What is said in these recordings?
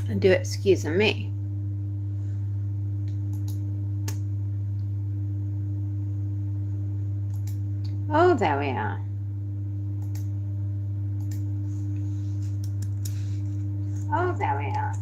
Do excuse me. Oh, there we are. Oh, there we are.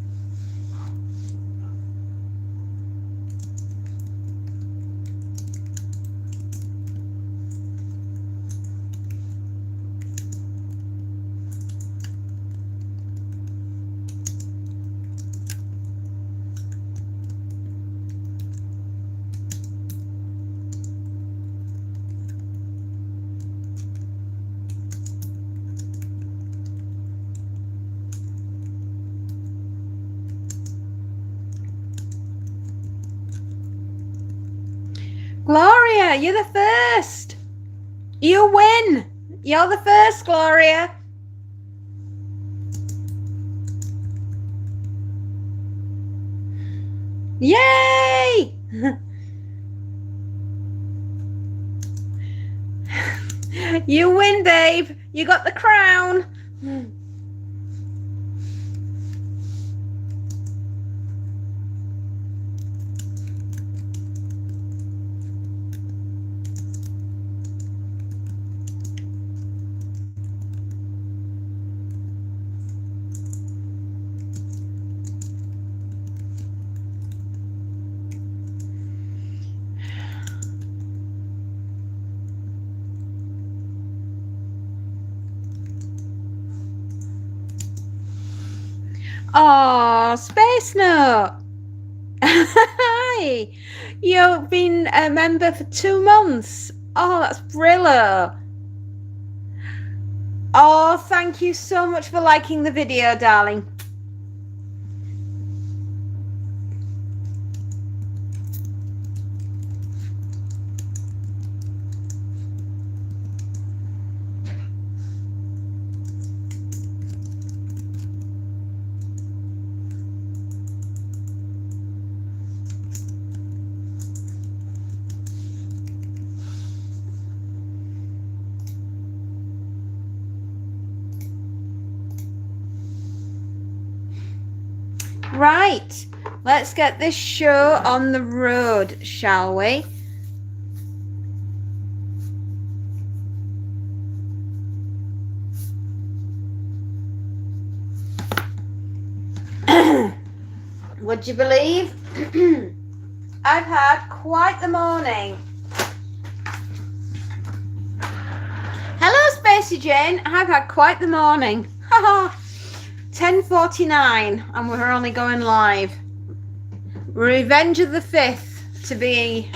Gloria, you're the first. You win. You're the first, Gloria. Yay! You win, babe. You got the crown. Oh, Space Note. Hi. You've been a member for 2 months. Oh, that's brilliant. Oh, thank you so much for liking the video, darling. Right, let's get this show on the road, shall we? Would you believe? I've had quite the morning. Hello, Spacey Jane. I've had quite the morning. Haha. 10:49 and we're only going live. Revenge of the 5th to be.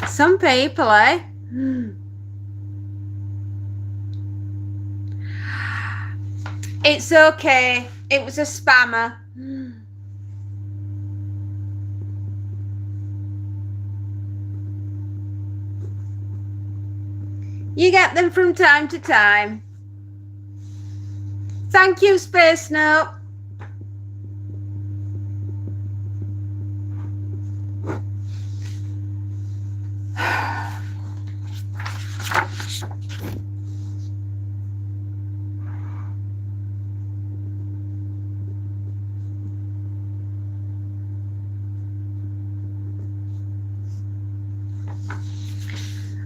Some people, eh? It's okay. It was a spammer. You get them from time to time. Thank you, Space Note.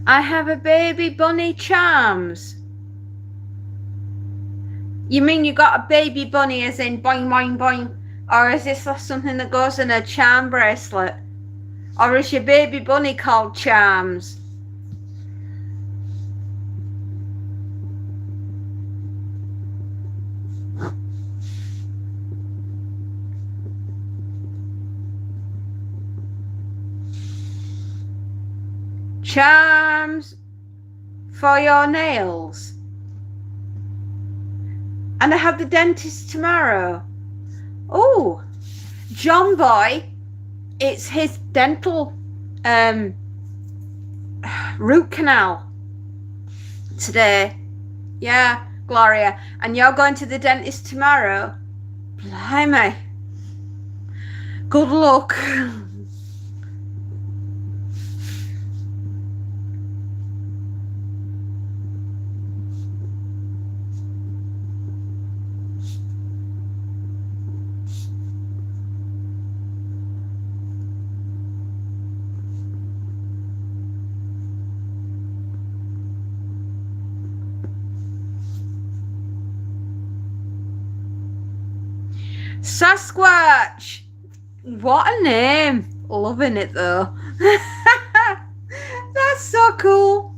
I have a baby bunny charms. You mean you got a baby bunny as in boing, boing, boing? Or is this something that goes in a charm bracelet? Or is your baby bunny called Charms? Charms for your nails. And I have the dentist tomorrow. Oh, John Boy, it's his dental root canal today. Yeah, Gloria, and you're going to the dentist tomorrow? Blimey. Good luck. Sasquatch. What a name. Loving it though. That's so cool.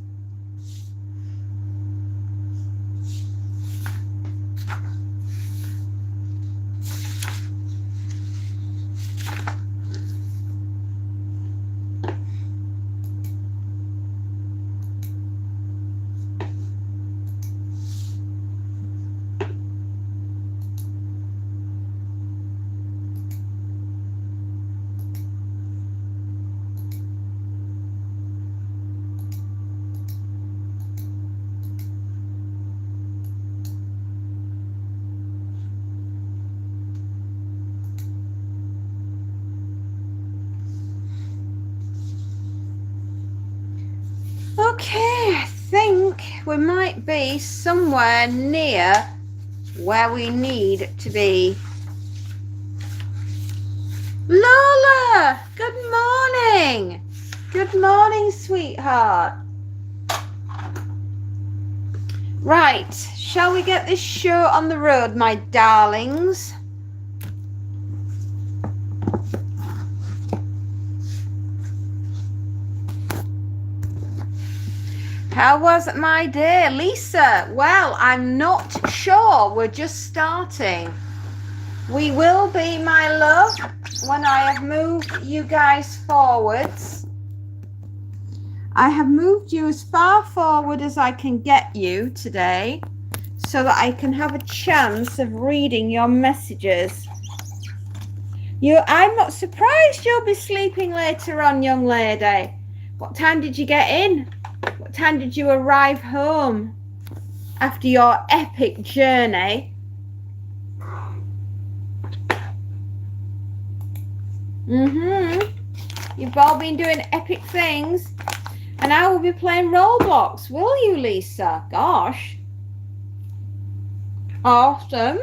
Okay, I think we might be somewhere near where we need to be. Lola, good morning. Good morning, sweetheart. Right, shall we get this show on the road, my darlings? How was my day, Lisa? Well, I'm not sure. We're just starting. We will be, my love, when I have moved you guys forwards. I have moved you as far forward as I can get you today so that I can have a chance of reading your messages. I'm not surprised you'll be sleeping later on, young lady. What time did you get in? What time did you arrive home after your epic journey? You've all been doing epic things. And I will be playing Roblox, will you, Lisa? Gosh. Awesome.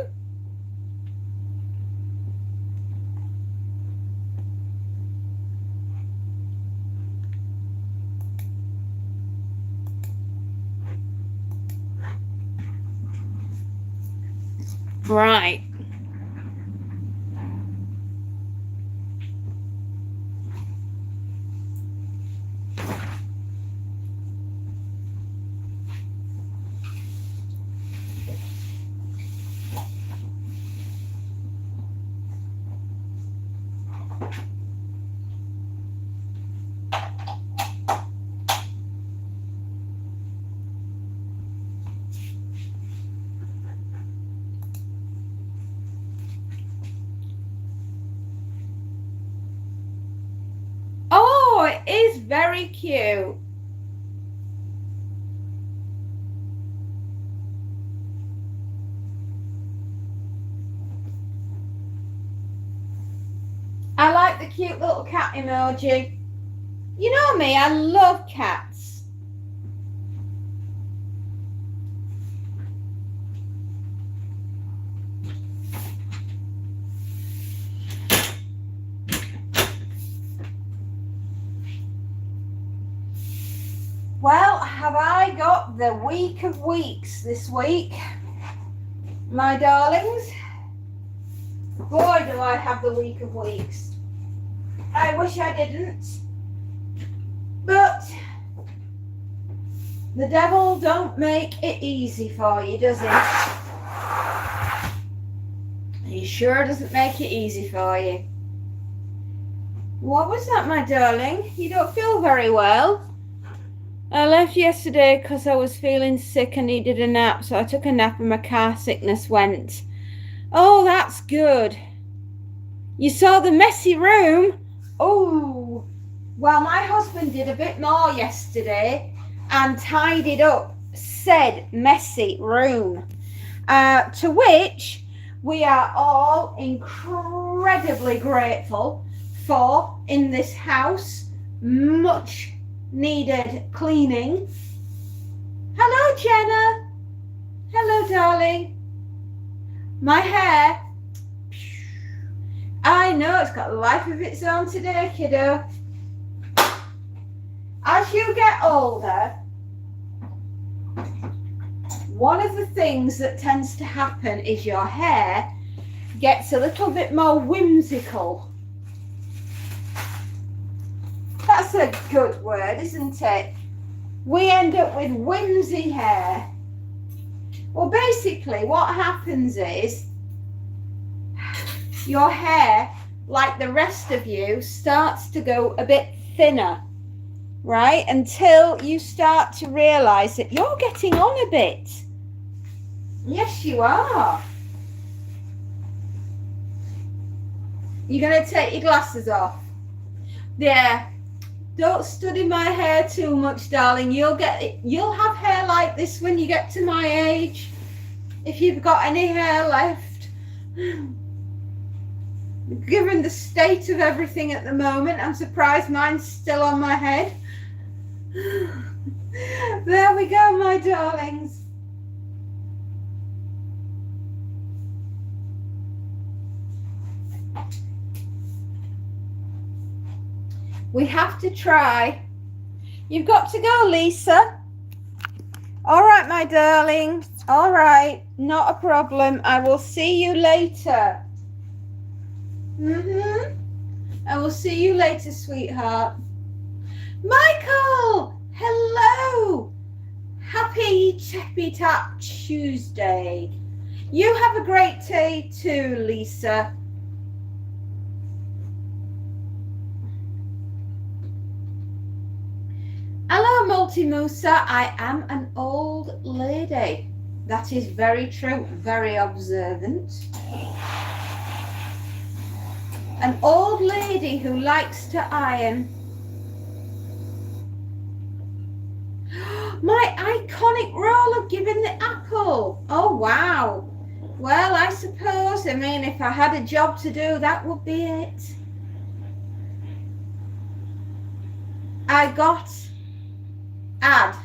Right. Oh, it is very cute. I like the cute little cat emoji. You know me, I love cats. Well, have I got the week of weeks this week, my darlings? Boy, do I have the week of weeks. I wish I didn't. But the devil don't make it easy for you, does he? He sure doesn't make it easy for you. What was that, my darling? You don't feel very well. I left yesterday because I was feeling sick and needed a nap, so I took a nap and my car sickness went. Oh, that's good. You saw the messy room? Oh, well, my husband did a bit more yesterday and tidied up said messy room. To which we are all incredibly grateful for in this house. Much needed cleaning. Hello, Jenna. Hello, darling. My hair. I know it's got a life of its own today, kiddo. As you get older, one of the things that tends to happen is your hair gets a little bit more whimsical. That's a good word, isn't it? We end up with whimsy hair. Well, basically what happens is your hair, like the rest of you, starts to go a bit thinner, right? Until you start to realize that you're getting on a bit. Yes, you are. You're going to take your glasses off. Yeah. Don't study my hair too much, darling. You'll have hair like this when you get to my age. If you've got any hair left. Given the state of everything at the moment, I'm surprised mine's still on my head. There we go, my darlings. We have to try. You've got to go, Lisa. All right, my darling. All right, not a problem. I will see you later. I will see you later, sweetheart. Michael, hello. Happy Tippy Tap Tuesday. You have a great day too, Lisa. Hello, Multi-Musa. I am an old lady. That is very true, very observant. An old lady who likes to iron. My iconic role of giving the apple. Oh, wow. Well, I suppose, if I had a job to do, that would be it. I got add.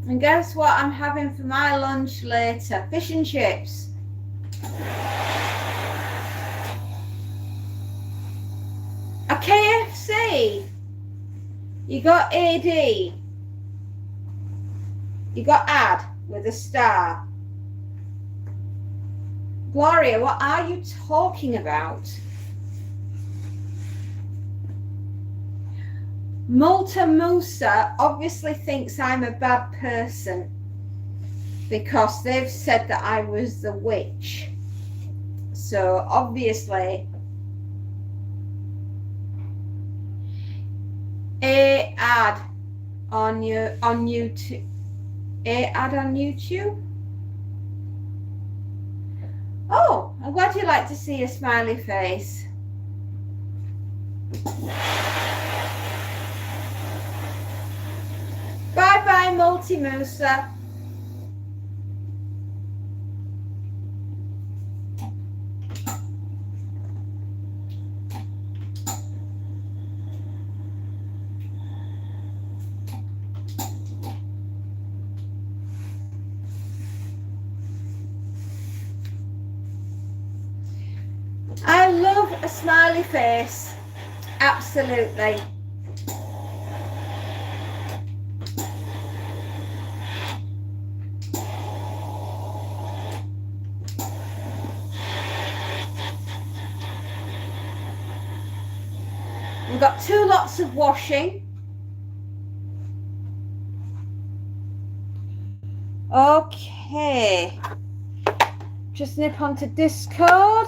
And guess what I'm having for my lunch later? Fish and chips. A KFC. You got AD. You got add with a star. Gloria, what are you talking about? Multi-Musa obviously thinks I'm a bad person because they've said that I was the witch. So obviously ad on YouTube. Ad on YouTube. Oh, I'm glad you like to see a smiley face. Bye-bye, Multi-Musa. I love a smiley face. Absolutely. We've got 2 lots of washing. Okay. Just nip onto Discord.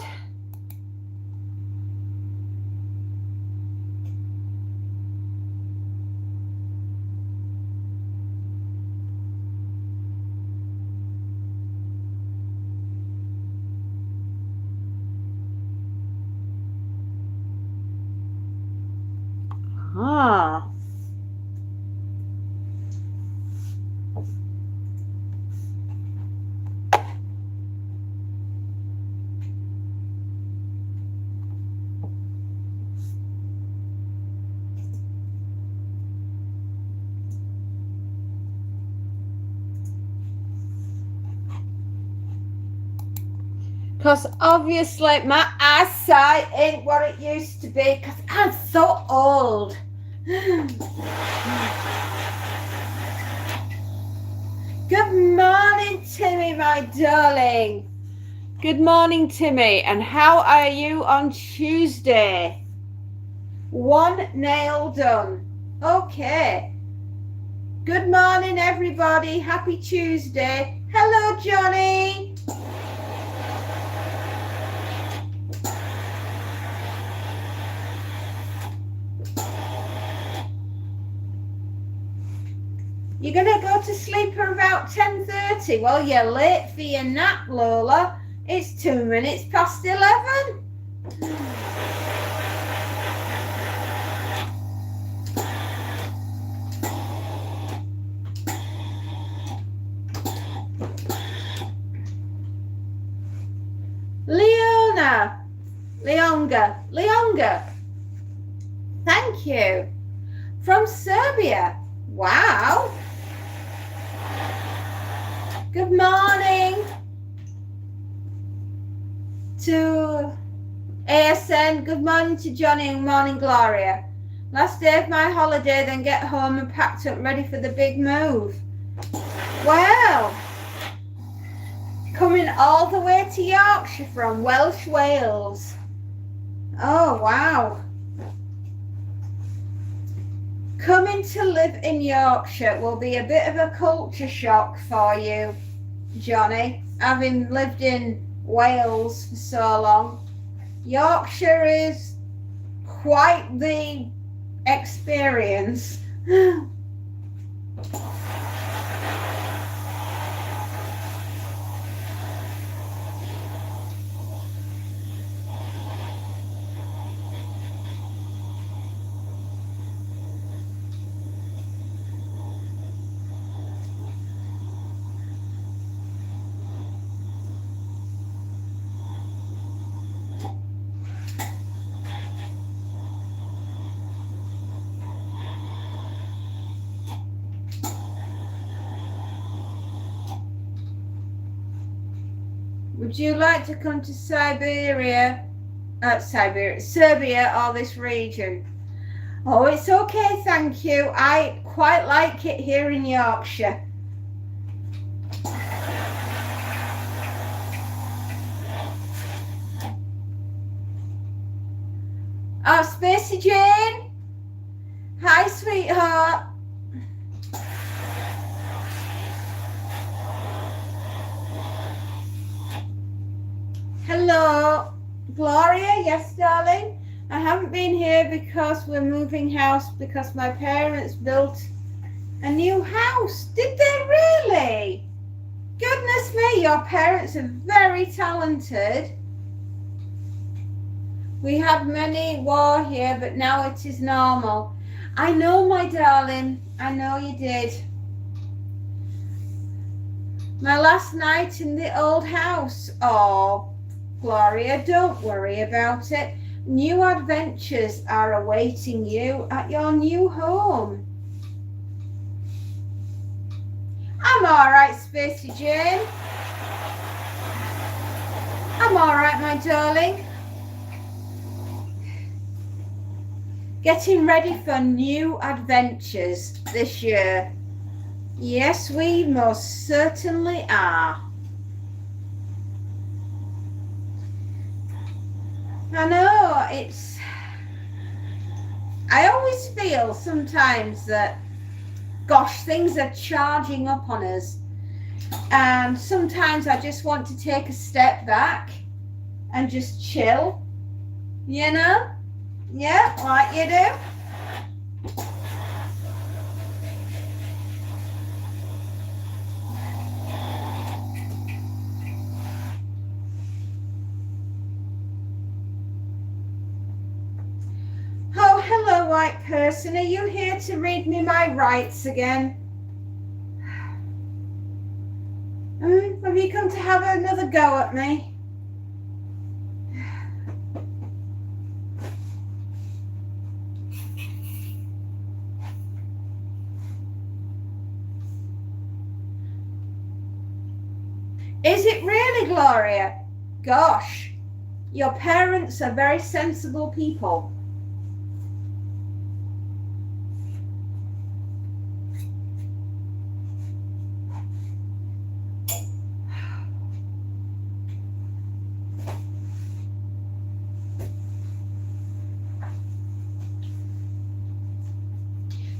Because obviously my eyesight ain't what it used to be because I'm so old. Good morning, Timmy, my darling. Good morning, Timmy. And how are you on Tuesday? One nail done. Okay. Good morning, everybody. Happy Tuesday. Hello, Johnny. You're going to go to sleep at about 10:30. Well, you're late for your nap, Lola. It's 2 minutes past 11. Leonga. Thank you. From Serbia. Wow. Good morning to ASN. Good morning to Johnny and morning Gloria. Last day of my holiday, then get home and packed up ready for the big move. Wow. Coming all the way to Yorkshire from Welsh Wales. Oh, wow. Coming to live in Yorkshire will be a bit of a culture shock for you, Johnny, having lived in Wales for so long. Yorkshire is quite the experience. Would you like to come to Serbia or this region? Oh, it's okay, thank you. I quite like it here in Yorkshire. Oh, Spacey Jane. Hi, sweetheart. Hello, Gloria. Yes, darling. I haven't been here because we're moving house because my parents built a new house. Did they really? Goodness me, your parents are very talented. We had many war here, but now it is normal. I know, my darling. I know you did. My last night in the old house. Oh, Gloria, don't worry about it. New adventures are awaiting you at your new home. I'm all right, Spacey Jane. I'm all right, my darling. Getting ready for new adventures this year. Yes, we most certainly are. I know, I always feel sometimes that, gosh, things are charging up on us. And sometimes I just want to take a step back and just chill, you know? Yeah, like you do. Oh, hello, white person. Are you here to read me my rights again? Have you come to have another go at me? Is it really, Gloria? Gosh, your parents are very sensible people.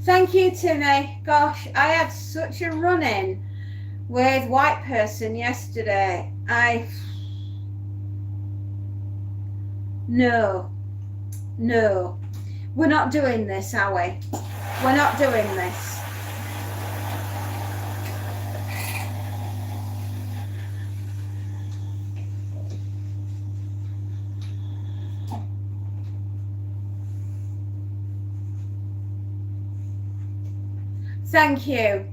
Thank you, Timmy. Gosh, I had such a run-in with white person yesterday. No, we're not doing this, are we? We're not doing this. Thank you.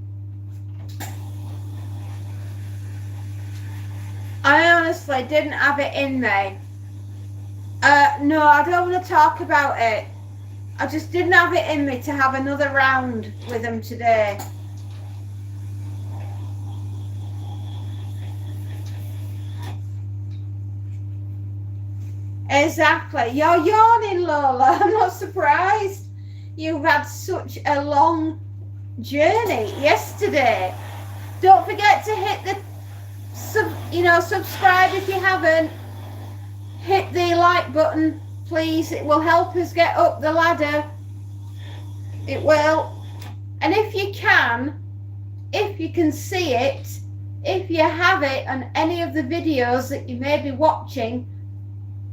I honestly didn't have it in me. No, I don't want to talk about it. I just didn't have it in me to have another round with them today. Exactly. You're yawning, Lola. I'm not surprised. You've had such a long journey yesterday. Don't forget to hit the subscribe if you haven't. Hit the like button, please. It will help us get up the ladder. It will. And if you can see it, if you have it on any of the videos that you may be watching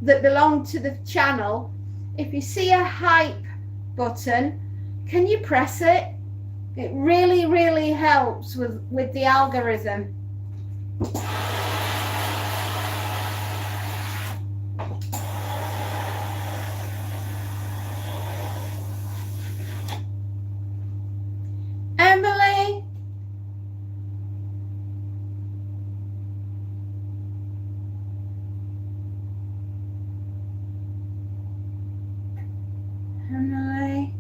that belong to the channel, if you see a hype button, can you press it? It really, really helps with the algorithm. Emily. Emily.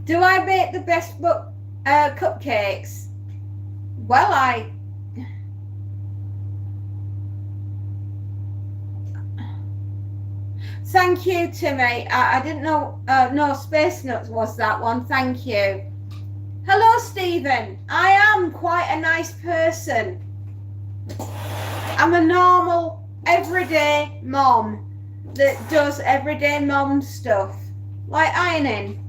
Do I bake the best cupcakes? Well, thank you, Timmy. I didn't know. No, Space Nuts was that one. Thank you. Hello, Stephen. I am quite a nice person. I'm a normal, everyday mom that does everyday mom stuff, like ironing.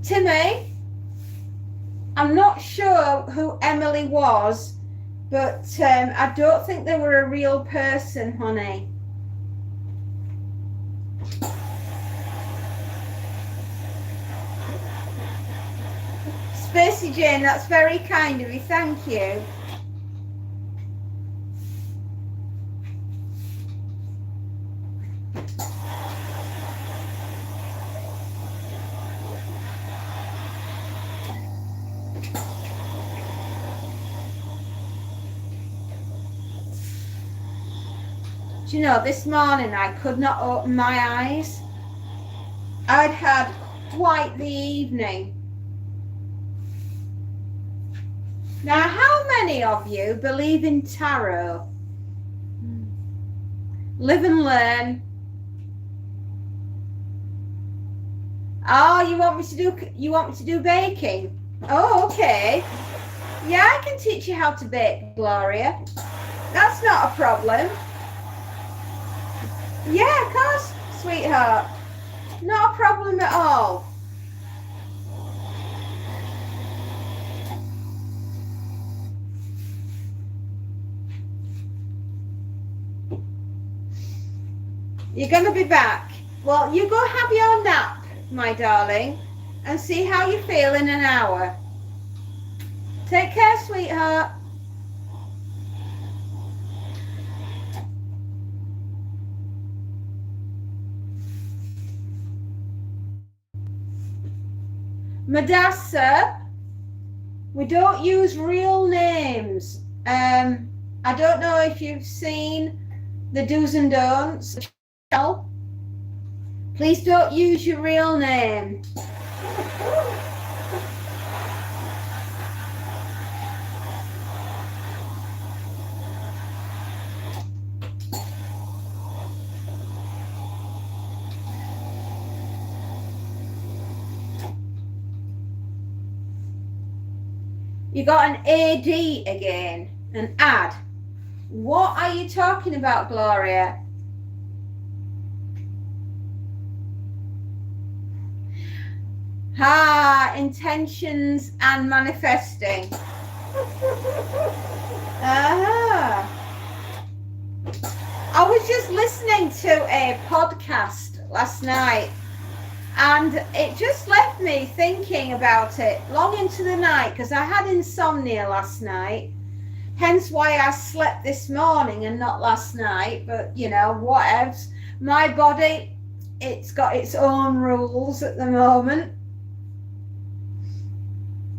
Timmy, I'm not sure who Emily was, but I don't think they were a real person, honey. Spacey Jane, that's very kind of you. Thank you. Do you know, this morning I could not open my eyes. I'd had quite the evening. Now, how many of you believe in tarot? Live and learn. Oh, you want me to do baking? Oh, okay. Yeah, I can teach you how to bake, Gloria. That's not a problem. Yeah, of course, sweetheart. Not a problem at all. You're going to be back. Well, you go have your nap, my darling, and see how you feel in an hour. Take care, sweetheart. Madassa, we don't use real names. I don't know if you've seen the do's and don'ts. Please don't use your real name. You got an AD again, an ad. What are you talking about, Gloria? Intentions and manifesting. I was just listening to a podcast last night, and it just left me thinking about it long into the night, because I had insomnia last night, hence why I slept this morning and not last night. But you know, whatevs. My body, it's got its own rules at the moment.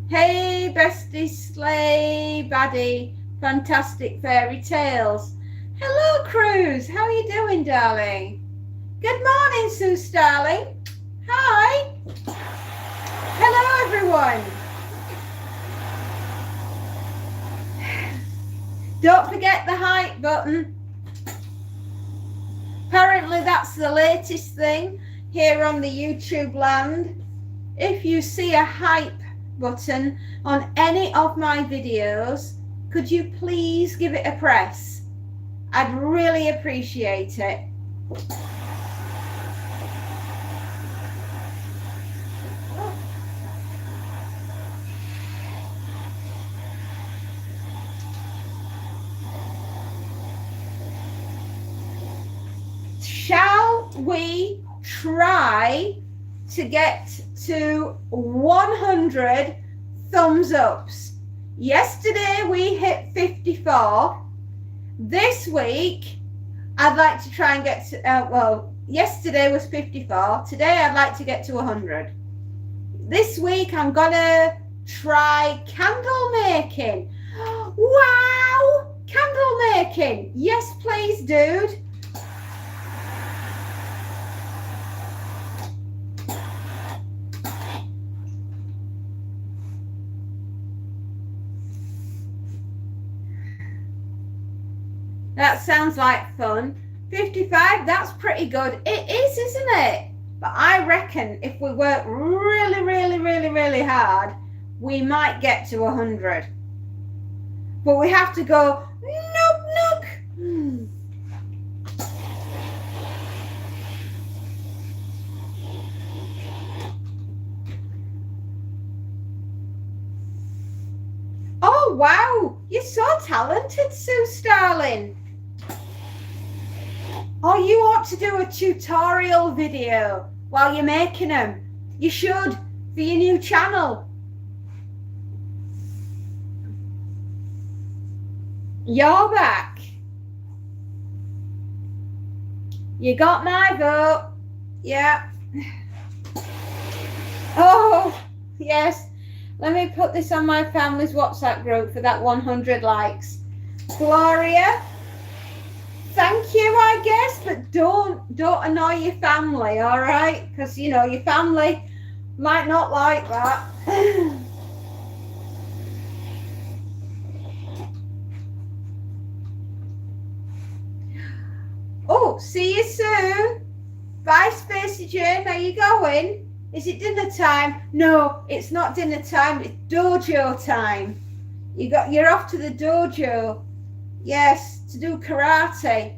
Hey, bestie Slay Baddie, fantastic fairy tales. Hello, Cruz. How are you doing, darling? Good morning, Sue Starling. Hi. Hello, everyone. Don't forget the hype button. Apparently, that's the latest thing here on the YouTube land. If you see a hype button on any of my videos, could you please give it a press? I'd really appreciate it. Shall we try to get to 100 thumbs ups? Yesterday we hit 54. This week I'd like to try and get to, well, yesterday was 54. Today I'd like to get to 100. This week I'm gonna try candle making. Wow! Candle making. Yes, please, dude. That sounds like fun. 55, that's pretty good. It is, isn't it? But I reckon if we work really hard, we might get to 100. But we have to go, nook. Oh, wow. You're so talented, Sue Starling. Oh, you ought to do a tutorial video while you're making them. You should, for your new channel. You're back. You got my vote. Yeah. Oh, yes. Let me put this on my family's WhatsApp group for that 100 likes. Gloria, thank you, I guess, but don't annoy your family, all right? Because, you know, your family might not like that. Oh, see you soon. Bye, Spacey Jane. Are you going? Is it dinner time? No, it's not dinner time. It's dojo time. You're off to the dojo. Yes, to do karate.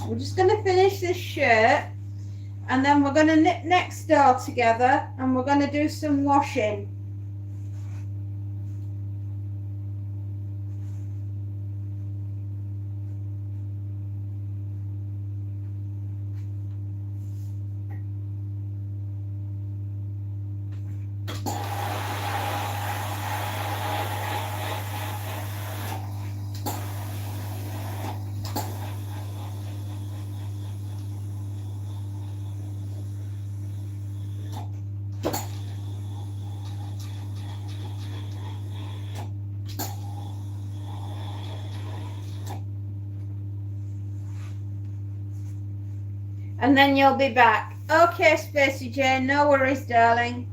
We're just going to finish this shirt, and then we're going to knit next door together, and we're going to do some washing. and then you'll be back. Okay, Spacey Jane, no worries, darling.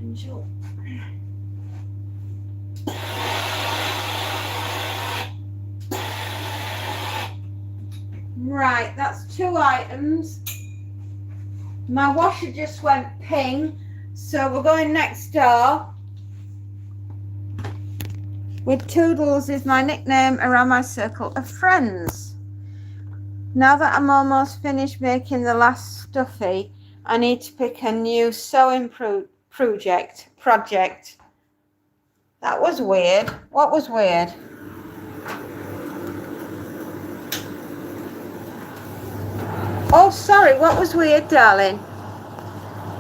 Angel. Right, that's 2 items. My washer just went ping, so we're going next door. With Toodles is my nickname around my circle of friends. Now that I'm almost finished making the last stuffy, I need to pick a new sewing project. That was weird. What was weird? Oh, sorry, what was weird, darling?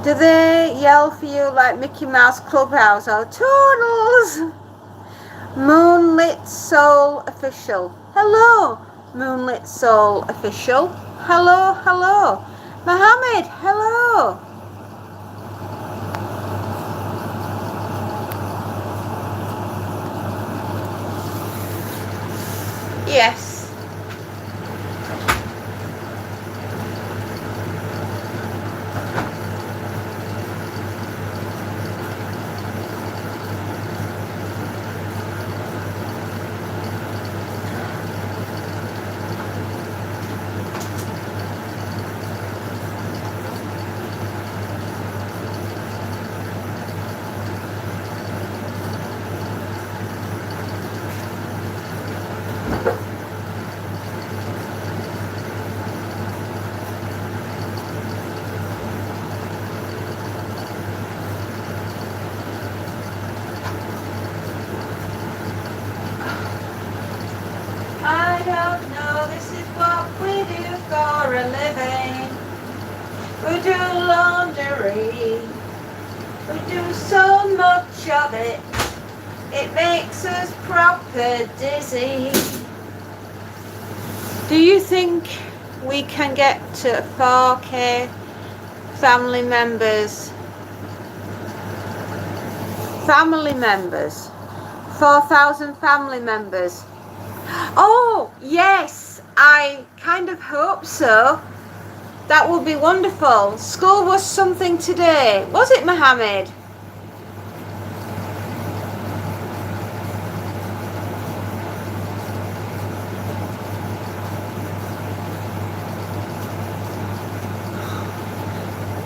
Do they yell for you like Mickey Mouse Clubhouse or Toodles? Moonlit Soul Official. Hello, Moonlit Soul Official. Hello, hello. Mohammed, hello. Yes. I don't know, this is what we do for a living. We do laundry. We do so much of it. It makes us proper dizzy. Do you think we can get to 4K family members? 4,000 family members. Oh, yes, I kind of hope so. That would be wonderful. School was something today. Was it, Mohammed?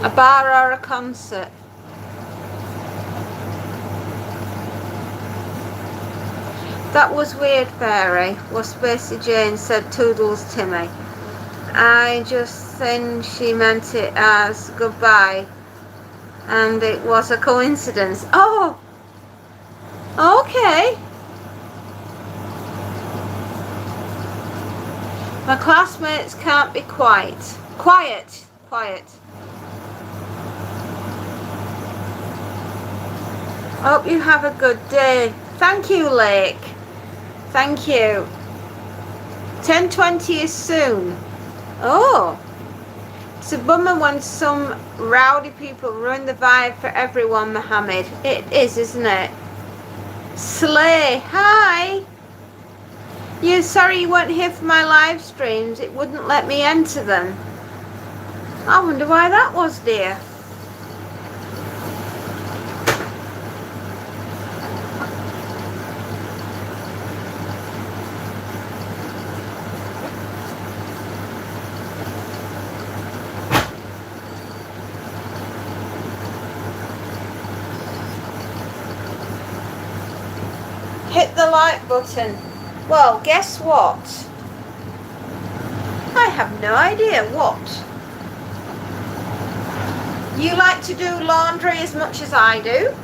A bar or a concert? That was weird, Fairy, what Spacey Jane said Toodles Timmy. I just think she meant it as goodbye, and it was a coincidence. Oh, okay. My classmates can't be quiet. Hope you have a good day. Thank you, Lake. Thank you. 10:20 is soon. Oh, it's a bummer when some rowdy people ruin the vibe for everyone, Mohammed. It is, isn't it? Slay, hi. Sorry you weren't here for my live streams. It wouldn't let me enter them. I wonder why that was, dear. Hit the like button. Well, guess what? I have no idea what. You like to do laundry as much as I do?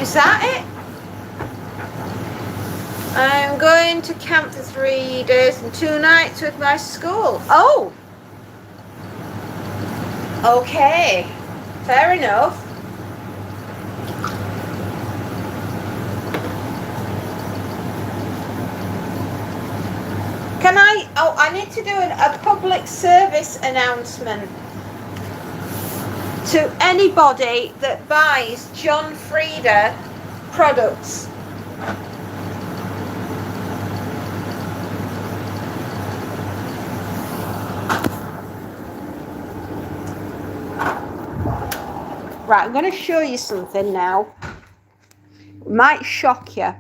Is that it? I'm going to camp for 3 days and 2 nights with my school. Oh! Okay. Fair enough. Can I... Oh, I need to do a public service announcement to anybody that buys John Frieda products. Right, I'm going to show you something now. It might shock you.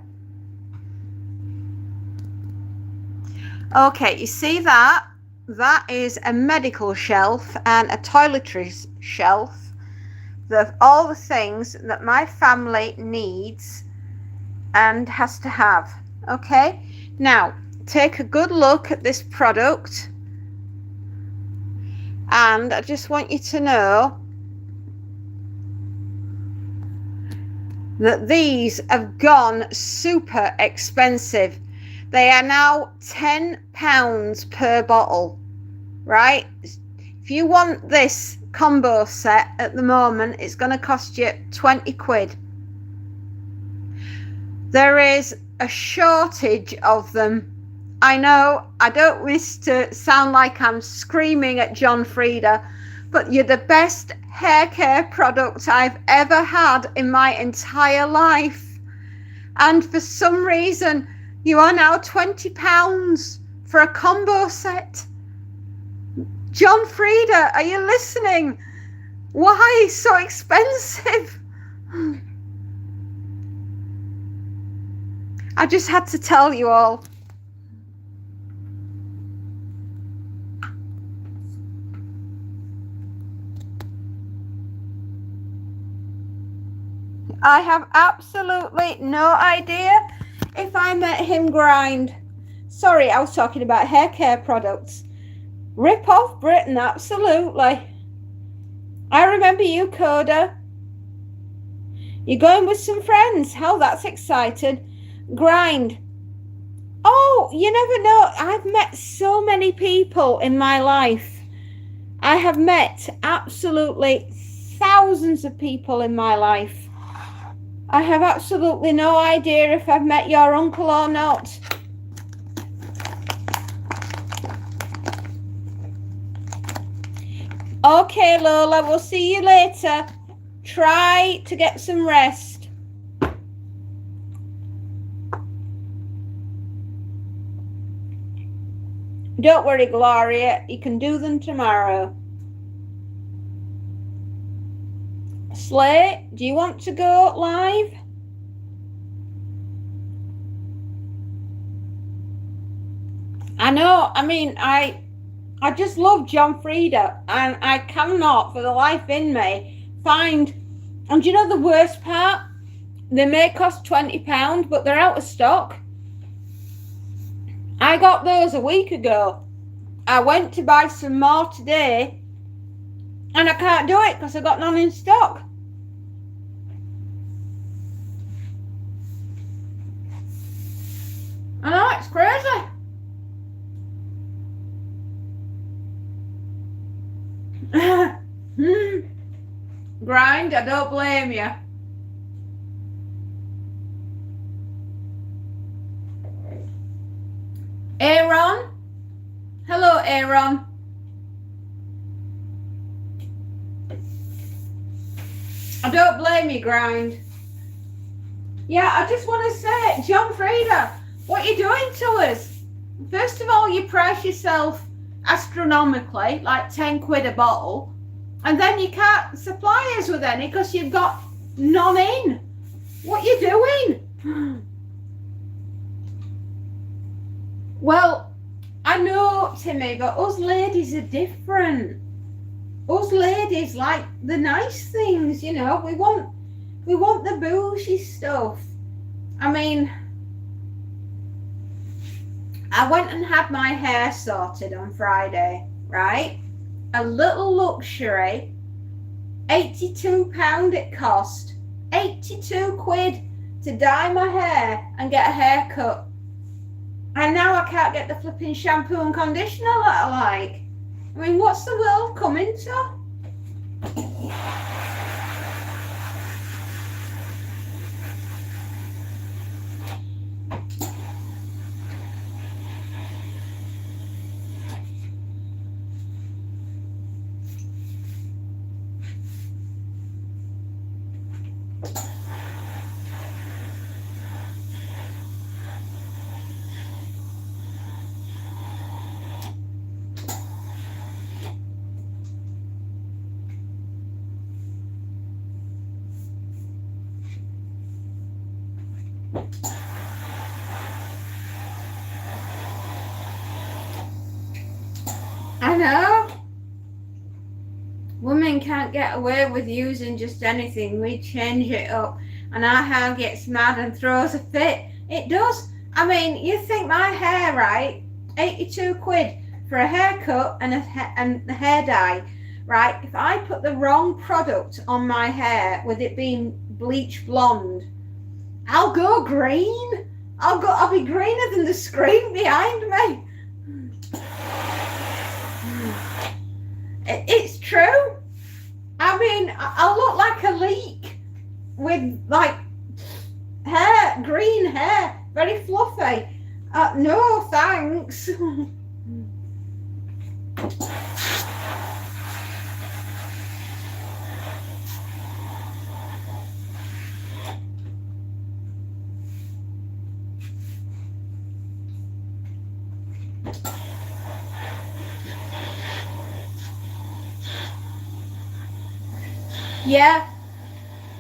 Okay, you see that? That is a medical shelf and a toiletries shelf. All the things that my family needs and has to have. Okay, now take a good look at this product, and I just want you to know that these have gone super expensive. They are now £10 per bottle, right? If you want this combo set at the moment, it's going to cost you 20 quid. There is a shortage of them. I know I don't wish to sound like I'm screaming at John Frieda, but you're the best hair care product I've ever had in my entire life. And for some reason, you are now £20 for a combo set. John Frieda, are you listening? Why so expensive? I just had to tell you all. I have absolutely no idea if I met him grind. Sorry, I was talking about hair care products. Rip off Britain, absolutely. I remember you, Coda. You're going with some friends. How that's exciting. Grind. Oh, you never know. I've met so many people in my life. I have met absolutely thousands of people in my life. I have absolutely no idea if I've met your uncle or not. Okay, Lola, we'll see you later. Try to get some rest. Don't worry, Gloria. You can do them tomorrow. Slay, do you want to go live? I know, I mean, I just love John Frieda, and I cannot for the life in me find, and do you know the worst part? They may cost £20, but they're out of stock. I got those a week ago. I went to buy some more today, and I can't do it because I got none in stock. I know, it's crazy. Grind, I don't blame you. Aaron? Hello, Aaron. I don't blame you, Grind. Yeah, I just want to say, John Frieda, what are you doing to us? First of all, you price yourself astronomically, like 10 quid a bottle, and then you can't supply us with any because you've got none in. What are you doing? Well, I know, Timmy, but us ladies are different. Us ladies like the nice things, you know. We want the bougie stuff. I mean, I went and had my hair sorted on Friday, right? A little luxury, £82 it cost. 82 quid to dye my hair and get a haircut. And now I can't get the flipping shampoo and conditioner that I like. I mean, what's the world coming to? I know. Women can't get away with using just anything. We change it up, and our hair gets mad and throws a fit. It does. I mean, you think my hair, right? 82 quid for a haircut and a hair dye, right? If I put the wrong product on my hair, with it being bleach blonde, I'll go green. I'll be greener than the screen behind me. It's true. I mean, I look like a leek with like hair, green hair, very fluffy. No thanks. Yeah,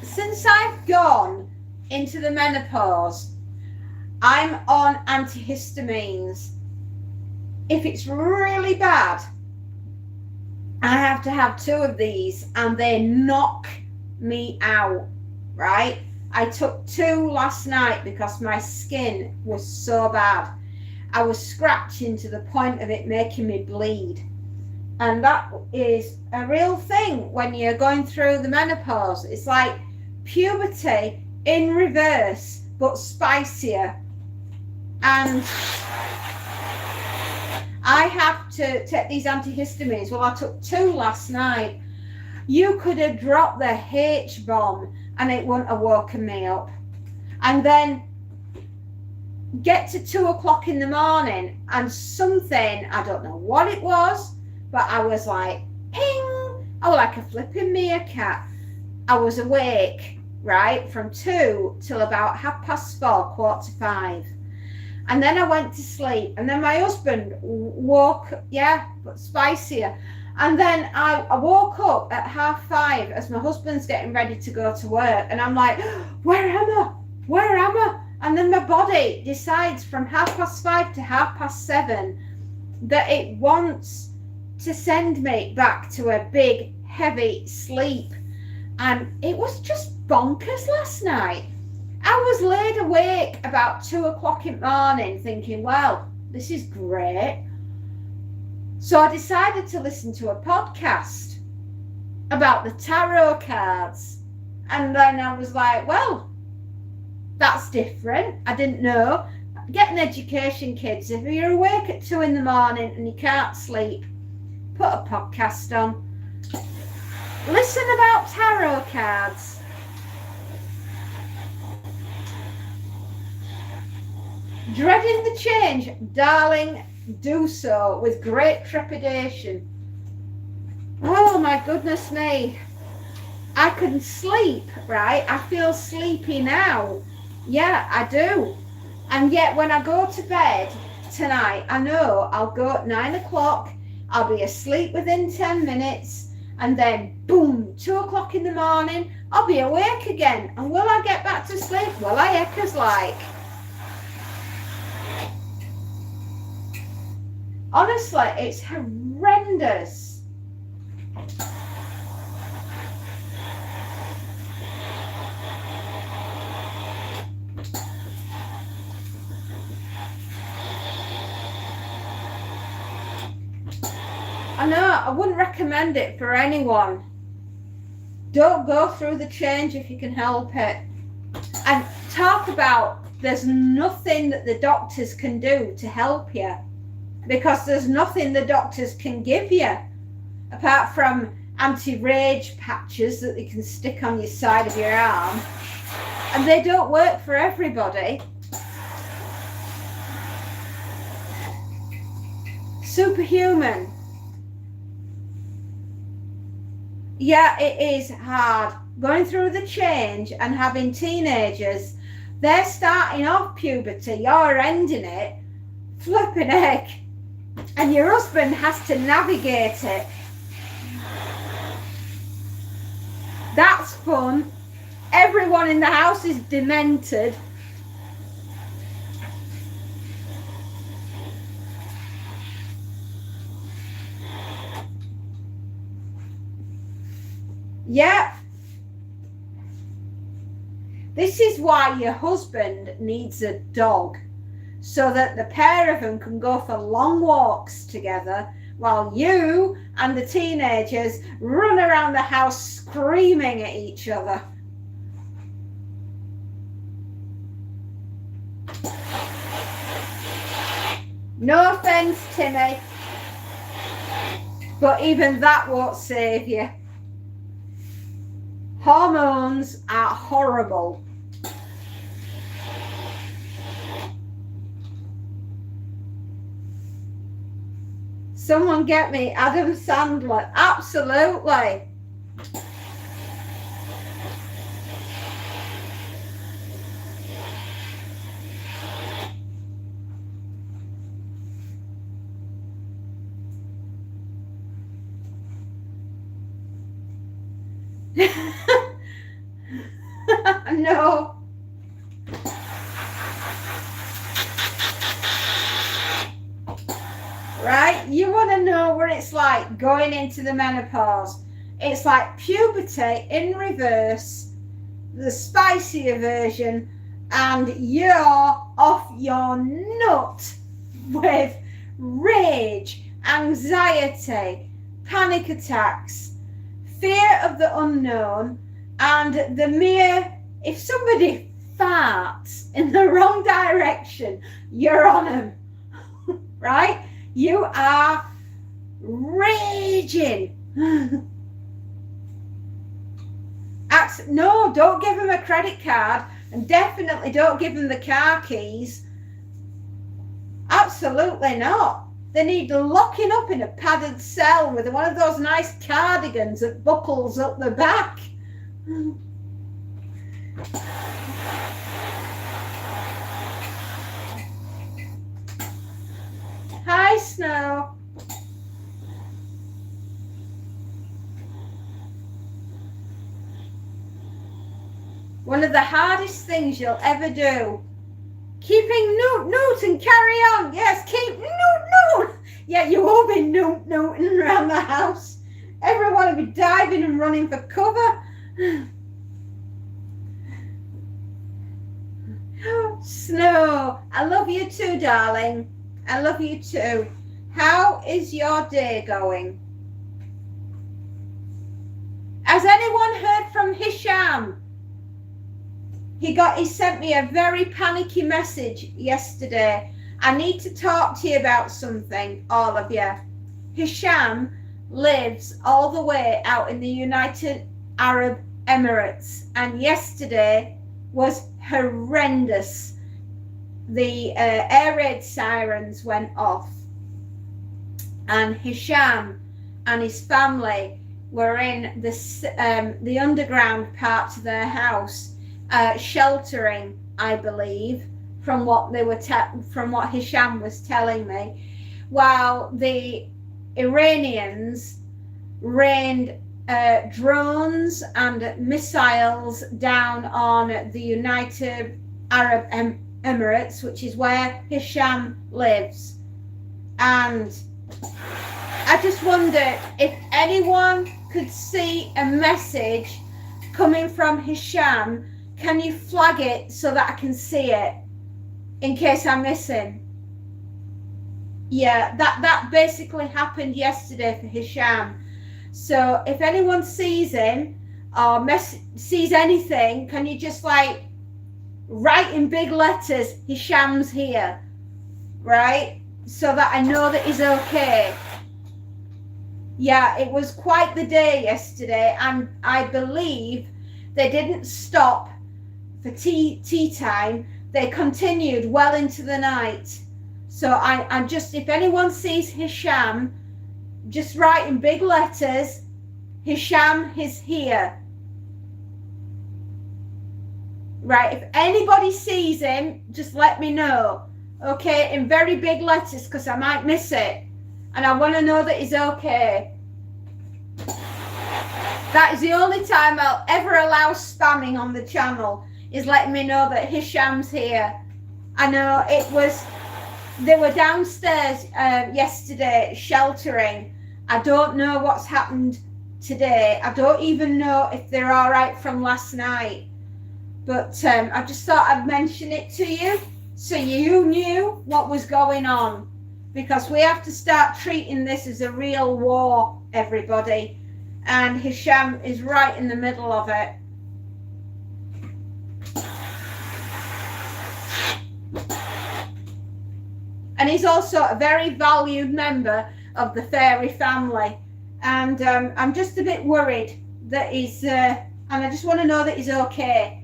since I've gone into the menopause, I'm on antihistamines. If it's really bad, I have to have 2 of these and they knock me out, right? I took 2 last night because my skin was so bad. I was scratching to the point of it making me bleed. And that is a real thing when you're going through the menopause. It's like puberty in reverse, but spicier. And I have to take these antihistamines. Well, I took 2 last night. You could have dropped the H-bomb and it wouldn't have woken me up. And then get to 2 o'clock in the morning and something, I don't know what it was, but I was like, ping! I was like a flipping meerkat. I was awake, right, from 2 till about 4:30, 4:45. And then I went to sleep. And then my husband woke, yeah, but spicier. And then I woke up at 5:30 as my husband's getting ready to go to work. And I'm like, where am I? Where am I? And then my body decides from 5:30 to 7:30 that it wants to send me back to a big, heavy sleep. And it was just bonkers last night. I was laid awake about 2 o'clock in the morning thinking, well, this is great. So I decided to listen to a podcast about the tarot cards. And then I was like, well, that's different. I didn't know. Get an education, kids. If you're awake at 2 in the morning and you can't sleep, put a podcast on. Listen about tarot cards. Dreading the change, darling, do so with great trepidation. Oh my goodness me. I can sleep, right? I feel sleepy now. Yeah, I do. And yet when I go to bed tonight, I know I'll go at 9 o'clock. I'll be asleep within 10 minutes. And then, boom, 2 o'clock in the morning, I'll be awake again. And will I get back to sleep? Well, I heckers like. Honestly, it's horrendous. I know, I wouldn't recommend it for anyone. Don't go through the change if you can help it. And talk about there's nothing that the doctors can do to help you, because there's nothing the doctors can give you apart from anti-rage patches that they can stick on your side of your arm, and they don't work for everybody. Superhuman. Yeah, it is hard going through the change and having teenagers. They're starting off puberty, you're ending it. Flipping heck. And your husband has to navigate it. That's fun. Everyone in the house is demented. Yeah. This is why your husband needs a dog, so that the pair of them can go for long walks together while you and the teenagers run around the house screaming at each other. No offense, Timmy, but even that won't save you. Hormones are horrible. Someone get me Adam Sandler. Absolutely. No. Right? You want to know what it's like going into the menopause. It's like puberty in reverse, the spicier version, and you're off your nut with rage, anxiety, panic attacks, fear of the unknown, and the mere, if somebody farts in the wrong direction, you're on them, right? You are raging. No, don't give them a credit card, and definitely don't give them the car keys. Absolutely not. They need locking up in a padded cell with one of those nice cardigans that buckles up the back. Hi, Snow. One of the hardest things you'll ever do. Keeping noot and carry on. Yes, keep noot. Yeah, you will be nooting around the house. Everyone will be diving and running for cover. Snow, I love you too, darling. I love you too. How is your day going? Has anyone heard from Hisham? He sent me a very panicky message yesterday. I need to talk to you about something, all of you. Hisham lives all the way out in the United Arab Emirates, and yesterday was horrendous. The air raid sirens went off, and Hisham and his family were in the underground part of their house, sheltering, I believe, from what they were from what Hisham was telling me, while the Iranians rained drones and missiles down on the United Arab Emirates, which is where Hisham lives. And I just wonder if anyone could see a message coming from Hisham. Can you flag it so that I can see it in case I miss him? Yeah, that basically happened yesterday for Hisham. So if anyone sees him or sees anything, can you just like write in big letters, Hisham's here, right? So that I know that he's okay. Yeah, it was quite the day yesterday, and I believe they didn't stop for tea time. They continued well into the night. So I'm just, if anyone sees Hisham, just write in big letters, Hisham is here. Right, if anybody sees him, just let me know. Okay, in very big letters, because I might miss it. And I want to know that he's okay. That is the only time I'll ever allow spamming on the channel, is letting me know that Hisham's here. I know they were downstairs yesterday sheltering. I don't know what's happened today. I don't even know if they're all right from last night. But I just thought I'd mention it to you so you knew what was going on. Because we have to start treating this as a real war, everybody. And Hisham is right in the middle of it. And he's also a very valued member of the fairy family. And I'm just a bit worried that he's, and I just want to know that he's okay.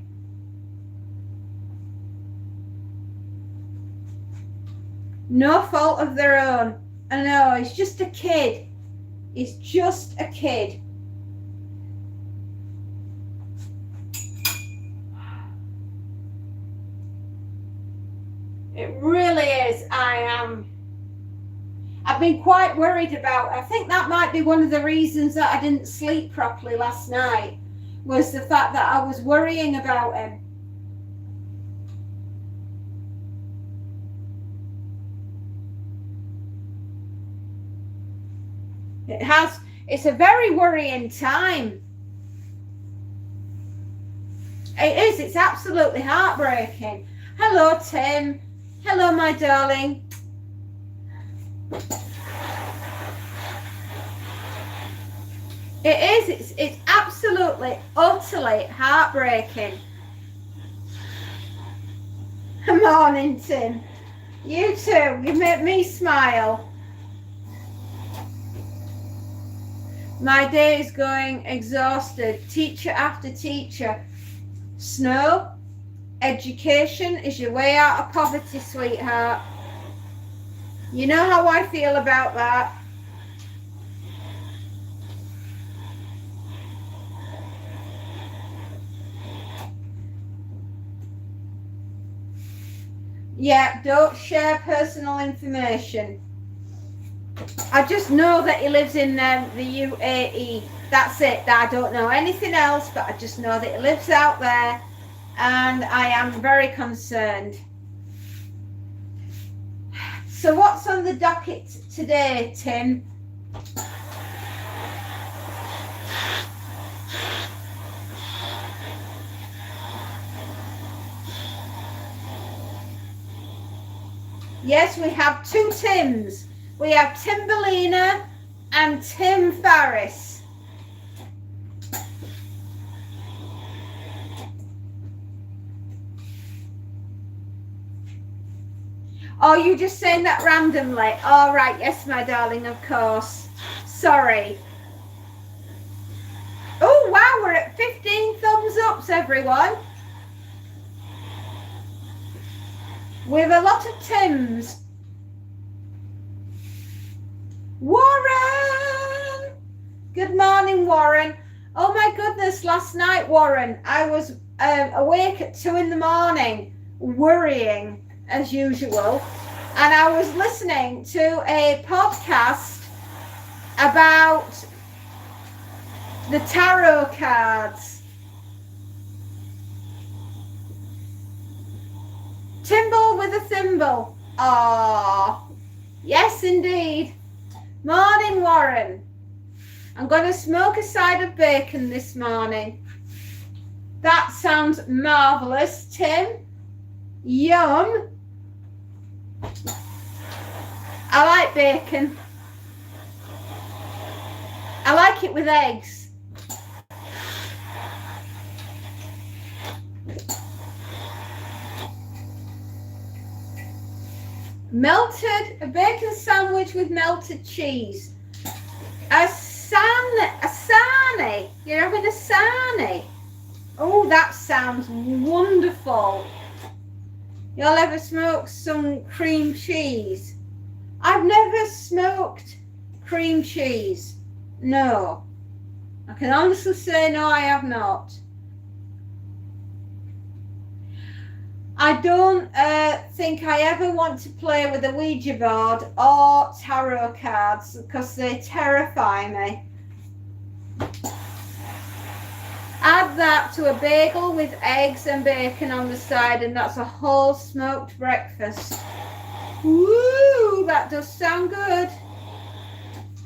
No fault of their own. I know, he's just a kid. He's just a kid. It really is. I've been quite worried about, I think that might be one of the reasons that I didn't sleep properly last night, was the fact that I was worrying about him. It's a very worrying time. It is, it's absolutely heartbreaking. Hello, Tim. Hello, my darling. It is, it's absolutely, utterly heartbreaking. Morning, Tim. You too, you make me smile. My day is going exhausted, teacher after teacher. Snow, education is your way out of poverty, sweetheart. You know how I feel about that. Yeah, don't share personal information. I just know that he lives in the UAE. That's it. I don't know anything else, but I just know that he lives out there, and I am very concerned. So what's on the docket today, Tim? Yes, we have two Tims. We have Timberlina and Tim Farris. Oh, you just saying that randomly? All right, yes, my darling, of course. Sorry. Oh, wow, we're at 15 thumbs ups, everyone. We have a lot of Tims. Warren! Good morning, Warren. Oh my goodness, last night, Warren, I was awake at 2 a.m, worrying as usual, and I was listening to a podcast about the tarot cards. Timble with a thimble. Ah, yes indeed. Morning, Warren. I'm going to smoke a side of bacon this morning. That sounds marvellous, Tim. Yum. I like bacon. I like it with eggs. A bacon sandwich with melted cheese. A sarnie. You're having a sarnie. Oh, that sounds wonderful. You'll ever smoke some cream cheese? I've never smoked cream cheese. No. I can honestly say no, I have not. I don't think I ever want to play with a Ouija board or tarot cards because they terrify me. Add that to a bagel with eggs and bacon on the side and that's a whole smoked breakfast. Woo, that does sound good.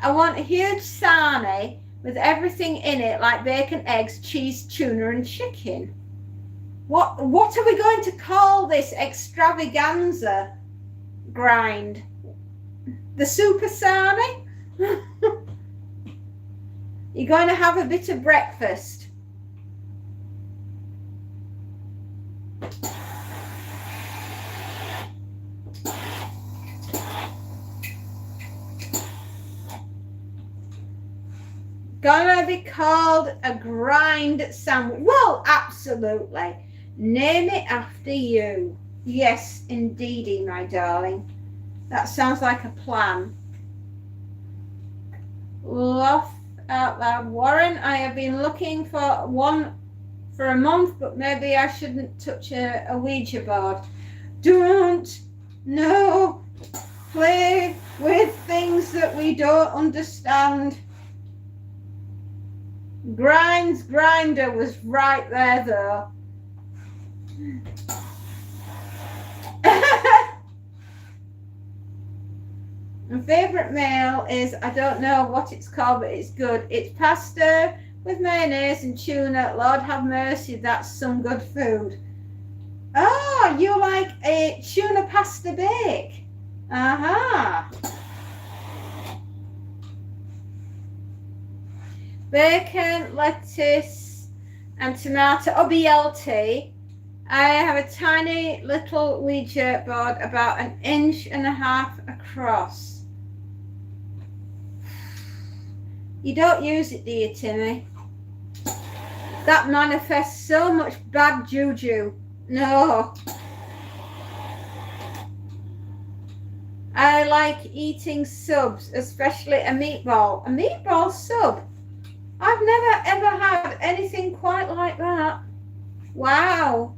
I want a huge sarnie with everything in it like bacon, eggs, cheese, tuna and chicken. What are we going to call this extravaganza grind? The super sarnie? You're going to have a bit of breakfast. Gonna be called a grind sandwich. Well, absolutely. Name it after you. Yes, indeedy, my darling. That sounds like a plan. Laugh out loud. Warren, I have been looking for one for a month, but maybe I shouldn't touch a Ouija board. Don't. No. Play with things that we don't understand. Grind's grinder was right there though. My favourite meal is, I don't know what it's called, but it's good. It's pasta with mayonnaise and tuna. Lord have mercy, that's some good food. Oh, you like a tuna pasta bake? Aha. Bacon, lettuce, and tomato, or BLT. I have a tiny little Ouija board about 1.5 inches across. You don't use it, do you, Timmy? That manifests so much bad juju. No. I like eating subs, especially a meatball. A meatball sub? I've never ever had anything quite like that. Wow.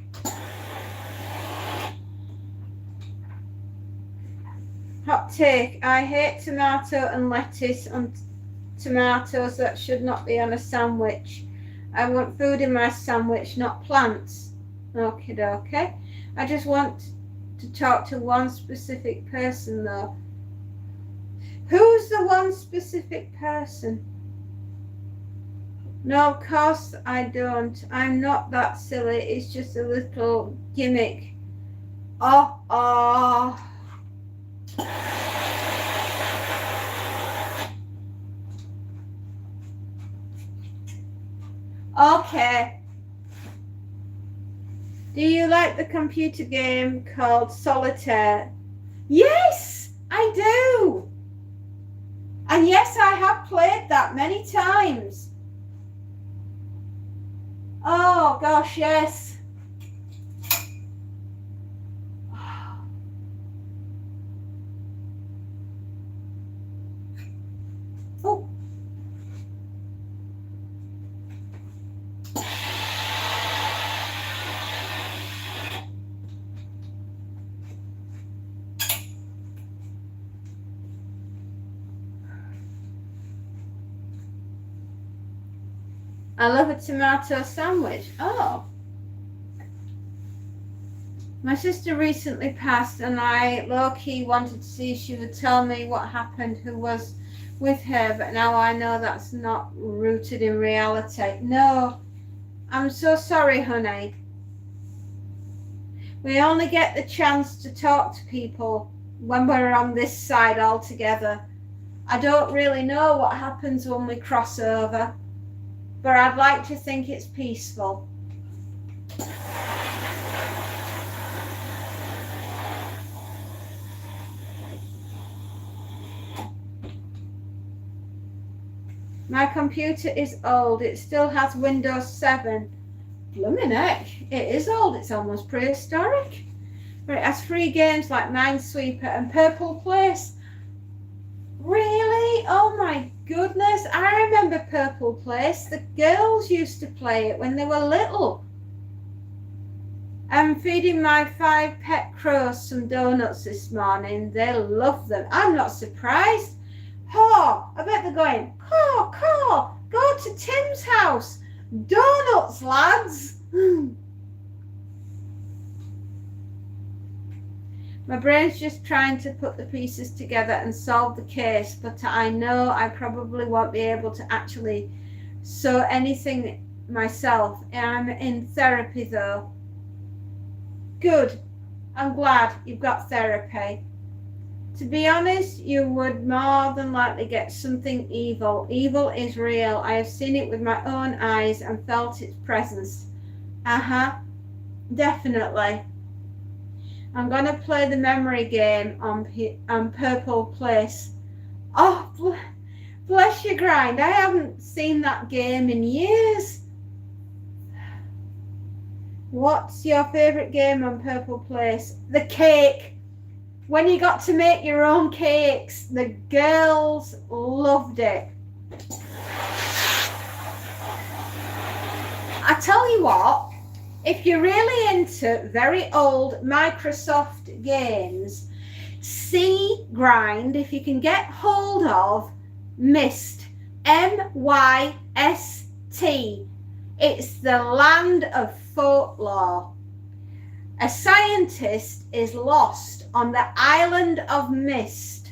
Hot take. I hate tomato and lettuce and tomatoes. That should not be on a sandwich. I want food in my sandwich, not plants. Okay, okay. I just want to talk to one specific person though. Who's the one specific person? No, of course I don't. I'm not that silly. It's just a little gimmick. Oh. Okay. Do you like the computer game called Solitaire? Yes, I do. And yes, I have played that many times. Oh gosh, yes. Oh. I love a tomato sandwich. Oh. My sister recently passed and I low-key wanted to see if she would tell me what happened, who was with her, but now I know that's not rooted in reality. No, I'm so sorry, honey. We only get the chance to talk to people when we're on this side all together. I don't really know what happens when we cross over, but I'd like to think it's peaceful. My computer is old. It still has Windows 7. Blooming heck, it is old. It's almost prehistoric. But it has free games like Minesweeper and Purple Place. Really? Oh my goodness. I remember Purple Place. The girls used to play it when they were little. I'm feeding my 5 pet crows some donuts this morning. They love them. I'm not surprised. Oh, I bet they're going, caw, go to Tim's house. Donuts, lads. My brain's just trying to put the pieces together and solve the case, but I know I probably won't be able to actually sew anything myself. I'm in therapy though. Good. I'm glad you've got therapy. To be honest, you would more than likely get something evil. Evil is real. I have seen it with my own eyes and felt its presence. Definitely. I'm going to play the memory game on Purple Place. Oh, bless your grind. I haven't seen that game in years. What's your favourite game on Purple Place? The cake. When you got to make your own cakes, the girls loved it. I tell you what, if you're really into very old Microsoft games, see Grind if you can get hold of Myst, M-Y-S-T. It's the land of folklore. A scientist is lost on the island of Myst,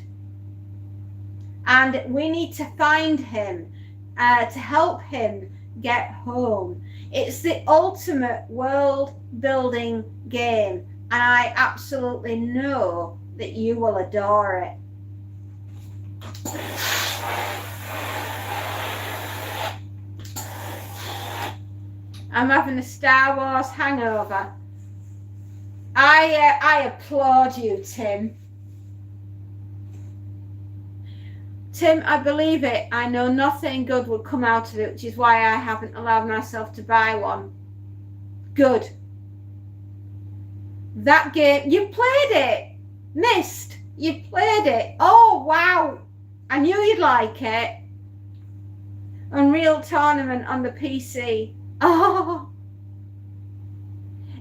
and we need to find him to help him get home. It's the ultimate world building game, and I absolutely know that you will adore it. I'm having a Star Wars hangover. I applaud you, Tim. Tim, I believe it. I know nothing good will come out of it, which is why I haven't allowed myself to buy one. Good. That game, you played it. Myst, you played it. Oh, wow. I knew you'd like it. Unreal Tournament on the PC. Oh.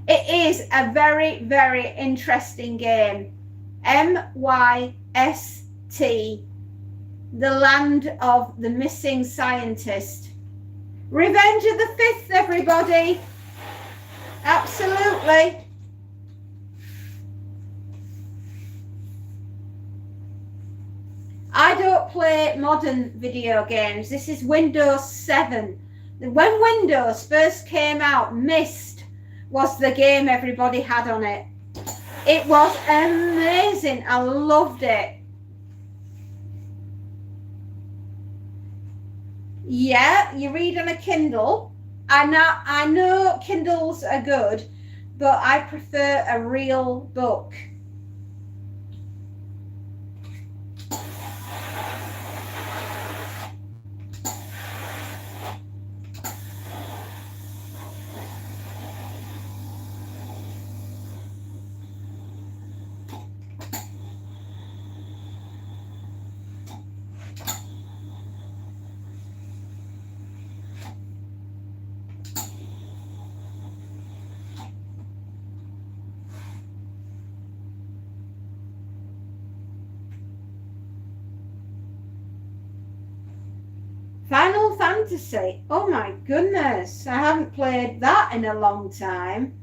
It is a very, very interesting game. M-Y-S-T. The land of the missing scientist. Revenge of the Fifth, everybody. Absolutely. I don't play modern video games. This is Windows 7. When Windows first came out, Myst was the game everybody had on it. It was amazing. I loved it. Yeah, you read on a Kindle. I know Kindles are good, but I prefer a real book. Final Fantasy. Oh my goodness. I haven't played that in a long time.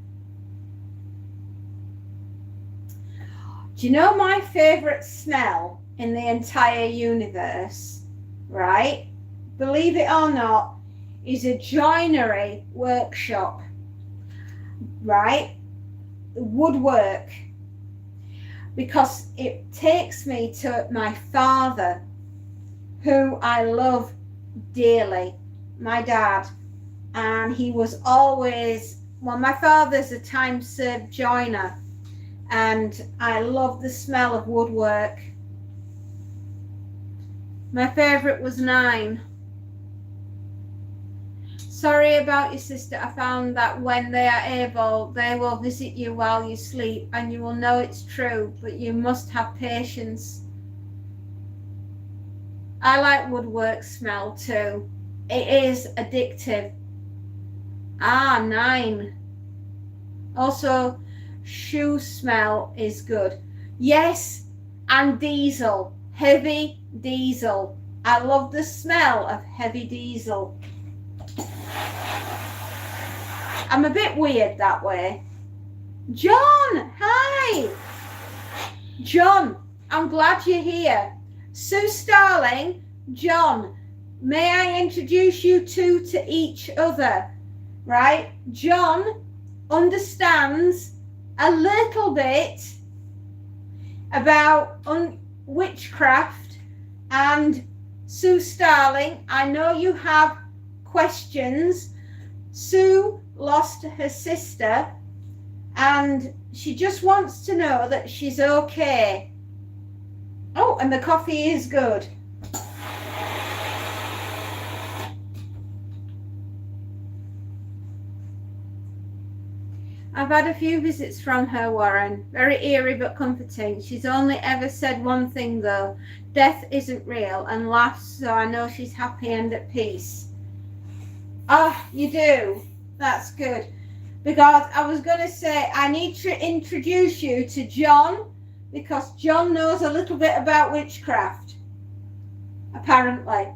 Do you know my favourite smell in the entire universe? Right? Believe it or not, is a joinery workshop. Right? Woodwork. Because it takes me to my father, who I love dearly, my dad, and he was always, well, my father's a time-served joiner, and I love the smell of woodwork. My favourite was 9. Sorry about your sister. I found that when they are able, they will visit you while you sleep, and you will know it's true, but you must have patience. I like woodwork smell too. It is addictive. 9. Also, shoe smell is good. Yes, and diesel. Heavy diesel. I love the smell of heavy diesel. I'm a bit weird that way. John, hi. John, I'm glad you're here. Sue Starling, John, may I introduce you two to each other? Right? John understands a little bit about witchcraft, and Sue Starling, I know you have questions. Sue lost her sister and she just wants to know that she's okay. Oh, and the coffee is good. I've had a few visits from her, Warren. Very eerie but comforting. She's only ever said one thing though. Death isn't real, and laughs, so I know she's happy and at peace. Oh, you do? That's good. Because I was going to say I need to introduce you to John, because John knows a little bit about witchcraft. Apparently.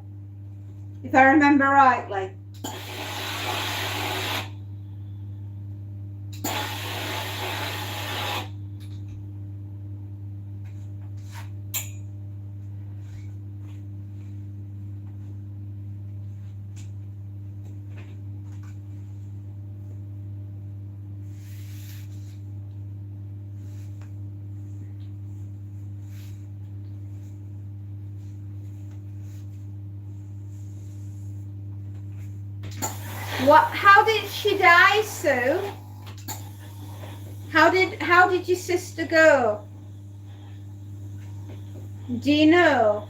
If I remember rightly. What? How did she die, Sue? How did your sister go? Do you know?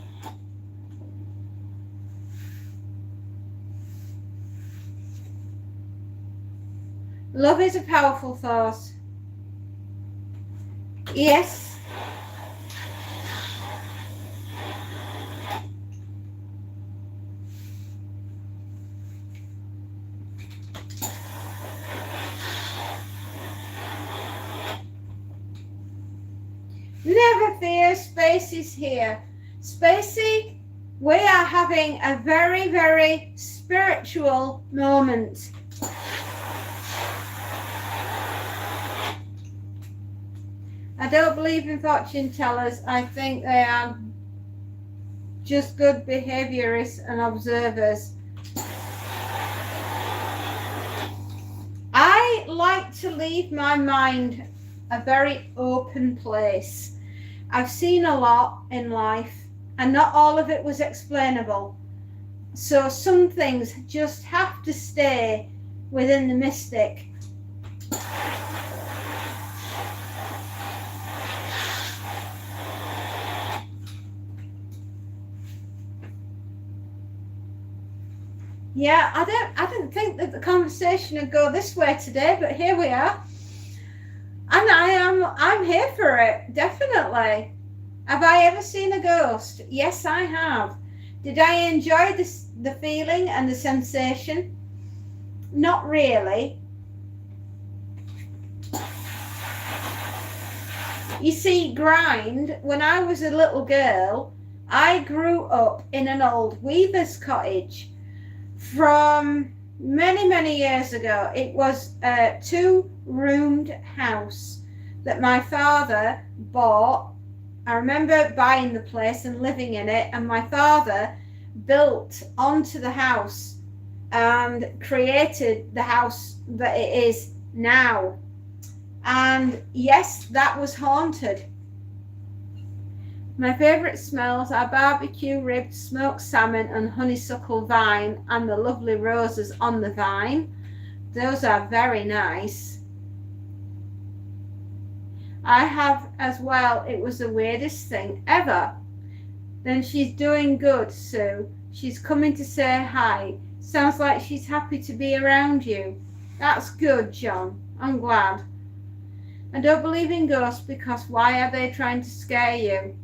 Love is a powerful force. Yes. Never fear, Spacey's here. Spacey, we are having a very, very spiritual moment. I don't believe in fortune tellers. I think they are just good behaviorists and observers. I like to leave my mind a very open place. I've seen a lot in life, and not all of it was explainable. So some things just have to stay within the mystic. Yeah, I didn't think that the conversation would go this way today, but here we are. And I'm here for it, definitely. Have I ever seen a ghost? Yes, I have. Did I enjoy the feeling and the sensation? Not really. You see, Grind, when I was a little girl, I grew up in an old weaver's cottage from many, many years ago. It was a 2-roomed house that my father bought. I remember buying the place and living in it, and my father built onto the house and created the house that it is now. And yes, that was haunted. My favourite smells are barbecue ribs, smoked salmon and honeysuckle vine, and the lovely roses on the vine. Those are very nice. I have as well. It was the weirdest thing ever. Then she's doing good, Sue. She's coming to say hi. Sounds like she's happy to be around you. That's good, John. I'm glad. I don't believe in ghosts because why are they trying to scare you?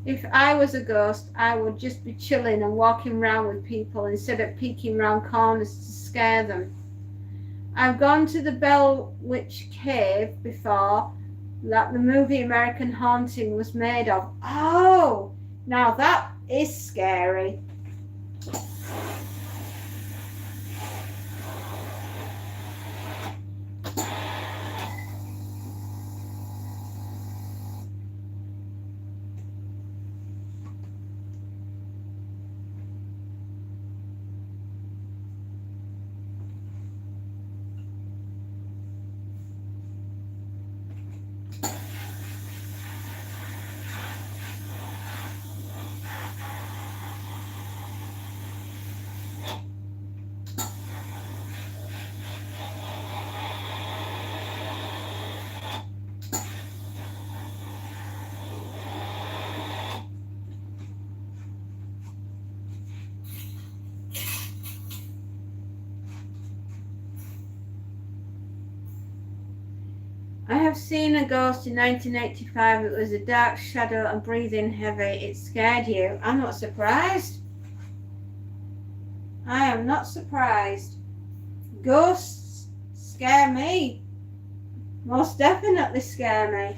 If I was a ghost, I would just be chilling and walking around with people instead of peeking around corners to scare them. I've gone to the Bell Witch Cave before that the movie American Haunting was made of. Oh, now that is scary. I have seen a ghost in 1985. It was a dark shadow and breathing heavy. It scared you. I'm not surprised. I am not surprised. Ghosts scare me. Most definitely scare me.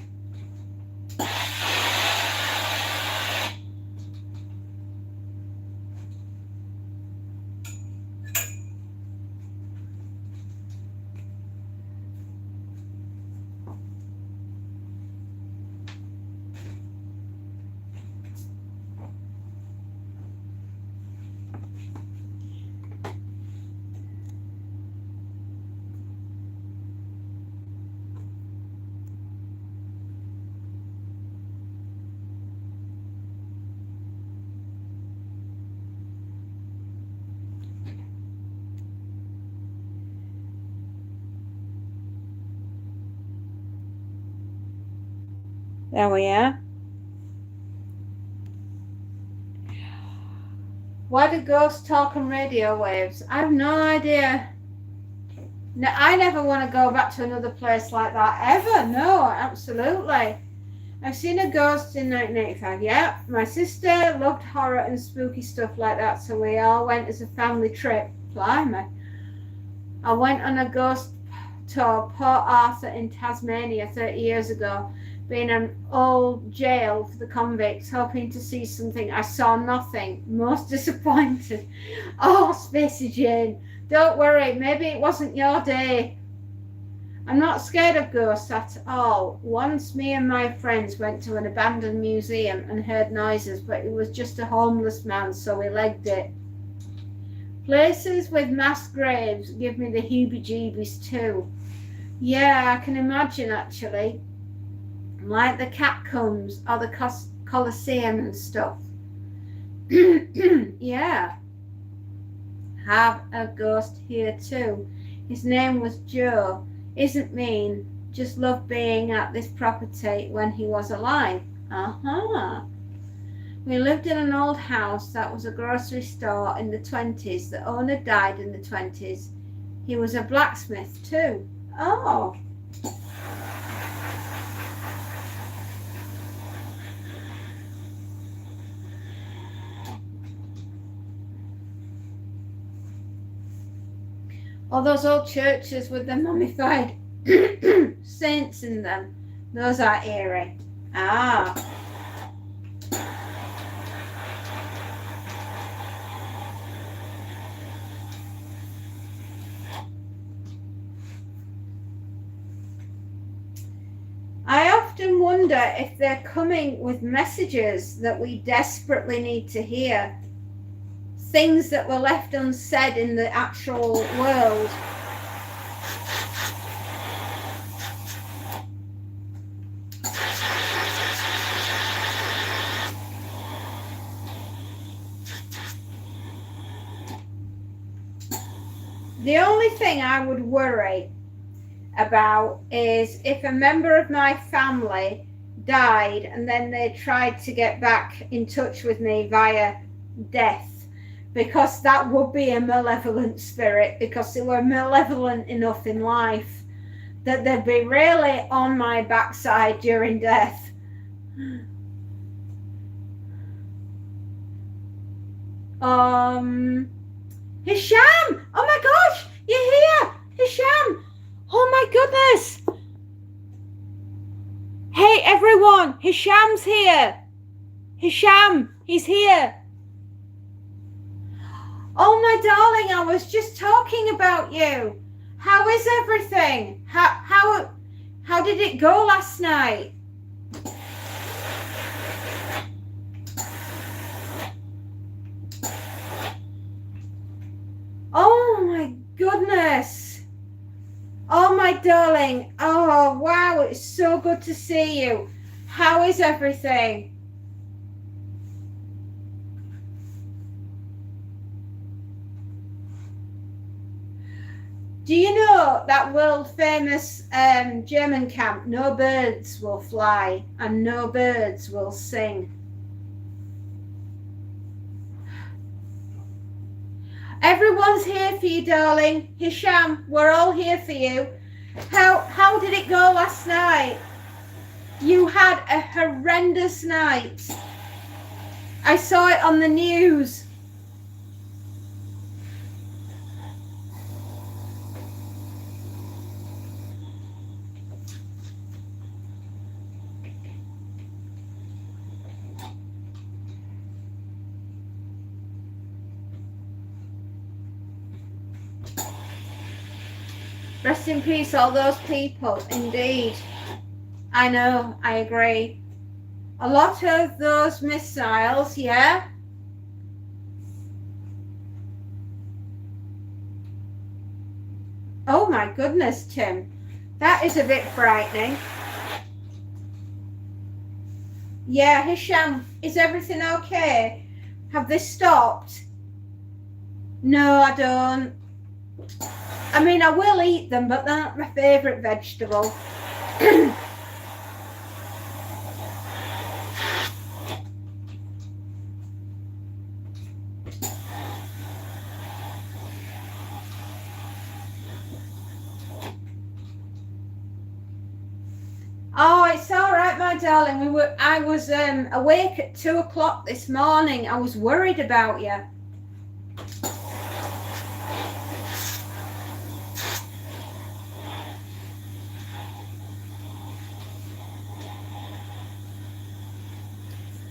There we are. Why do ghosts talk on radio waves? I have no idea. No, I never want to go back to another place like that ever. No, absolutely. I've seen a ghost in 1985. Yeah, my sister loved horror and spooky stuff like that, so we all went as a family trip. Blimey. I went on a ghost tour, Port Arthur in Tasmania 30 years ago, being an old jail for the convicts, hoping to see something. I saw nothing. Most disappointed. Oh, Spacey Jane, don't worry. Maybe it wasn't your day. I'm not scared of ghosts at all. Once me and my friends went to an abandoned museum and heard noises, but it was just a homeless man, so we legged it. Places with mass graves give me the heebie-jeebies too. Yeah, I can imagine actually. Like the catacombs or the Colosseum and stuff. Yeah. Have a ghost here too. His name was Joe. Isn't mean. Just loved being at this property when he was alive. Uh-huh. We lived in an old house that was a grocery store in the 20s. The owner died in the 20s. He was a blacksmith too. Oh. All those old churches with the mummified saints in them, those are eerie. Ah. I often wonder if they're coming with messages that we desperately need to hear. Things that were left unsaid in the actual world. The only thing I would worry about is if a member of my family died and then they tried to get back in touch with me via death. because that would be a malevolent spirit, because they were malevolent enough in life that they'd be really on my backside during death. Hisham! Oh my gosh! You're here! Hisham! Oh my goodness! Hey everyone! Hisham's here! Hisham! He's here! Oh my darling, I was just talking about you. How is everything? How did it go last night? Oh my goodness. Oh my darling. Oh wow, it's so good to see you. How is everything? Do you know that world famous German camp, no birds will fly and no birds will sing? Everyone's here for you, darling. Hisham, we're all here for you. How did it go last night? You had a horrendous night. I saw it on the news. Rest in peace, all those people, indeed. I know, I agree. A lot of those missiles, yeah? Oh my goodness, Tim. That is a bit frightening. Yeah, Hisham, is everything okay? Have they stopped? No, I don't. I mean, I will eat them, but they're not my favourite vegetable. Oh, it's all right, my darling. I was awake at 2 o'clock this morning. I was worried about you.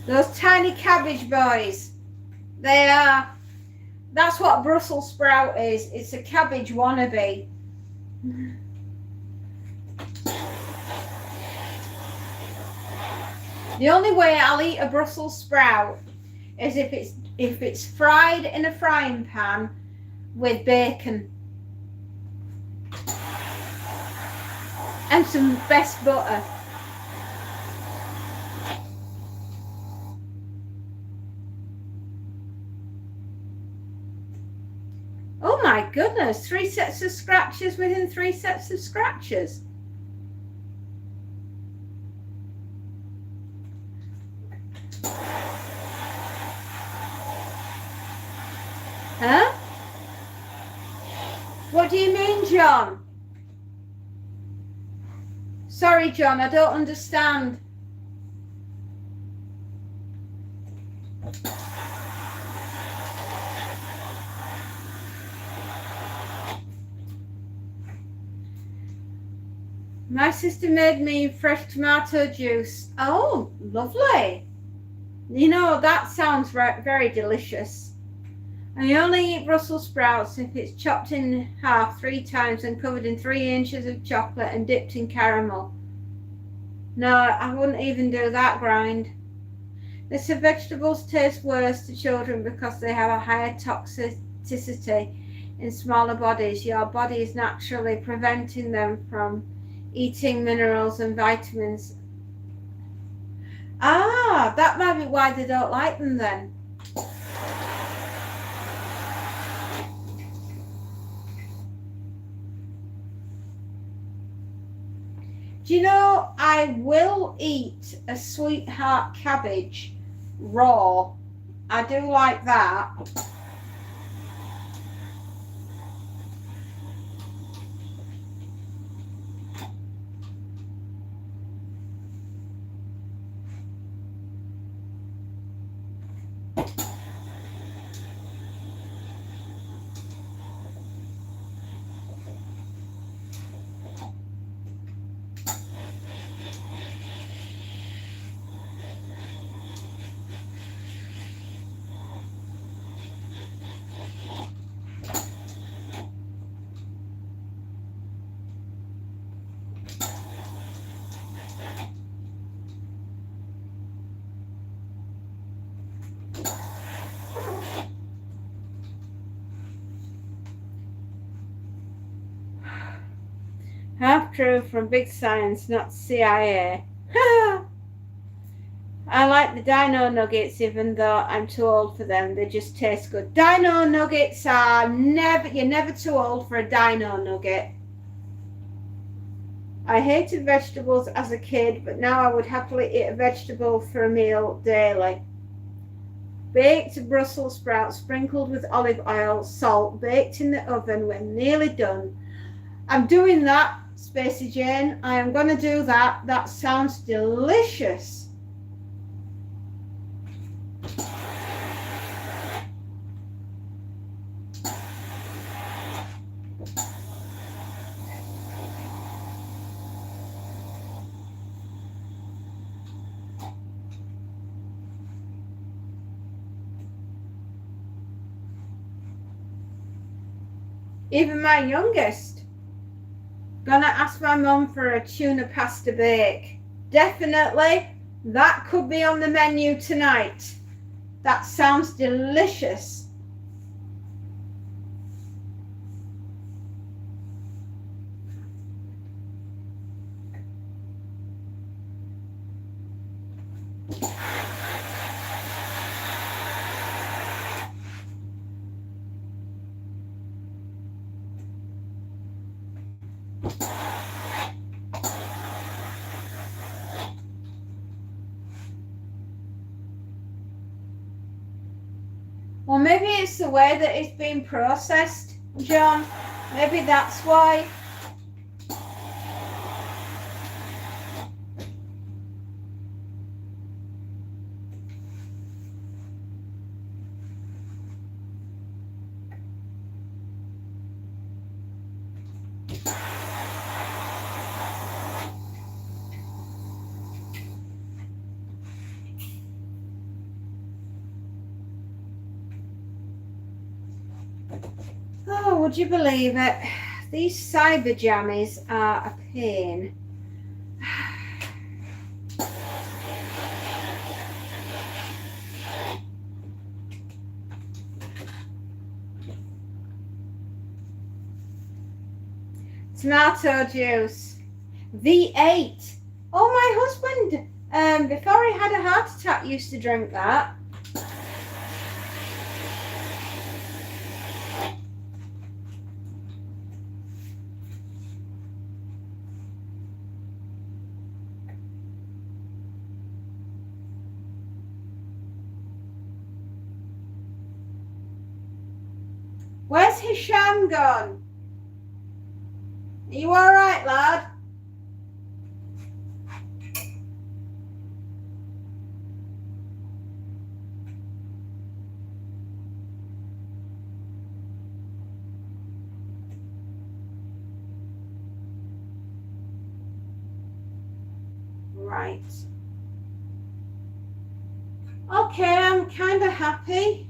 Those tiny cabbage boys, they are, that's what a Brussels sprout is. It's a cabbage wannabe. The only way I'll eat a Brussels sprout is if it's fried in a frying pan with bacon and some best butter. Oh my goodness, 3 sets of scratches within 3 sets of scratches. Huh? What do you mean, John? Sorry, John, I don't understand. My sister made me fresh tomato juice. Oh, lovely. You know, that sounds very delicious. I only eat Brussels sprouts if it's chopped in half 3 times and covered in 3 inches of chocolate and dipped in caramel. No, I wouldn't even do that grind. They say vegetables taste worse to children because they have a higher toxicity in smaller bodies. Your body is naturally preventing them from eating minerals and vitamins. Ah, that might be why they don't like them then. Do you know, I will eat a sweetheart cabbage raw. I do like that. Half true from Big Science, not CIA. I like the Dino Nuggets, even though I'm too old for them. They just taste good. Dino Nuggets are you're never too old for a Dino Nugget. I hated vegetables as a kid, but now I would happily eat a vegetable for a meal daily. Baked Brussels sprouts sprinkled with olive oil, salt, baked in the oven when nearly done. I'm doing that, Spacey Jane. I am going to do that. That sounds delicious. Even my youngest. Gonna ask my mum for a tuna pasta bake. Definitely, that could be on the menu tonight. That sounds delicious. Well, maybe it's the way that it's been processed, John. Maybe that's why. Oh, would you believe it? These cyber jammies are a pain. Tomato juice. V8. Oh, my husband, before he had a heart attack, used to drink that. Where's Hisham gone? Are you all right, lad? Right. Okay, I'm kind of happy.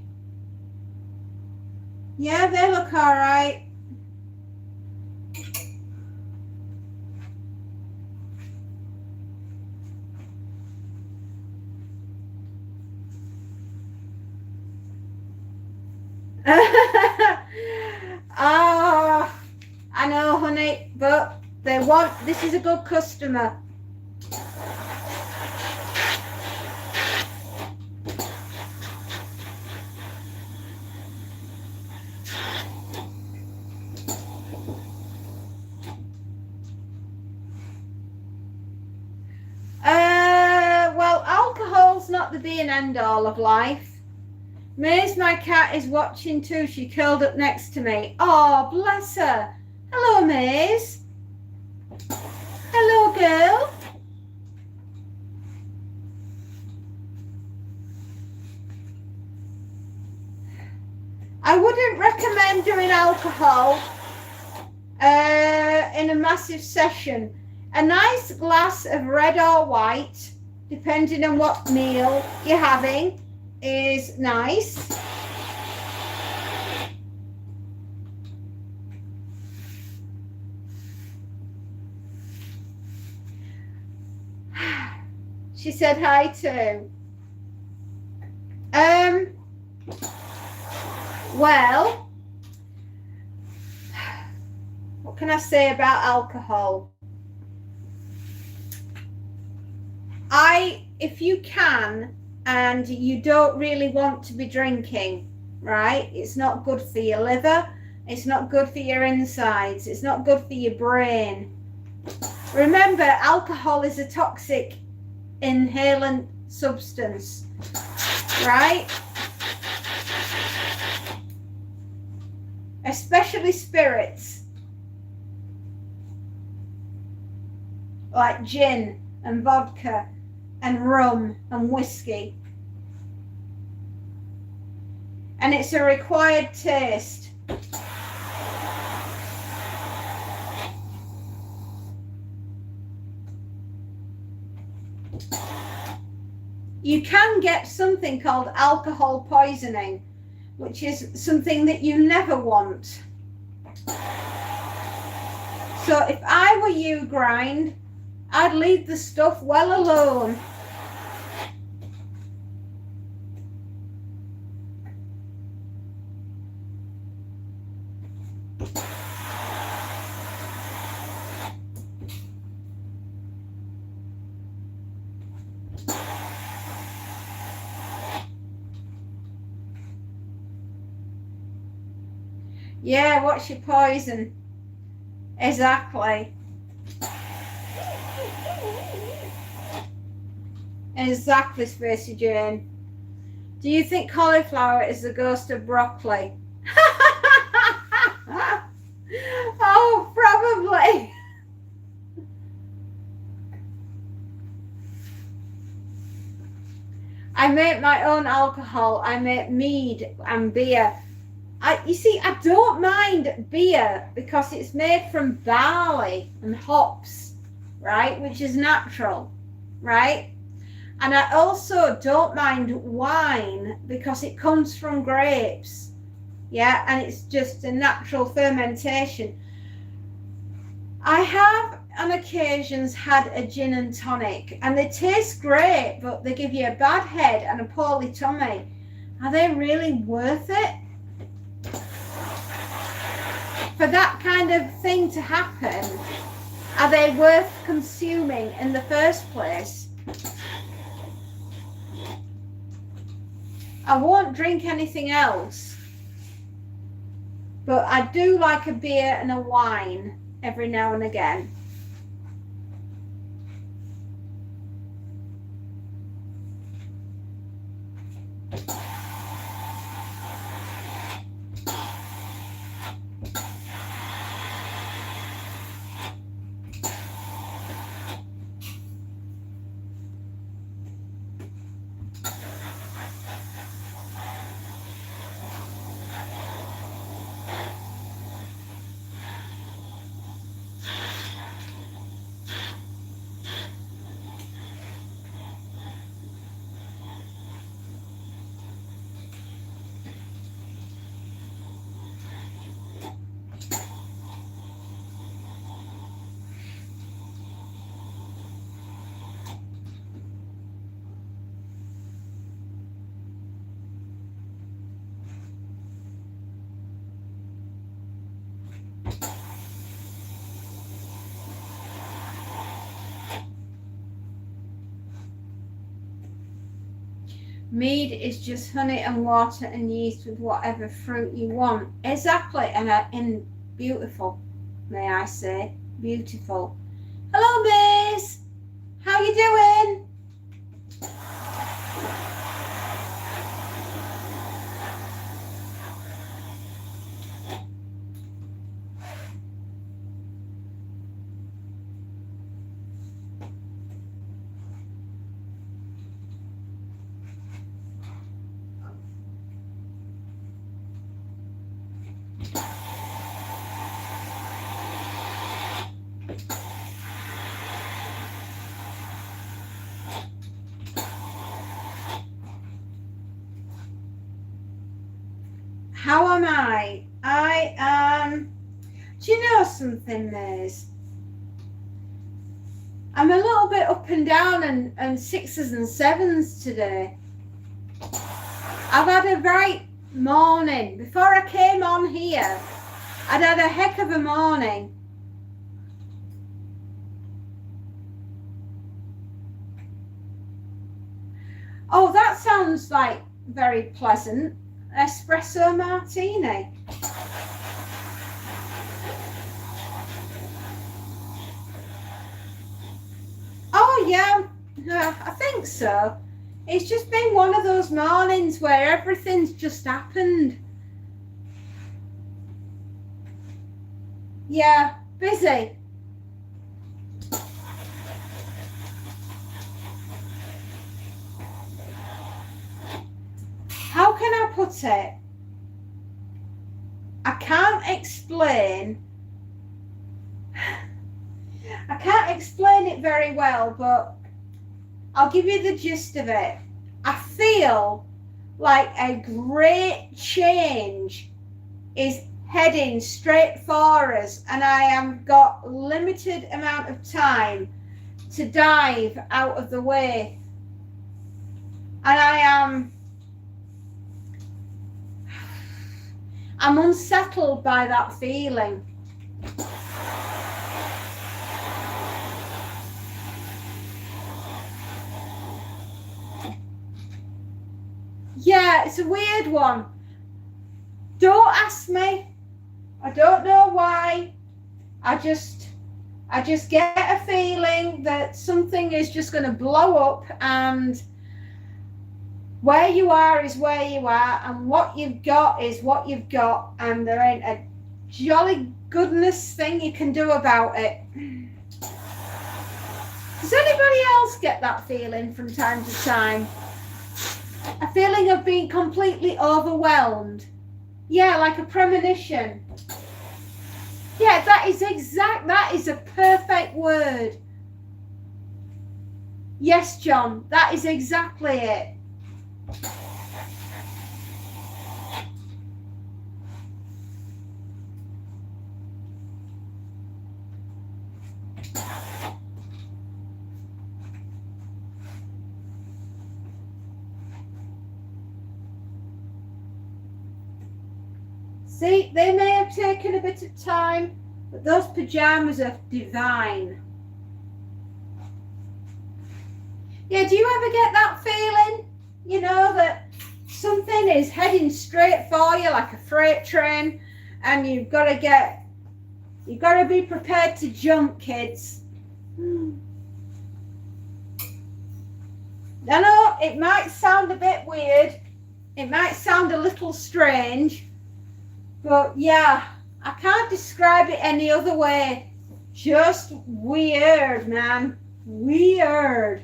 Yeah, they look all right. Oh, I know, honey, but this is a good customer. Well, alcohol's not the be and end all of life. Maze, my cat, is watching too. She curled up next to me. Oh, bless her. Hello, Maze. Hello, girl. I wouldn't recommend doing alcohol in a massive session. A nice glass of red or white, depending on what meal you're having, is nice. She said hi too. Well, what can I say about alcohol? If you can, and you don't really want to be drinking, right? It's not good for your liver. It's not good for your insides. It's not good for your brain. Remember, alcohol is a toxic inhalant substance, right? Especially spirits like gin and vodka and rum and whiskey. And it's a required taste. You can get something called alcohol poisoning, which is something that you never want. So if I were you, Grind, I'd leave the stuff well alone. Yeah, what's your poison? Exactly. Exactly, Spacey Jane. Do you think cauliflower is the ghost of broccoli? Oh, probably. I make my own alcohol. I make mead and beer. You see, I don't mind beer because it's made from barley and hops, right? Which is natural, right? And I also don't mind wine because it comes from grapes, yeah? And it's just a natural fermentation. I have on occasions had a gin and tonic and they taste great, but they give you a bad head and a poorly tummy. Are they really worth it? For that kind of thing to happen, are they worth consuming in the first place? I won't drink anything else, but I do like a beer and a wine every now and again. Mead is just honey and water and yeast with whatever fruit you want. Exactly, and beautiful, may I say, beautiful. Hello, Miss. How you doing? How am I? Do you know something, Miz? I'm a little bit up and down and sixes and sevens today. I've had a right morning. Before I came on here, I'd had a heck of a morning. Oh, that sounds like very pleasant. Espresso martini. Oh, yeah, I think so. It's just been one of those mornings where everything's just happened. Yeah, busy. How can I put it? I can't explain. I can't explain it very well, but I'll give you the gist of it. I feel like a great change is heading straight for us, and I have got limited amount of time to dive out of the way. And I'm unsettled by that feeling. Yeah, it's a weird one. Don't ask me. I don't know why. I just get a feeling that something is just going to blow up, and where you are is where you are, and what you've got is what you've got, and there ain't a jolly goodness thing you can do about it. Does anybody else get that feeling from time to time? A feeling of being completely overwhelmed? Yeah, like a premonition. Yeah, that is a perfect word. Yes, John, that is exactly it. See, they may have taken a bit of time, but those pajamas are divine. Yeah, do you ever get that feeling? You know, that something is heading straight for you like a freight train, and you've got to be prepared to jump, kids. I know it might sound a bit weird. It might sound a little strange. But yeah, I can't describe it any other way. Just weird, man. Weird.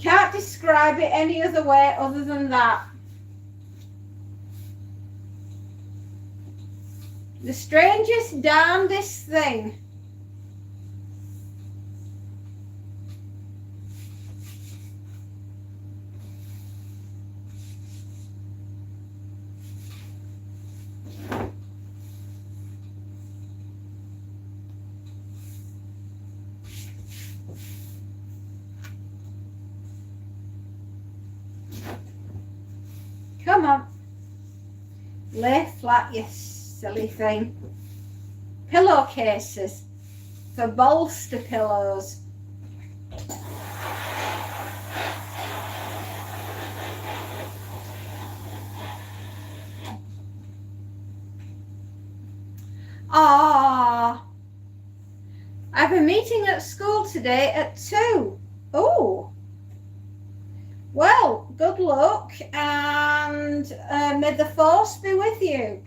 Can't describe it any other way other than that. The strangest, darndest thing. Come on. Lay flat, you silly thing. Pillowcases for bolster pillows. Ah, I have a meeting at school today at 2. Oh. Well, good luck, and may the force be with you.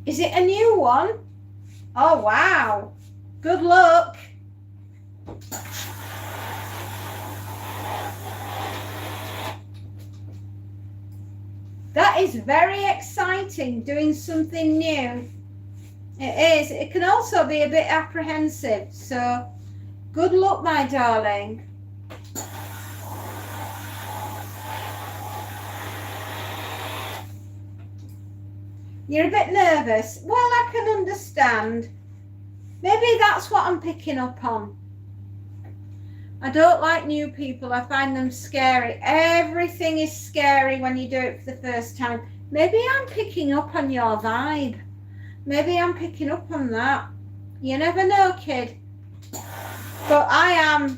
Is it a new one? Oh, wow. Good luck. That is very exciting, doing something new. It is. It can also be a bit apprehensive. So, good luck, my darling. You're a bit nervous. Well, I can understand. Maybe that's what I'm picking up on. I don't like new people. I find them scary. Everything is scary when you do it for the first time. Maybe I'm picking up on your vibe. Maybe I'm picking up on that. You never know, kid. But I'm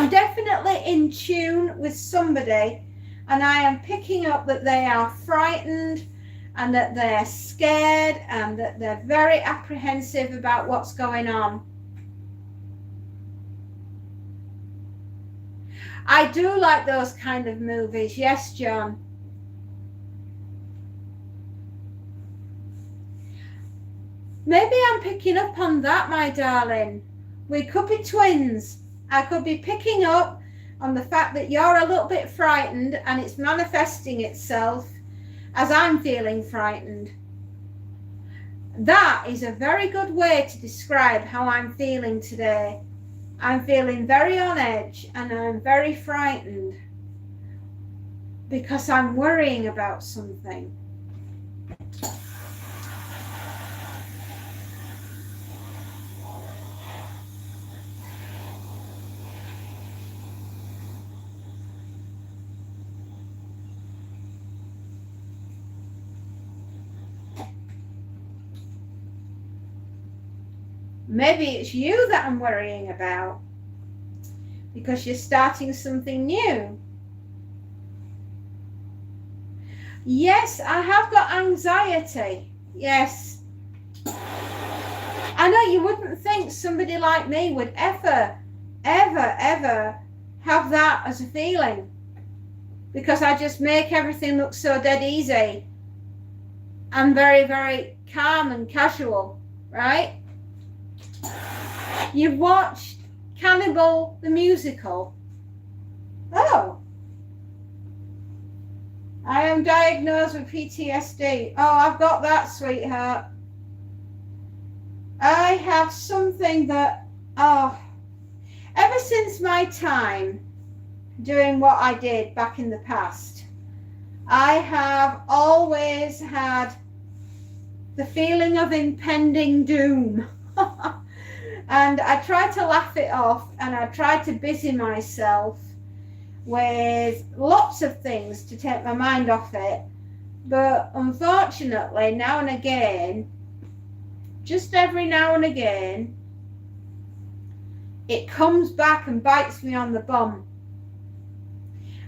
definitely in tune with somebody, and I am picking up that they are frightened and that they're scared and that they're very apprehensive about what's going on. I do like those kind of movies. Yes, John. Maybe I'm picking up on that, my darling. We could be twins. I could be picking up on the fact that you're a little bit frightened and it's manifesting itself as I'm feeling frightened. That is a very good way to describe how I'm feeling today. I'm feeling very on edge and I'm very frightened because I'm worrying about something. Maybe it's you that I'm worrying about because you're starting something new. Yes, I have got anxiety. Yes. I know you wouldn't think somebody like me would ever have that as a feeling, because I just make everything look so dead easy. I'm very, very calm and casual, right? You've watched Cannibal the Musical. Oh. I am diagnosed with PTSD. Oh, I've got that, sweetheart. I have something that, ever since my time doing what I did back in the past, I have always had the feeling of impending doom. And I try to laugh it off, and I try to busy myself with lots of things to take my mind off it. But unfortunately, now and again, just every now and again, it comes back and bites me on the bum.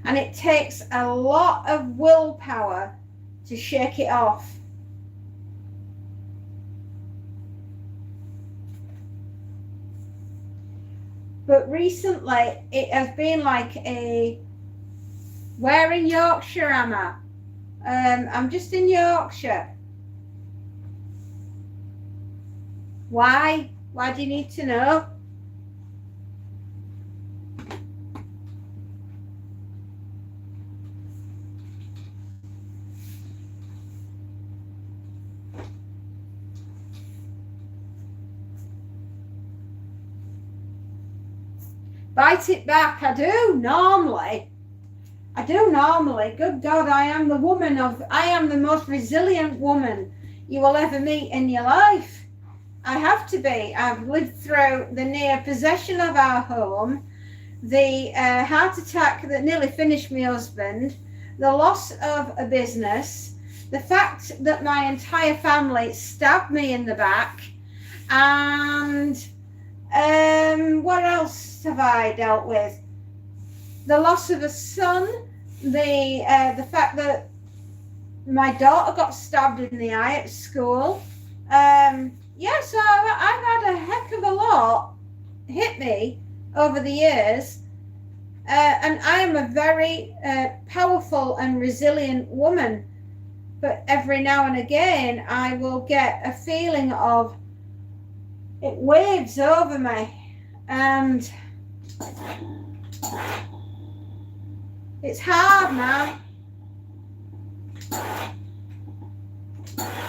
And it takes a lot of willpower to shake it off. But recently, it has been like a, where in Yorkshire am I? I'm just in Yorkshire. Why? Why do you need to know? Bite it back. I do normally. Good God, I am the most resilient woman you will ever meet in your life. I have to be. I've lived through the near possession of our home, the heart attack that nearly finished my husband, the loss of a business, the fact that my entire family stabbed me in the back, and what else have I dealt with? The loss of a son, the fact that my daughter got stabbed in the eye at school. So I've had a heck of a lot hit me over the years, and I am a very powerful and resilient woman. But every now and again, I will get a feeling of it waves over me, and it's hard, man.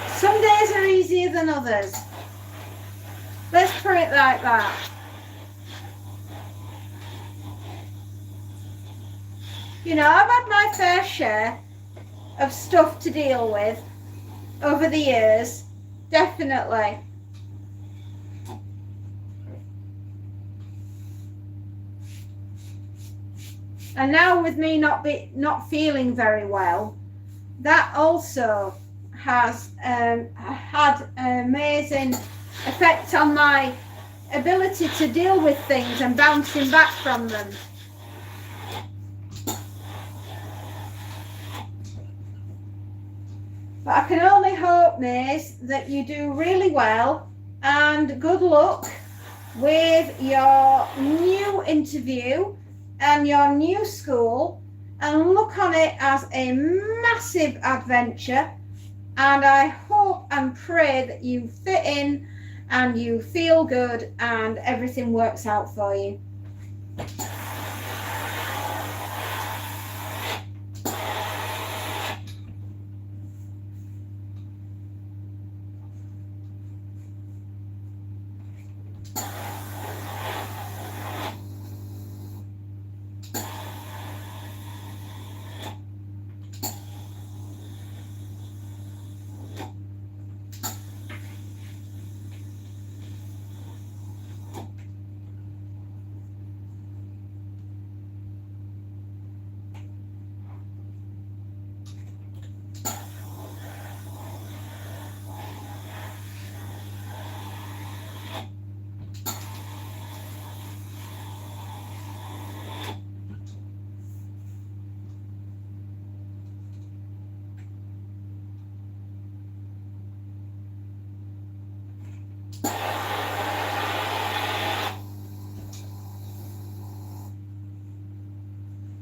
Some days are easier than others. Let's put it like that. You know, I've had my fair share of stuff to deal with. over the years, definitely. And now with me not feeling very well, that also has had an amazing effect on my ability to deal with things and bouncing back from them. But I can only hope, Maze, that you do really well, and good luck with your new interview and your new school, and look on it as a massive adventure. And I hope and pray that you fit in and you feel good and everything works out for you.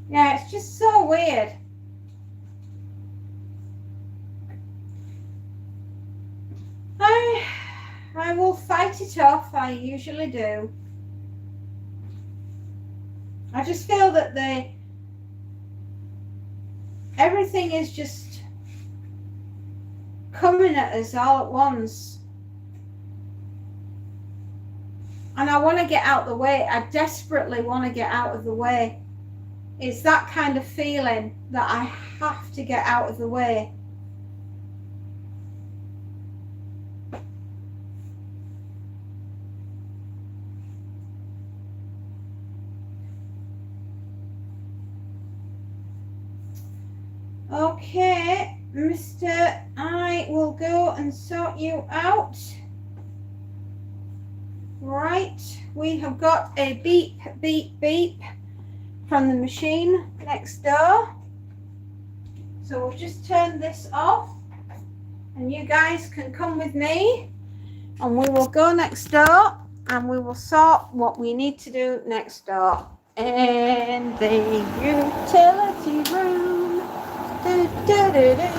Yeah, it's just so weird. I will fight it off, I usually do. I just feel that everything is just coming at us all at once. And I want to get out of the way. I desperately want to get out of the way. It's that kind of feeling that I have to get out of the way. Okay, Mr. I will go and sort you out. Right, we have got a beep, beep, beep from the machine next door. So we'll just turn this off and you guys can come with me and we will go next door and we will sort what we need to do next door in the utility room. Do, do, do, do.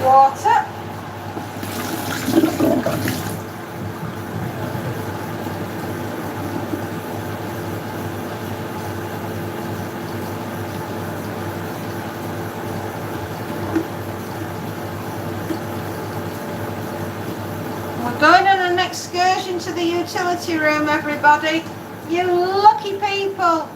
Water. We're going on an excursion to the utility room, everybody. You lucky people.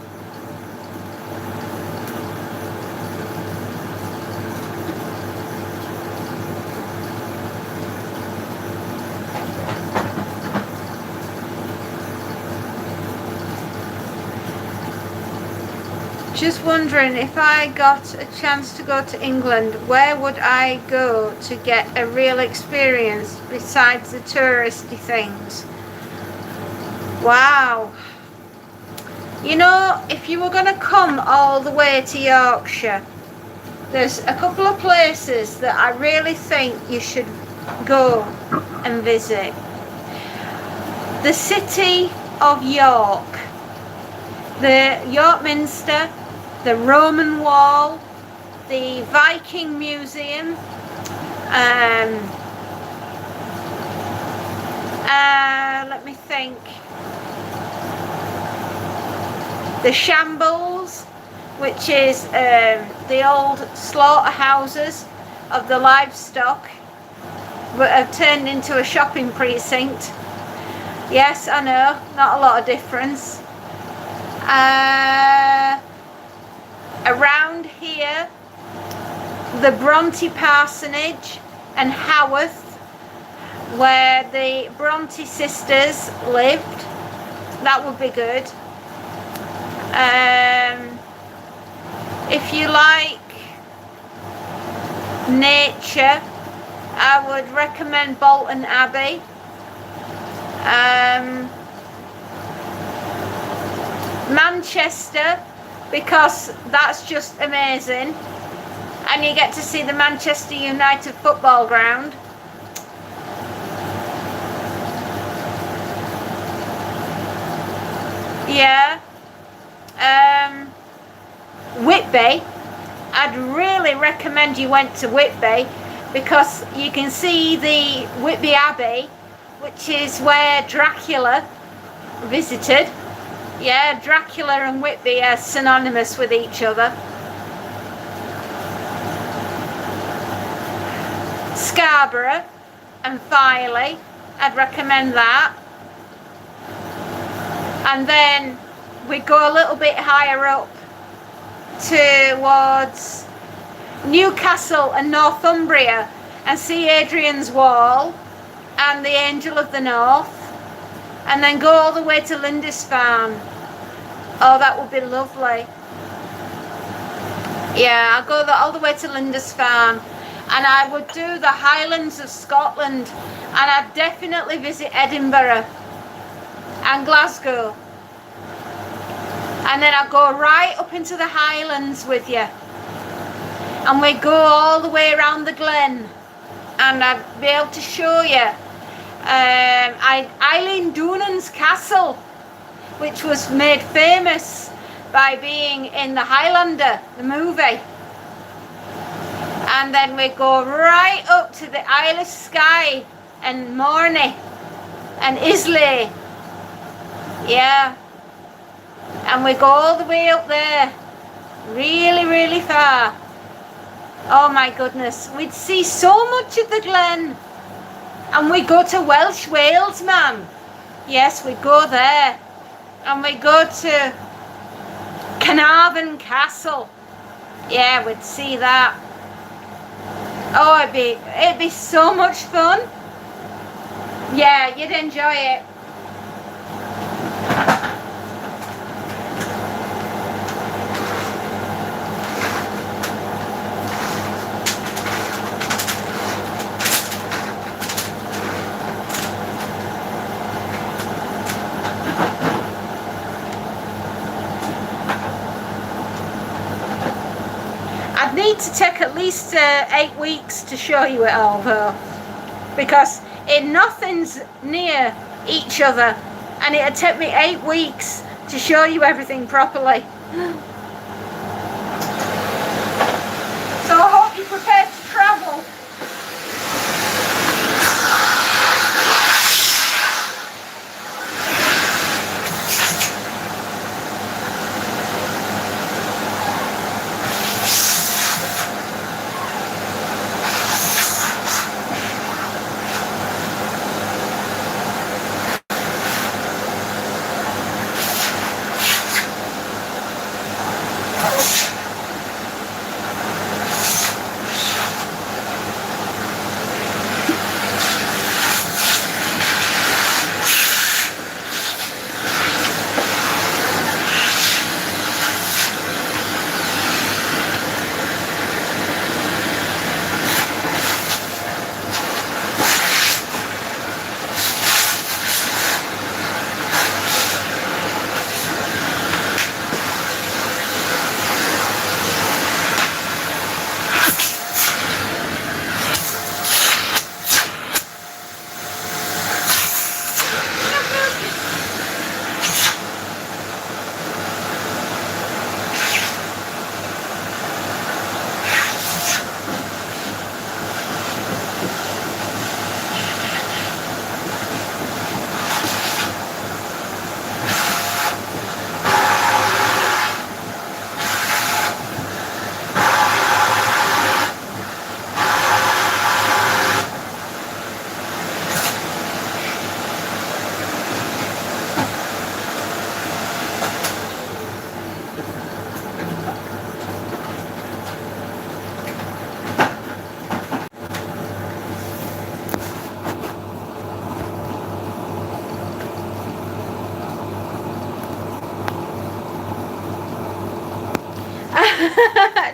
Just wondering, if I got a chance to go to England, where would I go to get a real experience besides the touristy things? Wow. You know, if you were going to come all the way to Yorkshire, there's a couple of places that I really think you should go and visit. The city of York, the York Minster, the Roman Wall, the Viking Museum, let me think, the Shambles, which is the old slaughterhouses of the livestock but have turned into a shopping precinct. Yes, I know, not a lot of difference. Around here, the Bronte Parsonage and Haworth, where the Bronte sisters lived. That would be good. If you like nature, I would recommend Bolton Abbey. Manchester, because that's just amazing, and you get to see the Manchester United football ground. Yeah. Whitby, I'd really recommend you went to Whitby, because you can see the Whitby Abbey, which is where Dracula visited. Yeah, Dracula and Whitby are synonymous with each other. Scarborough and Filey, I'd recommend that. And then we go a little bit higher up towards Newcastle and Northumbria and see Hadrian's Wall and the Angel of the North, and then go all the way to Lindisfarne. Oh, that would be lovely. Yeah, I'll go all the way to Lindisfarne, and I would do the Highlands of Scotland, and I'd definitely visit Edinburgh and Glasgow. And then I'll go right up into the Highlands with you, and we go all the way around the Glen, and I'd be able to show you Eileen Doonan's castle, which was made famous by being in the Highlander, the movie. And then we go right up to the Isle of Skye and Morney and Islay. Yeah. And we go all the way up there, really, really far. Oh my goodness, we'd see so much of the Glen. And we go to Welsh Wales, man. Yes, we go there. And we go to Carnarvon Castle. Yeah, we'd see that. Oh, it'd be so much fun. Yeah, you'd enjoy it. Need to take at least 8 weeks to show you it all, though, because nothing's near each other, and it'd take me 8 weeks to show you everything properly. So I hope you're prepared to travel.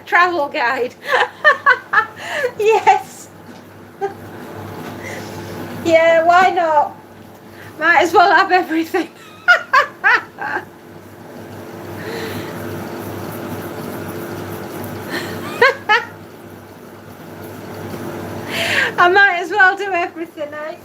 Travel guide. Yes. Yeah, why not? Might as well have everything. I might as well do everything, eh?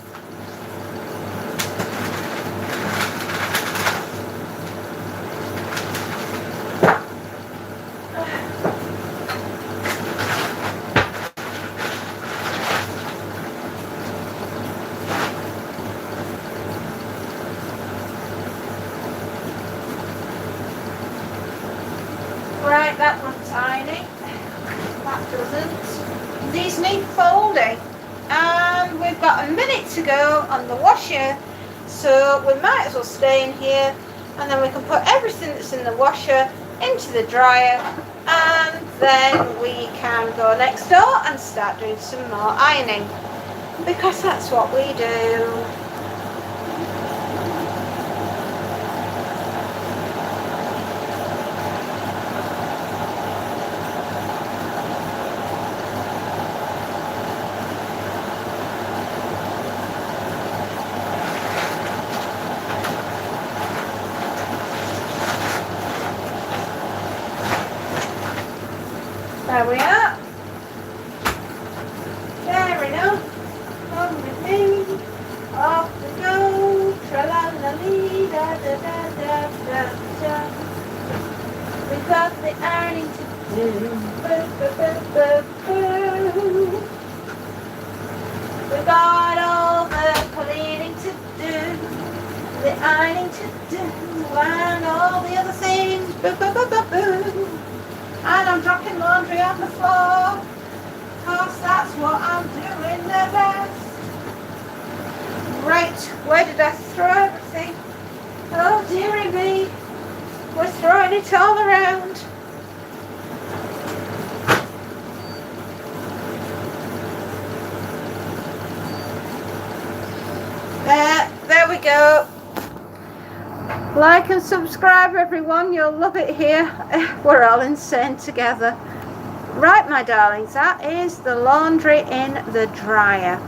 Right, that one's tiny. That doesn't. These need folding. And we've got a minute to go on the washer, so we might as well stay in here, and then we can put everything that's in the washer into the dryer, and then we can go next door and start doing some more ironing, because that's what we do. There we are. Fair enough. Come with me. Off we go. Tra-la-la-lee, da-da-da-da-da-da. We've got the ironing to do. Boo-boo-boo-boo-boo. We've got all the cleaning to do, the ironing to do, and all the other things. Boo-boo-boo-boo-boo. And I'm dropping laundry on the floor, because that's what I'm doing the best. Right, where did I throw everything? Oh dearie me, we're throwing it all around. There we go. Like and subscribe, everyone. You'll love it here. We're all insane together. Right, my darlings, that is the laundry in the dryer.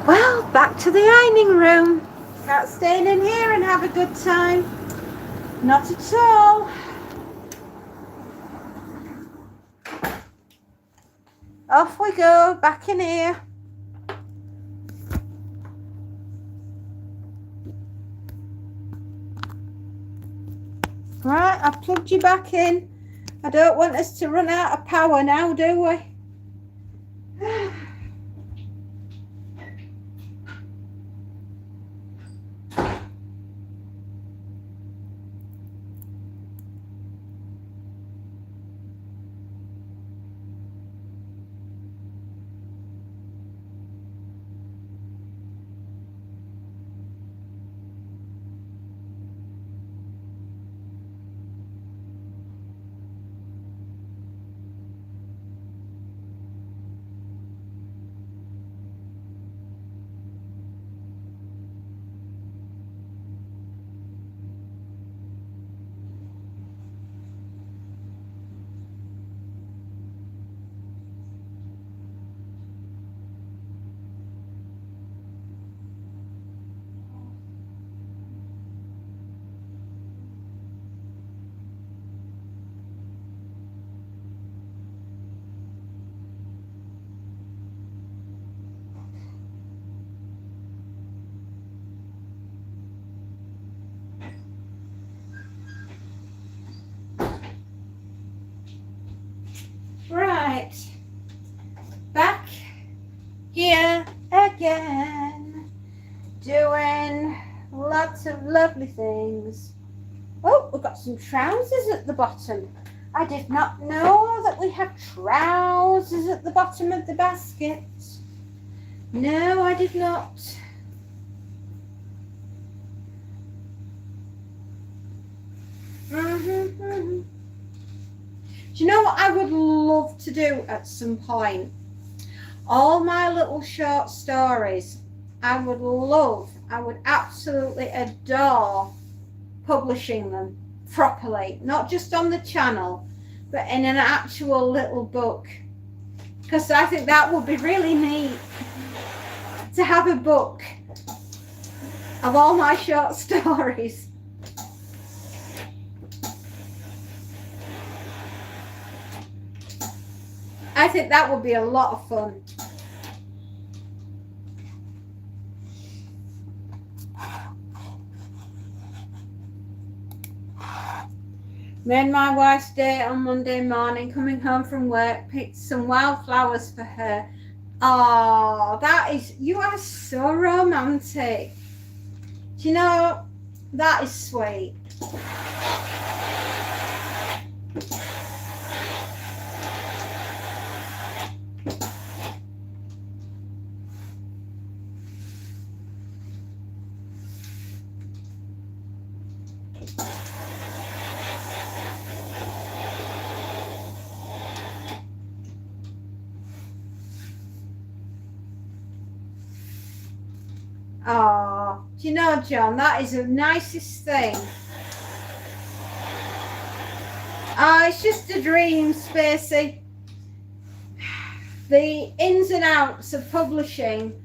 Well, back to the ironing room. Can't stay in here and have a good time. Not at all. Off we go, back in here. Right, I've plugged you back in. I don't want us to run out of power now, do we? Right, back here again, doing lots of lovely things. Oh, we've got some trousers at the bottom. I did not know that we had trousers at the bottom of the basket. No, I did not. Do you know what I would love to do at some point? All my little short stories, I would absolutely adore publishing them properly, not just on the channel, but in an actual little book, because I think that would be really neat to have a book of all my short stories. I think that would be a lot of fun. Made my wife's day on Monday morning, coming home from work, picked some wildflowers for her. Oh, you are so romantic. Do you know, that is sweet. Oh, do you know, John, that is the nicest thing. Oh, it's just a dream, Spacey. The ins and outs of publishing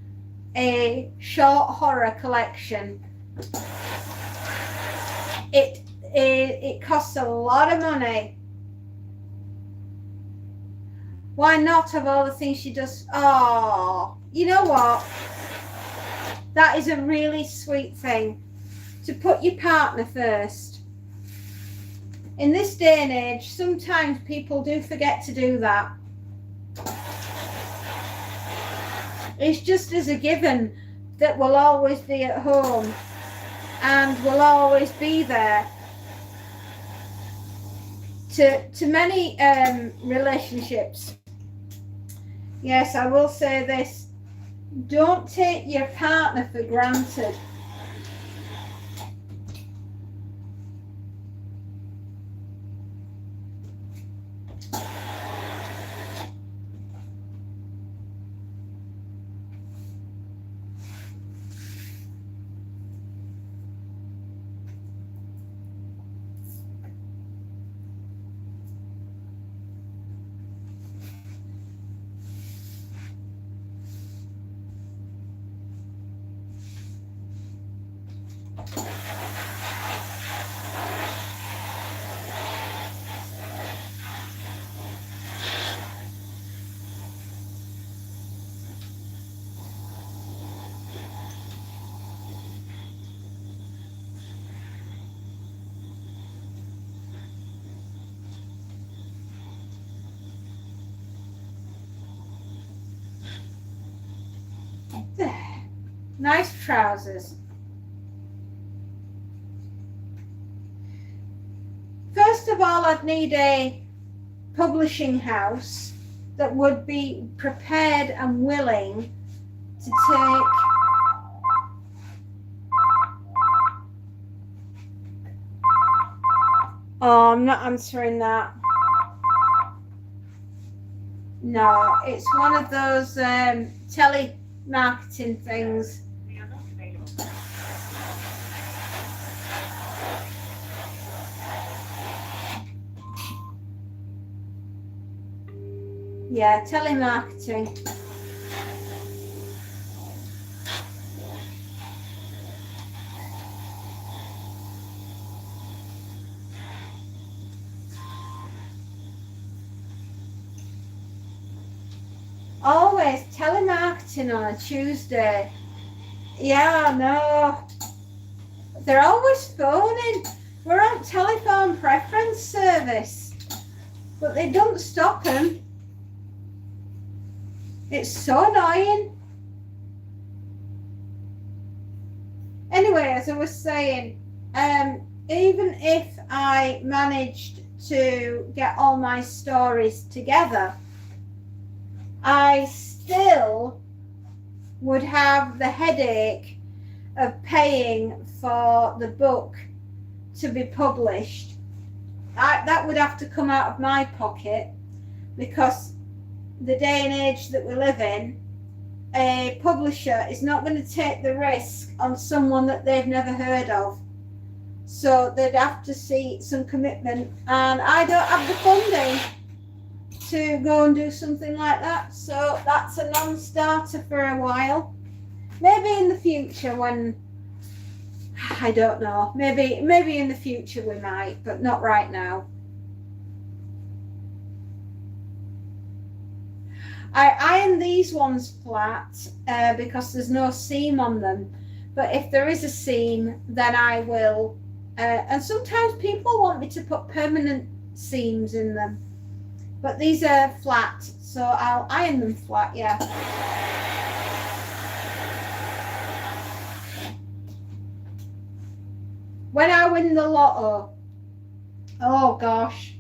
a short horror collection. It costs a lot of money. Why not, of all the things she does? Oh, you know what? That is a really sweet thing, to put your partner first. In this day and age, sometimes people do forget to do that. It's just as a given that we'll always be at home and we'll always be there. To many relationships, yes, I will say this. Don't take your partner for granted. Nice trousers. First of all, I'd need a publishing house that would be prepared and willing to take Oh, I'm not answering that. No, it's one of those telemarketing things. Yeah, telemarketing. Always telemarketing on a Tuesday. Yeah, no. They're always phoning. We're on telephone preference service. But they don't stop them. It's so annoying. Anyway, as I was saying, even if I managed to get all my stories together, I still would have the headache of paying for the book to be published. That would have to come out of my pocket, because the day and age that we live in, a publisher is not going to take the risk on someone that they've never heard of. So they'd have to see some commitment, and I don't have the funding to go and do something like that. So that's a non-starter for a while. Maybe in the future when, I don't know, maybe in the future we might, but not right now. I iron these ones flat because there's no seam on them. But if there is a seam, then I will. And sometimes people want me to put permanent seams in them. But these are flat, so I'll iron them flat, yeah. When I win the lotto, oh gosh.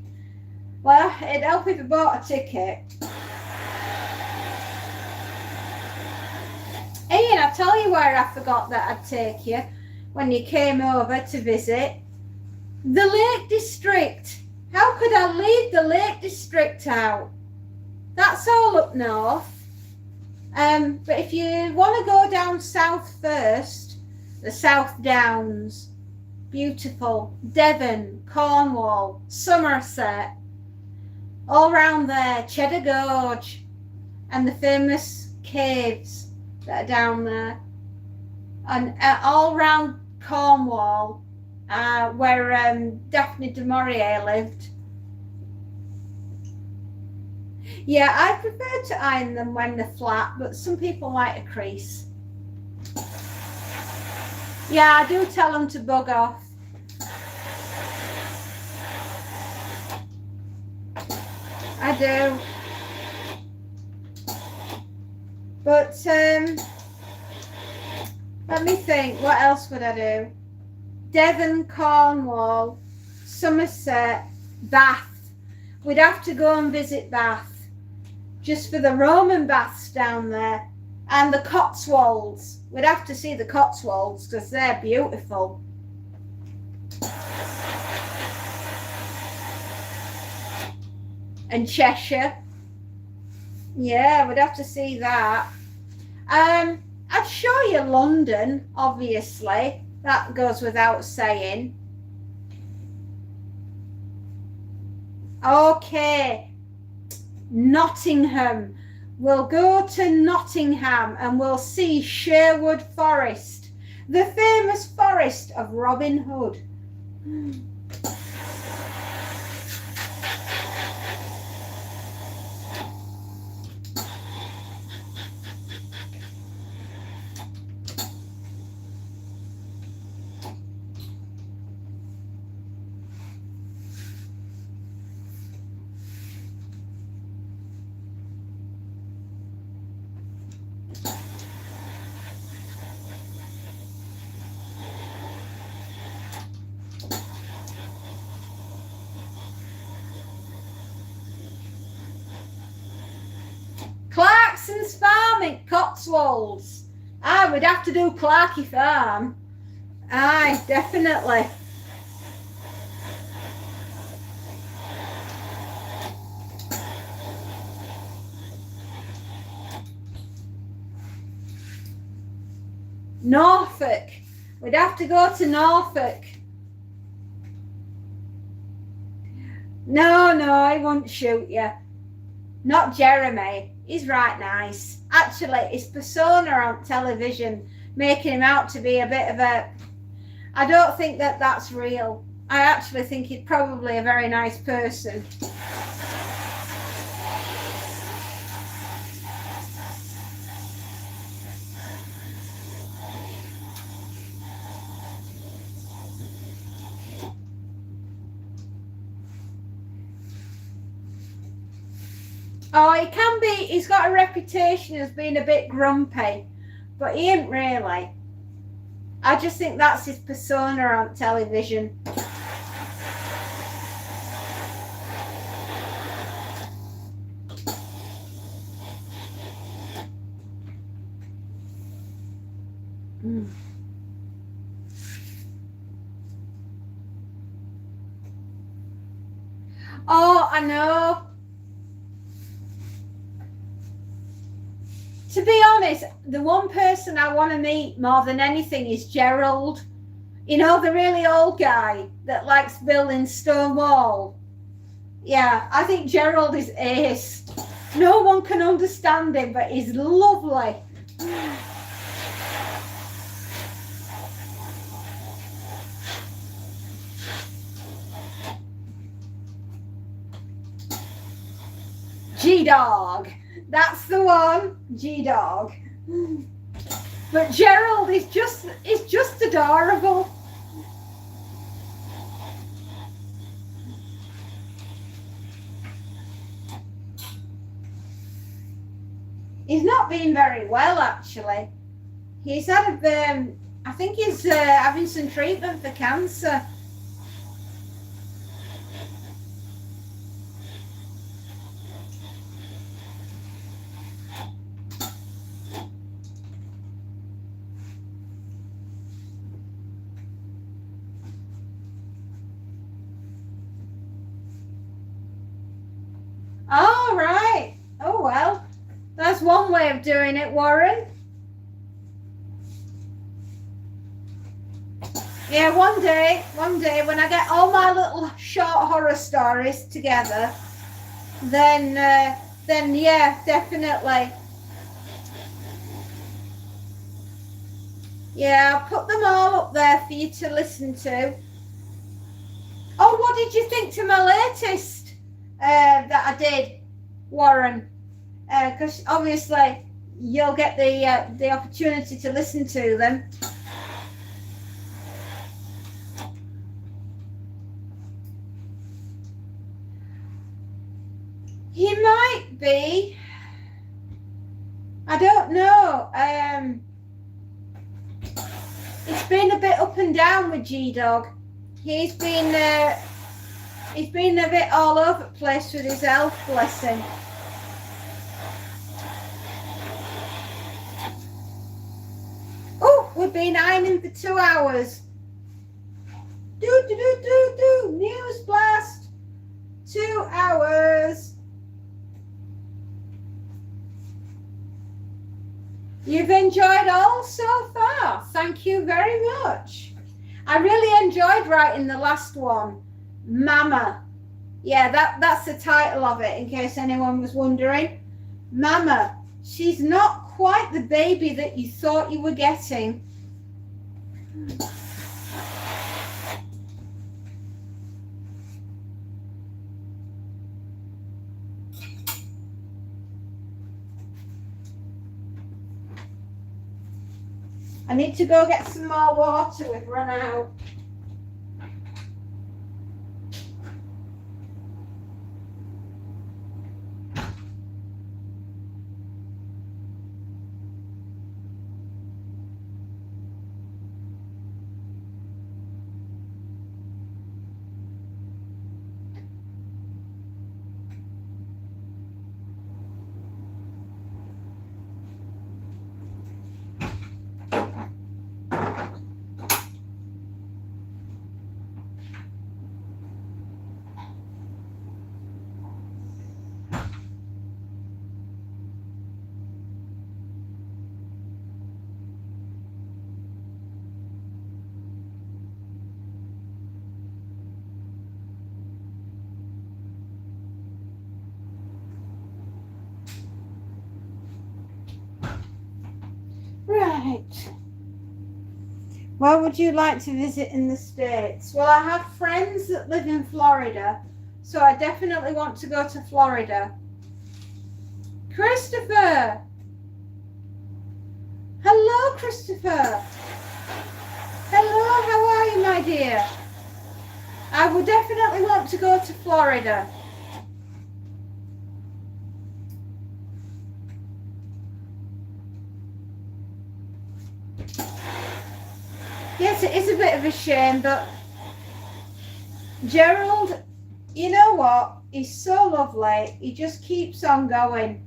Well, it'd help if I bought a ticket. Ian, I tell you where I forgot that I'd take you when you came over to visit. The Lake District. How could I leave the Lake District out? That's all up north. But if you want to go down south first, the South Downs, beautiful, Devon, Cornwall, Somerset, all round there, Cheddar Gorge, and the famous caves that are down there, and all round Cornwall, where Daphne du Maurier lived. Yeah, I prefer to iron them when they're flat, but some people like a crease. Yeah, I do tell them to bug off. I do. But let me think, what else would I do? Devon, Cornwall, Somerset, Bath. We'd have to go and visit Bath just for the Roman baths down there, and the Cotswolds. We'd have to see the Cotswolds because they're beautiful. And Cheshire. Yeah, we'd have to see that. I'd show you London, obviously. That goes without saying. Okay. Nottingham. We'll go to Nottingham and we'll see Sherwood Forest, the famous forest of Robin Hood. Clarkson's Farm in Cotswolds. I would have to do Clarky Farm. Aye, definitely. Norfolk. We'd have to go to Norfolk. No, I won't shoot you. Not Jeremy. He's right nice. Actually, his persona on television making him out to be a bit of a... I don't think that that's real. I actually think he's probably a very nice person. Oh, he can be. He's got a reputation as being a bit grumpy, but he ain't really. I just think that's his persona on television. Oh, I know. To be honest, the one person I want to meet more than anything is Gerald. You know, the really old guy that likes building stone wall. Yeah, I think Gerald is ace. No one can understand him, but he's lovely. G-Dog. That's the one. G-Dog. But Gerald is just adorable. He's not been very well, actually. He's had I think he's having some treatment for cancer. All right. Oh, well. That's one way of doing it, Warren. Yeah, one day when I get all my little short horror stories together, then yeah, definitely. Yeah, I'll put them all up there for you to listen to. Oh, what did you think to my latest that I did, Warren? Because obviously you'll get the opportunity to listen to them. He might be. I don't know. It's been a bit up and down with G-Dog. He's been a bit all over the place with his health, bless him. Oh, we've been ironing for 2 hours. News blast. 2 hours. You've enjoyed all so far. Thank you very much. I really enjoyed writing the last one, Mama. Yeah, that's the title of it, in case anyone was wondering. Mama, she's not quite the baby that you thought you were getting. I need to go get some more water. We've run out. Right. Where would you like to visit in the States? Well, I have friends that live in Florida, so I definitely want to go to Florida. Christopher! Hello, Christopher! Hello, how are you, my dear? I would definitely want to go to Florida. Yes, it is a bit of a shame, but Gerald, you know what? He's so lovely. He just keeps on going.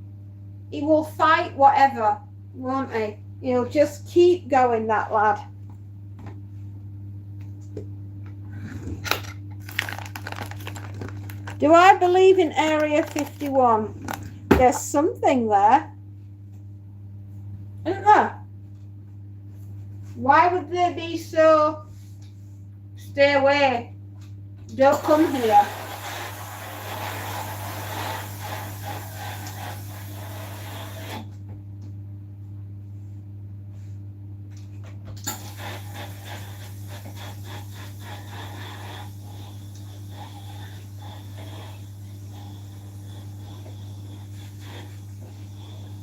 He will fight whatever, won't he? He'll just keep going, that lad. Do I believe in Area 51? There's something there. Isn't there? Why would they be so stay away. Don't come here.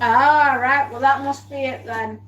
Ah, right. Well, that must be it then.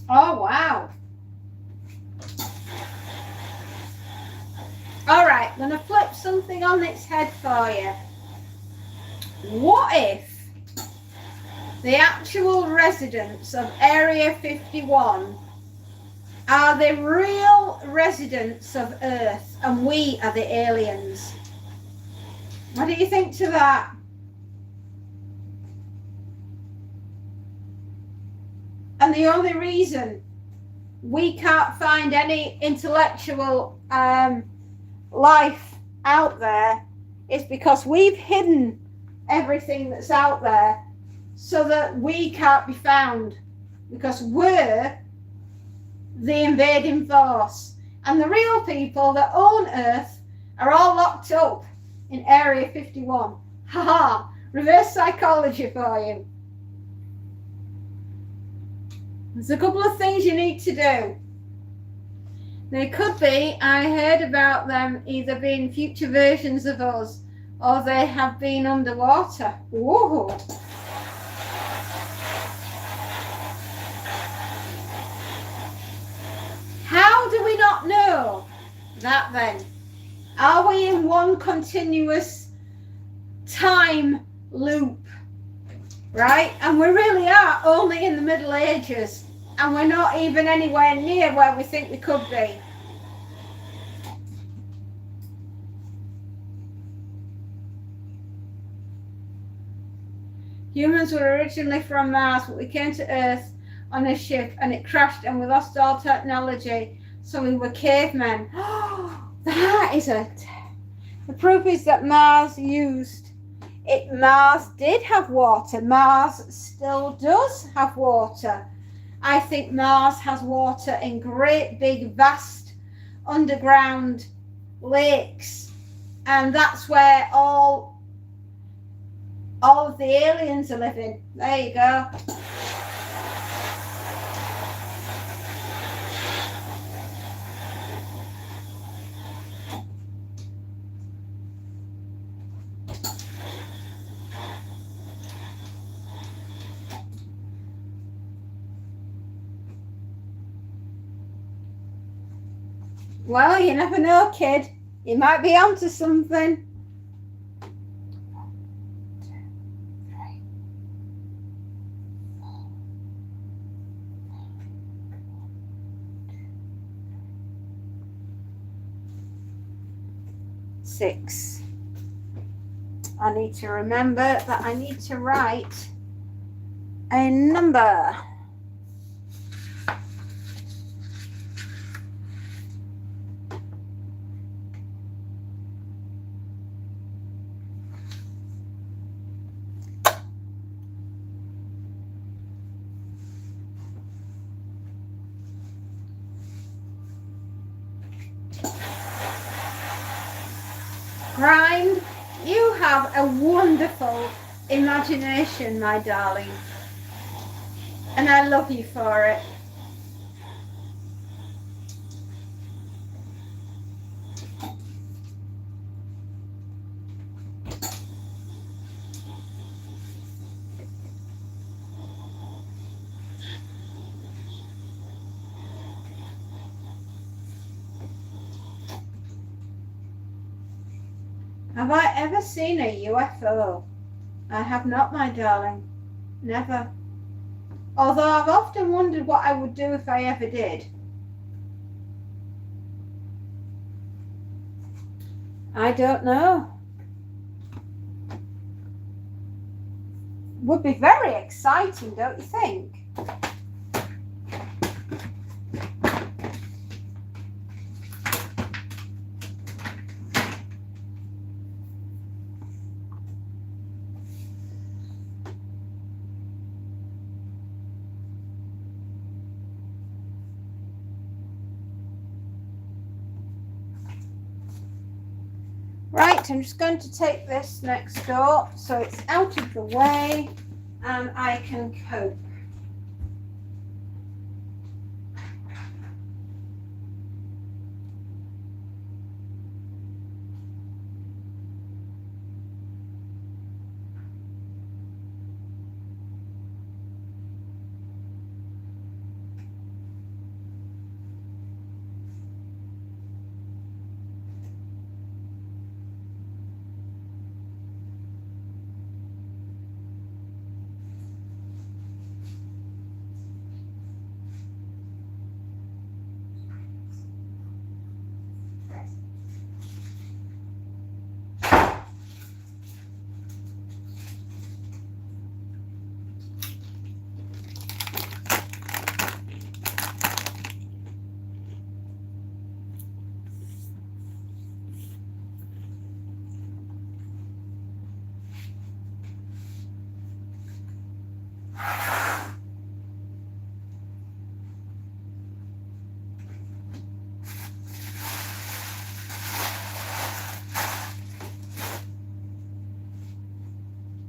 Oh, wow. All right, I'm going to flip something on its head for you. What if the actual residents of Area 51 are the real residents of Earth and we are the aliens? What do you think to that? And the only reason we can't find any intellectual life out there is because we've hidden everything that's out there so that we can't be found, because we're the invading force. And the real people that own Earth are all locked up in Area 51. Haha, reverse psychology for you. There's a couple of things you need to do. They could be, I heard about them either being future versions of us or they have been underwater. Ooh. How do we not know that then? Are we in one continuous time loop? Right? And we really are only in the Middle Ages, and we're not even anywhere near where we think we could be. Humans were originally from Mars, but we came to Earth on a ship and it crashed and we lost all technology, so we were cavemen. That is it. The proof is that Mars did have water. Mars still does have water. I think Mars has water in great big vast underground lakes, and that's where all of the aliens are living. There you go. Well, you never know, kid. You might be onto something. 6. I need to remember that I need to write a number. Grind, you have a wonderful imagination, my darling, and I love you for it. Have I ever seen a UFO? I have not, my darling. Never. Although I've often wondered what I would do if I ever did. I don't know. Would be very exciting, don't you think? Right, I'm just going to take this next door so it's out of the way and I can cope.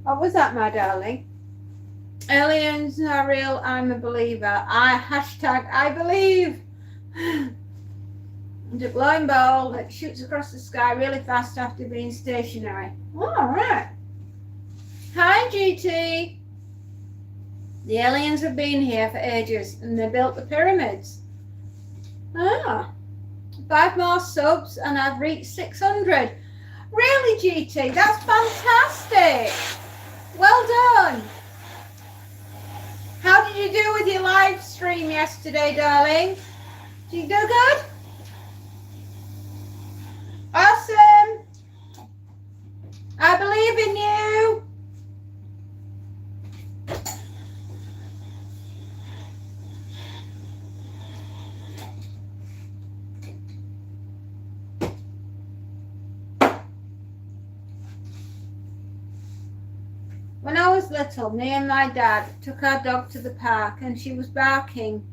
What was that, my darling? Aliens are real, I'm a believer. I believe. And a glowing ball that shoots across the sky really fast after being stationary. All right. Hi, GT. The aliens have been here for ages and they built the pyramids. 5 more subs and I've reached 600. Really, GT? That's fantastic. Well done. How did you do with your live stream yesterday, darling? Did you do good? Awesome. I believe in you. When I was little, me and my dad took our dog to the park and she was barking.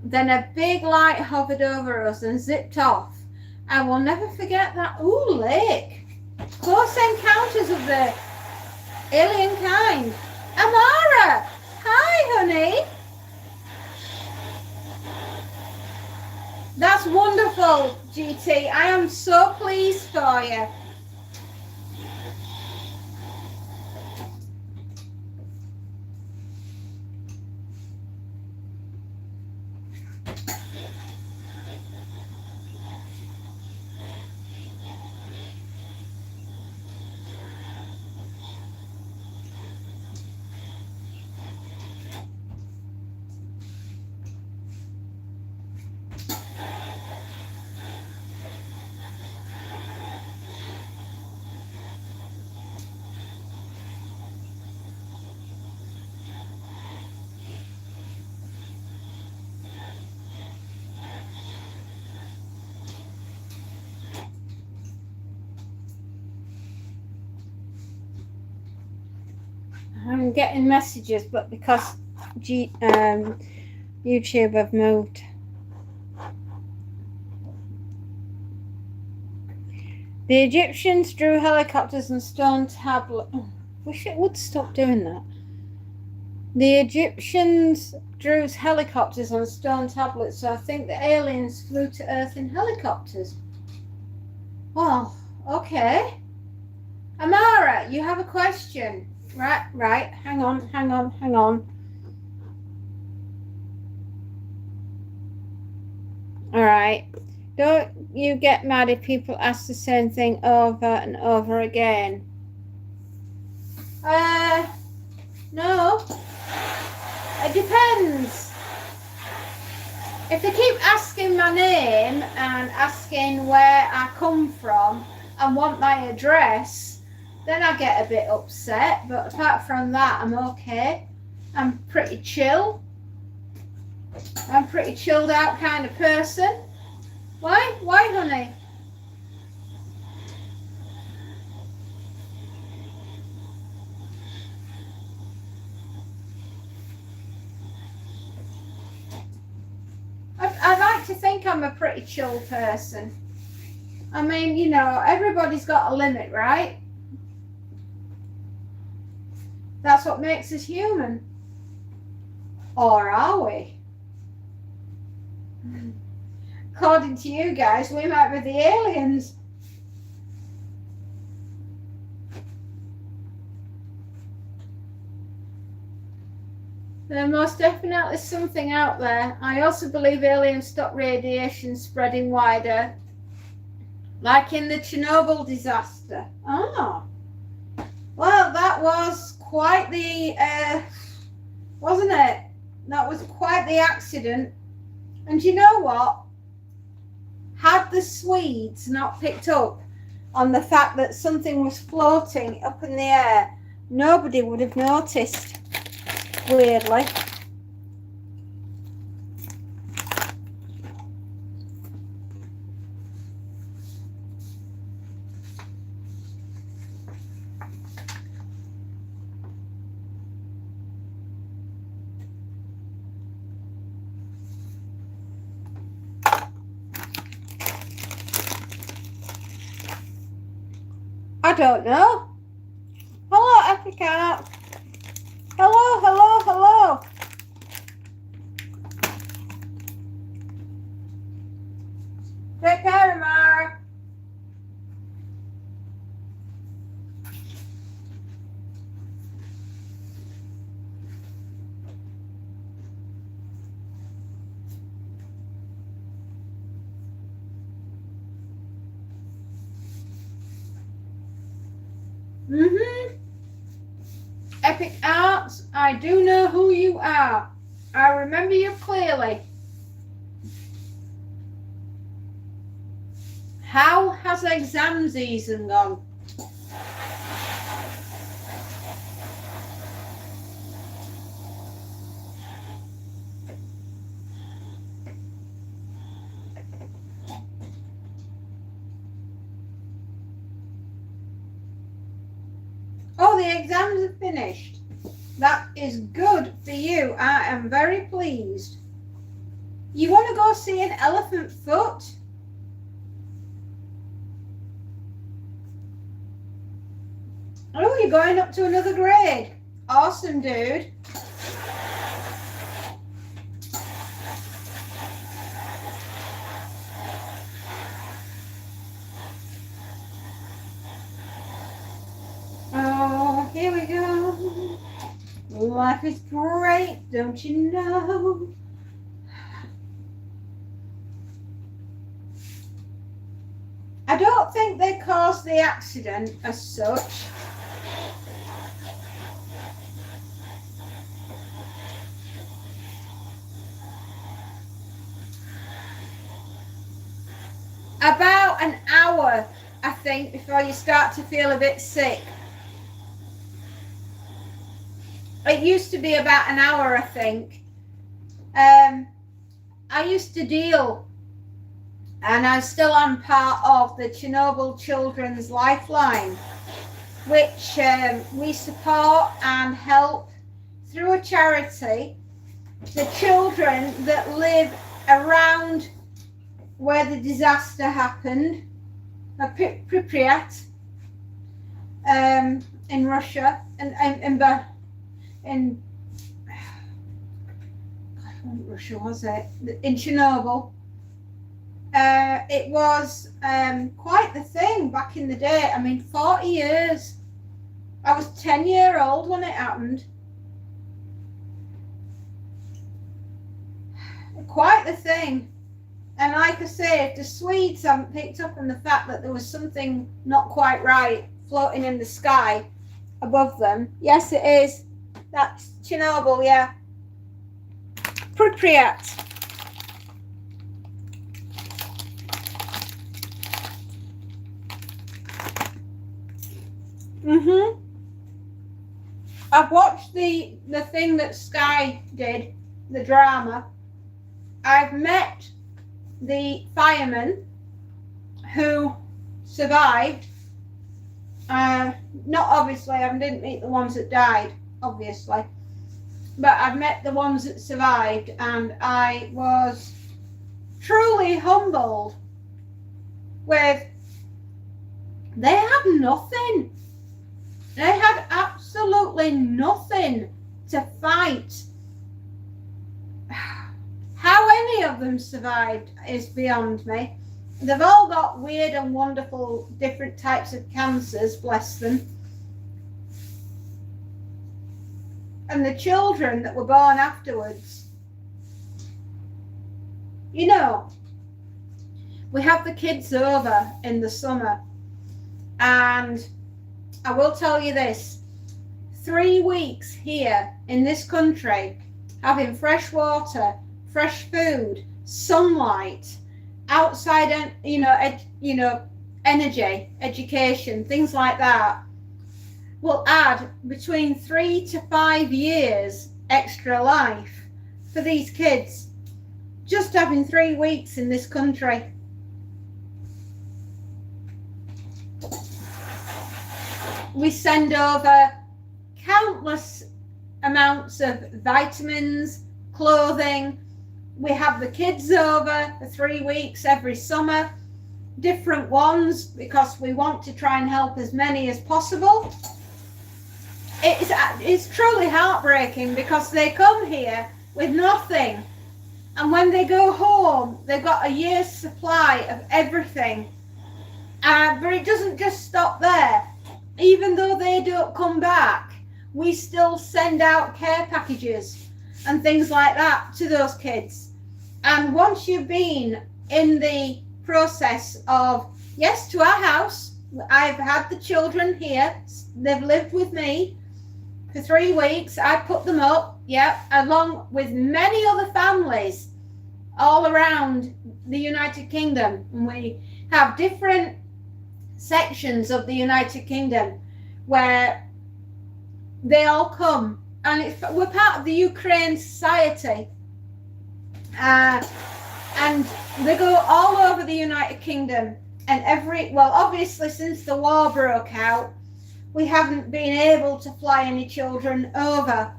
Then a big light hovered over us and zipped off. I will never forget that. Ooh, lake. Close encounters of the alien kind. Amara! Hi, honey. That's wonderful, GT. I am so pleased for you. I'm getting messages, but because YouTube have moved. The Egyptians drew helicopters and stone tablets. Wish it would stop doing that. The Egyptians drew helicopters on stone tablets, so I think the aliens flew to Earth in helicopters. Well, okay. Amara, you have a question. Right. Hang on. All right. Don't you get mad if people ask the same thing over and over again? No. It depends. If they keep asking my name and asking where I come from, and want my address, then I get a bit upset. But apart from that, I'm okay. I'm pretty chill. I'm pretty chilled out kind of person. Why? Why, honey? I like to think I'm a pretty chill person. I mean, you know, everybody's got a limit, right? That's what makes us human. Or are we? According to you guys, we might be the aliens. There's most definitely something out there. I also believe aliens stop radiation spreading wider, like in the Chernobyl disaster. Oh, well, that was quite the, wasn't it? That was quite the accident. And you know what? Had the Swedes not picked up on the fact that something was floating up in the air, nobody would have noticed. Weirdly. I don't know. Hello, Epic Art. Hello, hello, hello. Take care, Amara. Epic Arts, I do know who you are. I remember you clearly. How has exam season gone? Oh, the exams are finished. That is good for you. I am very pleased. You want to go see an elephant foot? Oh, you're going up to another grade. Awesome, dude. Oh, here we go. Life is great, don't you know? I don't think they caused the accident as such. About an hour, I think, before you start to feel a bit sick. It used to be about an hour, I think. I used to deal, and I still am part of the Chernobyl Children's Lifeline, which we support and help through a charity the children that live around where the disaster happened, Pripyat, in Russia, and in Russia, was it? In Chernobyl. It was quite the thing back in the day. I mean, 40 years. I was 10-year-old when it happened. Quite the thing. And like I say, if the Swedes haven't picked up on the fact that there was something not quite right floating in the sky above them. Yes, it is. That's Chernobyl, yeah. Pripyat. I've watched the thing that Sky did, the drama. I've met the firemen who survived. Not obviously, I didn't meet the ones that died, obviously. But I've met the ones that survived, and I was truly humbled with, they had nothing. They had absolutely nothing to fight. How any of them survived is beyond me. They've all got weird and wonderful different types of cancers, bless them. And the children that were born afterwards. You know, we have the kids over in the summer, and I will tell you this, 3 weeks here in this country, having fresh water, fresh food, sunlight, outside, energy, education, things like that, will add between 3 to 5 years extra life for these kids. Just having 3 weeks in this country. We send over countless amounts of vitamins, clothing. We have the kids over for 3 weeks every summer, different ones, because we want to try and help as many as possible. It's truly heartbreaking because they come here with nothing, and when they go home, they've got a year's supply of everything. But it doesn't just stop there. Even though they don't come back, we still send out care packages and things like that to those kids. And once you've been in the process of, yes, to our house, I've had the children here, they've lived with me for 3 weeks, I put them up, along with many other families all around the United Kingdom. And we have different sections of the United Kingdom where they all come, and we're part of the Ukraine Society, and they go all over the United Kingdom. And obviously since the war broke out, we haven't been able to fly any children over,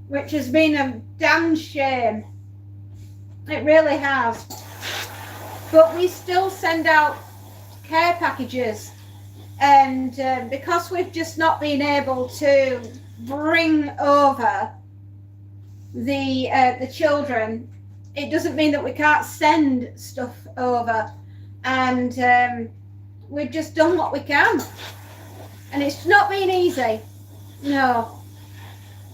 which has been a damn shame. It really has. But we still send out care packages, and because we've just not been able to bring over the children, it doesn't mean that we can't send stuff over, and we've just done what we can, and it's not been easy, no.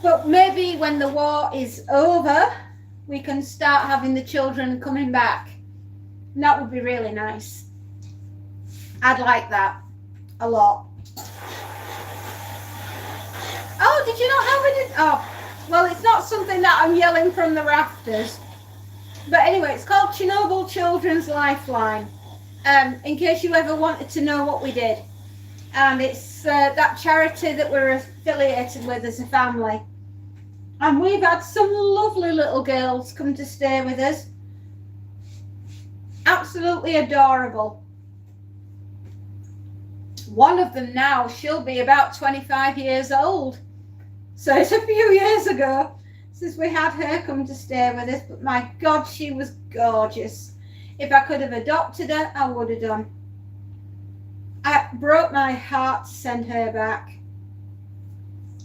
But maybe when the war is over, we can start having the children coming back, and that would be really nice. I'd like that a lot. Oh, did you not have it? Oh, well, it's not something that I'm yelling from the rafters. But anyway, it's called Chernobyl Children's Lifeline, in case you ever wanted to know what we did. And it's that charity that we're affiliated with as a family. And we've had some lovely little girls come to stay with us. Absolutely adorable. One of them now, she'll be about 25 years old. So it's a few years ago since we had her come to stay with us. But my God, she was gorgeous. If I could have adopted her, I would have done. It broke my heart to send her back.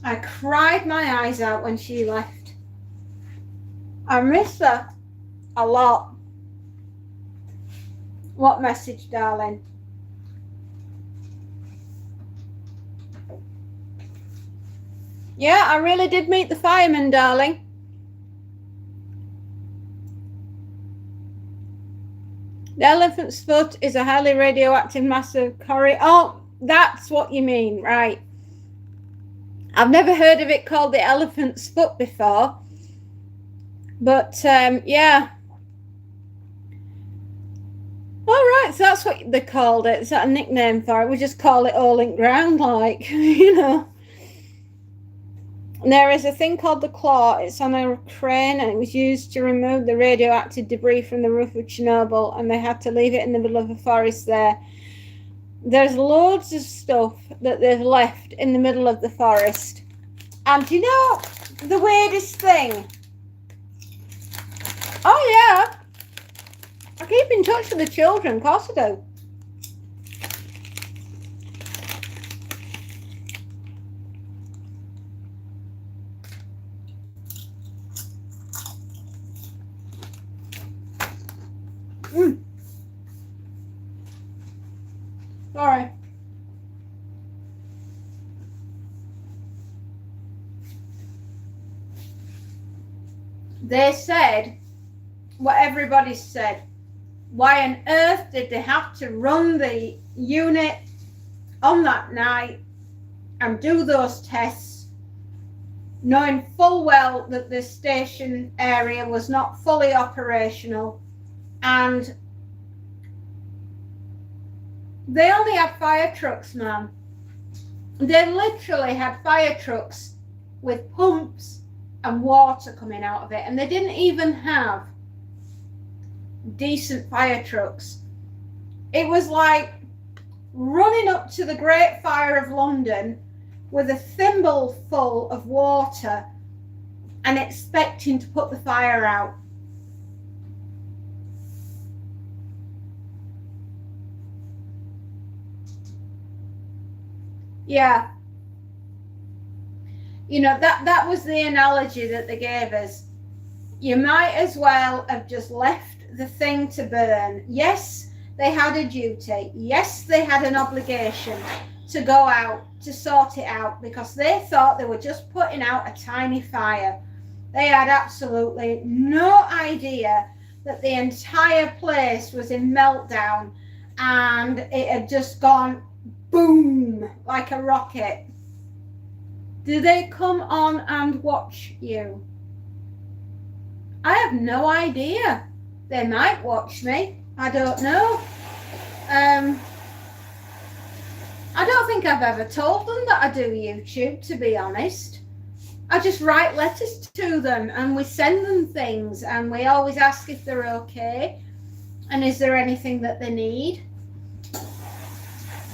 I cried my eyes out when she left. I miss her a lot. What message, darling? Yeah, I really did meet the fireman, darling. The elephant's foot is a highly radioactive massive corridor. Oh, that's what you mean, right. I've never heard of it called the elephant's foot before. But, yeah. All right. right, so that's what they called it. Is that a nickname for it? We just call it all in ground, like, you know. There is a thing called the claw. It's on a crane, and it was used to remove the radioactive debris from the roof of Chernobyl, and they had to leave it in the middle of a forest there. There's loads of stuff that they've left in the middle of the forest. And you know the weirdest thing? Oh yeah, I keep in touch with the children, of course I do. Sorry. They said what everybody said. Why on earth did they have to run the unit on that night and do those tests, knowing full well that the station area was not fully operational, and they only had fire trucks, man. They literally had fire trucks with pumps and water coming out of it, and they didn't even have decent fire trucks. It was like running up to the Great Fire of London with a thimble full of water and expecting to put the fire out. Yeah. You know, that was the analogy that they gave us. You might as well have just left the thing to burn. Yes, they had a duty. Yes, they had an obligation to go out to sort it out, because they thought they were just putting out a tiny fire. They had absolutely no idea that the entire place was in meltdown and it had just gone boom like a rocket. Do they come on and watch you? I have no idea. They might watch me. I don't know. I don't think I've ever told them that I do YouTube, to be honest. I just write letters to them and we send them things, and we always ask if they're okay and is there anything that they need.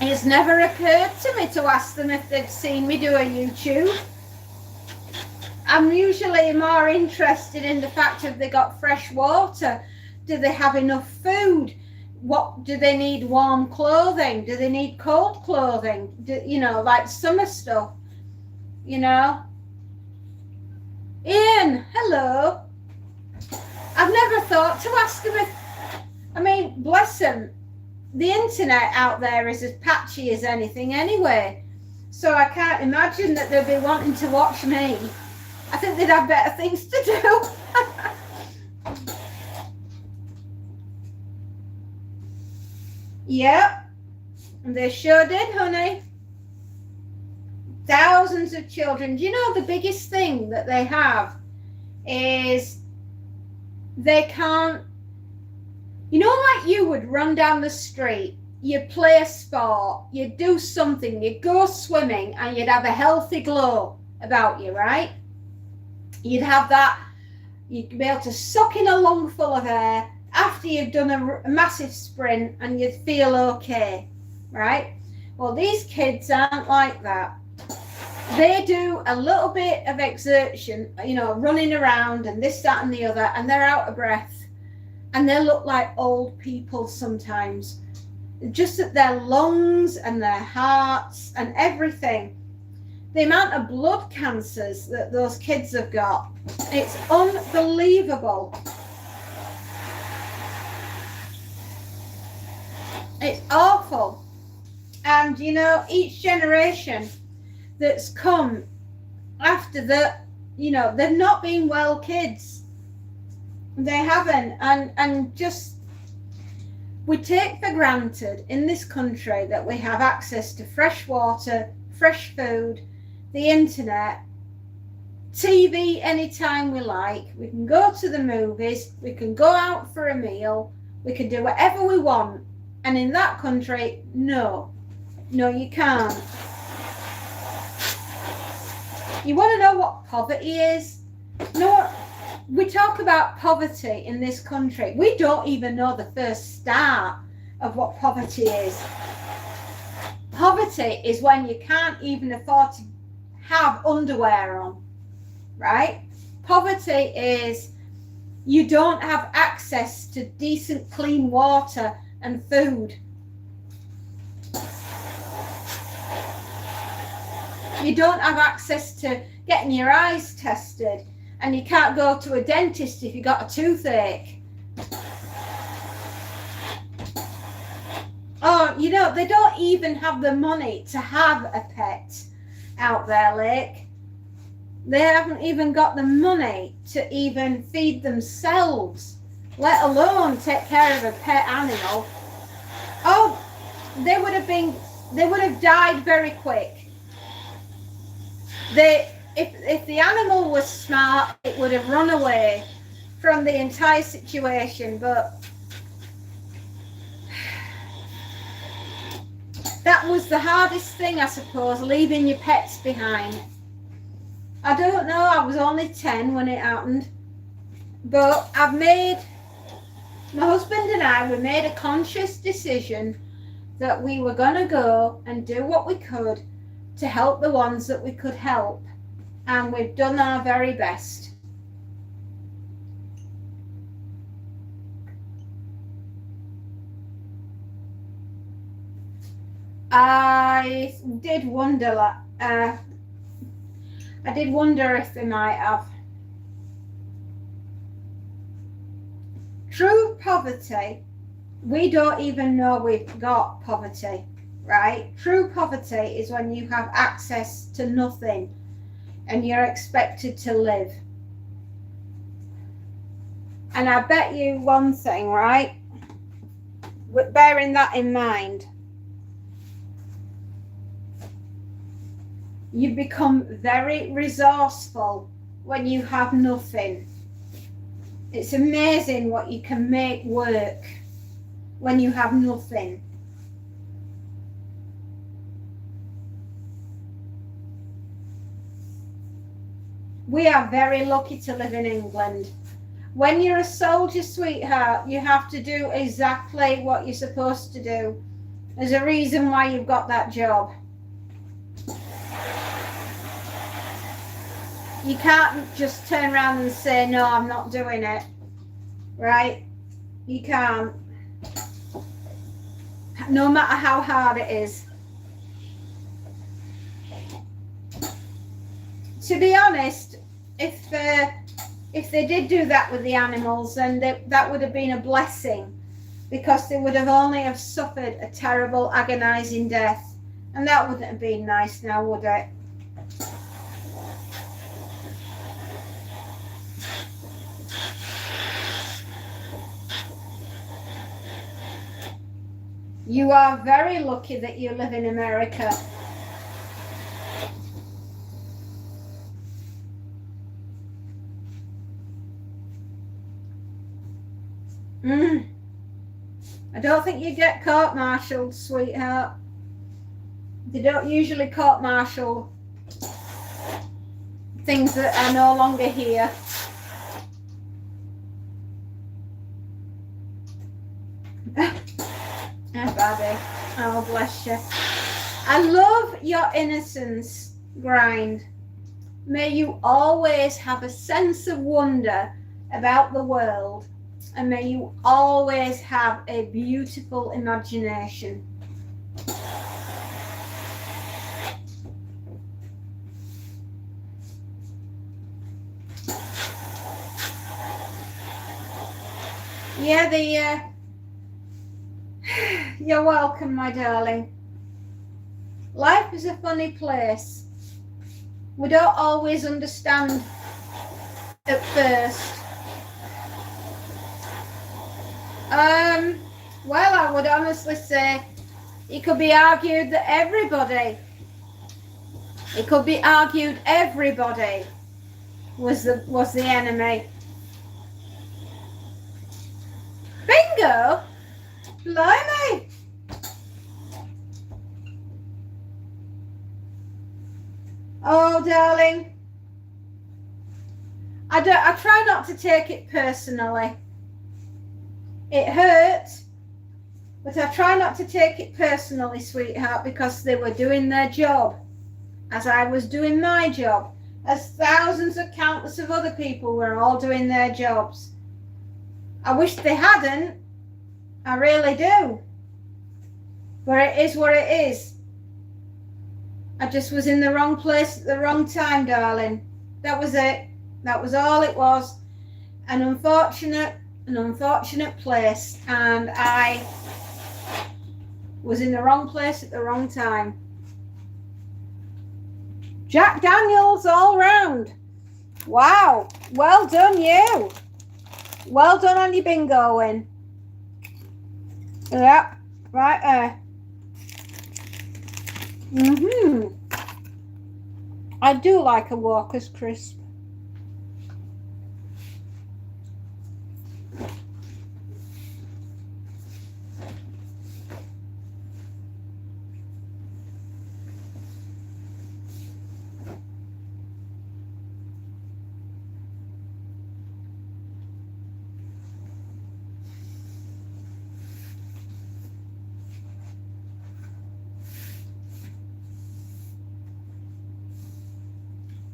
It's never occurred to me to ask them if they've seen me do a YouTube. I'm usually more interested in the fact if they got fresh water. Do they have enough food? What do they need? Warm clothing? Do they need cold clothing? You know, like summer stuff, you know? Ian, hello. I've never thought to ask them if, I mean, bless them. The internet out there is as patchy as anything anyway. So I can't imagine that they'll be wanting to watch me. I think they'd have better things to do. Yep, they sure did, honey. Thousands of children. Do you know the biggest thing that they have is they can't, you know, like you would run down the street, you play a sport, you do something, you go swimming, and you'd have a healthy glow about you, right? You'd have that, you'd be able to suck in a lungful of air after you've done a massive sprint and you'd feel okay, right? Well, these kids aren't like that. They do a little bit of exertion, you know, running around and this, that, and the other, and they're out of breath. And they look like old people sometimes. Just at their lungs and their hearts and everything. The amount of blood cancers that those kids have got, it's unbelievable. It's awful. And, you know, each generation that's come after that, you know, they've not been well kids. They haven't. And just, we take for granted in this country that we have access to fresh water, fresh food, the internet, TV anytime we like. We can go to the movies. We can go out for a meal. We can do whatever we want. And in that country, no, you can't. You want to know what poverty is? No, we talk about poverty in this country. We don't even know the first start of what poverty is. Poverty is when you can't even afford to have underwear on, right? Poverty is you don't have access to decent, clean water and food. You don't have access to getting your eyes tested, and you can't go to a dentist if you got a toothache. Oh, you know, they don't even have the money to have a pet out there, Lake. They haven't even got the money to even feed themselves, let alone take care of a pet animal. Oh, they would have died very quick. If the animal was smart, it would have run away from the entire situation, but that was the hardest thing, I suppose, leaving your pets behind. I don't know, I was only 10 when it happened, but my husband and I, we made a conscious decision that we were going to go and do what we could to help the ones that we could help, and we've done our very best. I did wonder if they might have. True poverty, we don't even know we've got poverty, right? True poverty is when you have access to nothing and you're expected to live. And I bet you one thing, right? Bearing that in mind, you become very resourceful when you have nothing. It's amazing what you can make work when you have nothing. We are very lucky to live in England. When you're a soldier, sweetheart, you have to do exactly what you're supposed to do. There's a reason why you've got that job. You can't just turn around and say, no, I'm not doing it, right? You can't. No matter how hard it is. To be honest, if they did do that with the animals, then that would have been a blessing, because they would have only have suffered a terrible, agonizing death. And that wouldn't have been nice now, would it? You are very lucky that you live in America. I don't think you get court-martialed, sweetheart. They don't usually court-martial things that are no longer here. Baby. Oh, bless you. I love your innocence, Grind. May you always have a sense of wonder about the world, and may you always have a beautiful imagination. Yeah, you're welcome, my darling. Life is a funny place. We don't always understand at first. Well, I would honestly say it could be argued that everybody was the enemy. Bingo! Blimey! Oh, darling. I try not to take it personally. It hurt, but I try not to take it personally, sweetheart, because they were doing their job, as I was doing my job, as thousands of countless of other people were all doing their jobs. I wish they hadn't. I really do. But it is what it is. I just was in the wrong place at the wrong time, darling. That was it. That was all it was. An unfortunate place, and I was in the wrong place at the wrong time. Jack Daniels all round. Wow. Well done, you. Well done on your bingo win. Yep. Right there. I do like a Walker's Crisp.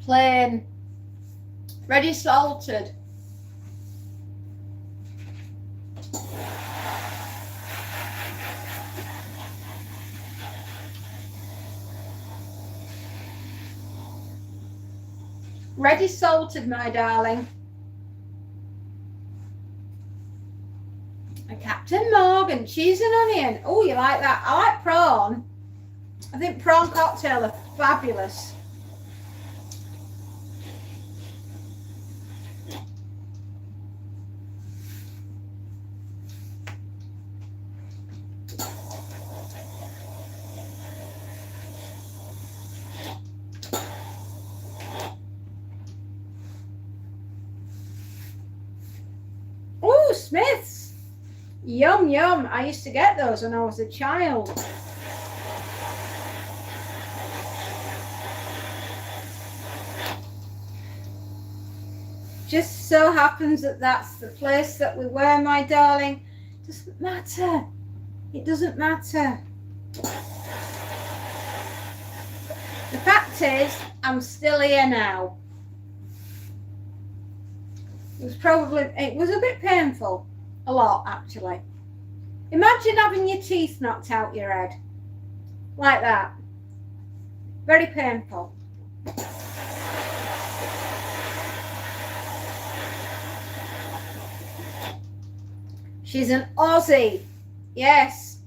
Plain. Ready salted. Ready salted, my darling. And Captain Morgan, cheese and onion. Oh, you like that? I like prawn. I think prawn cocktail are fabulous. Oh, Smith's. Yum, yum. I used to get those when I was a child. Just so happens that that's the place that we were, my darling. Doesn't matter. It doesn't matter. The fact is, I'm still here now. It was a bit painful. A lot, actually. Imagine having your teeth knocked out your head. Like that. Very painful. She's an Aussie. Yes.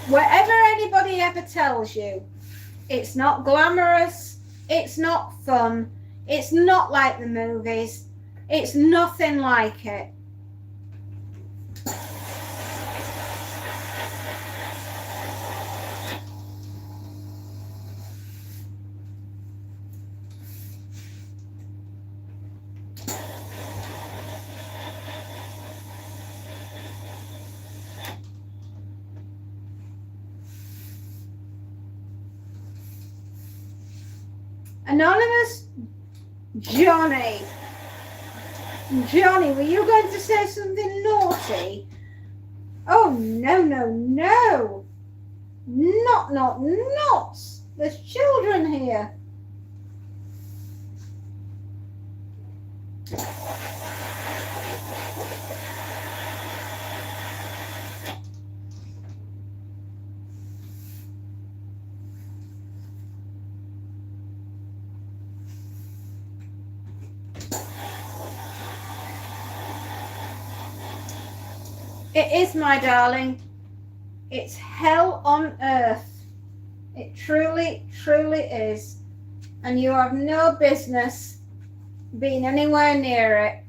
Whatever anybody ever tells you, it's not glamorous, it's not fun, it's not like the movies, it's nothing like it. Anonymous Johnny. Johnny, were you going to say something naughty? Oh, no, no, no. Not. There's children here. It is, my darling. It's hell on earth. It truly, truly is. And you have no business being anywhere near it.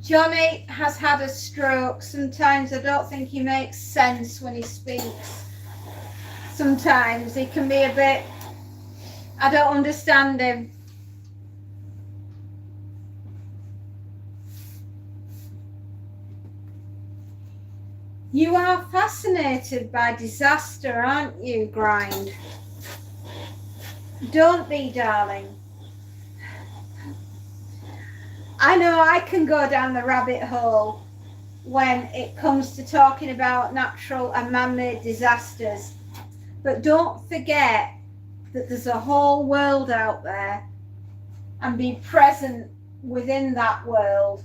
Johnny has had a stroke. Sometimes I don't think he makes sense when he speaks. Sometimes he can be a bit, I don't understand him. You are fascinated by disaster, aren't you, Grind? Don't be, darling. I know I can go down the rabbit hole when it comes to talking about natural and man-made disasters. But don't forget that there's a whole world out there, and be present within that world.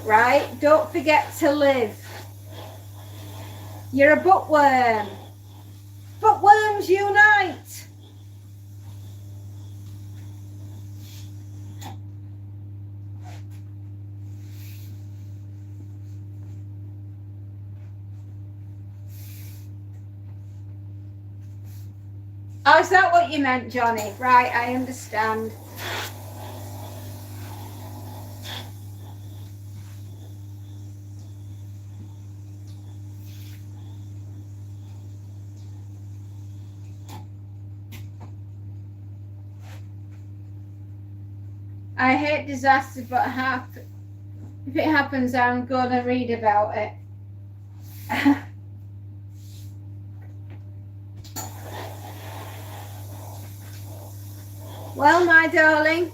Right? Don't forget to live. You're a bookworm. Bookworms unite! Oh, is that what you meant, Johnny? Right, I understand. I hate disasters, but if it happens, I'm going to read about it. Well, my darling,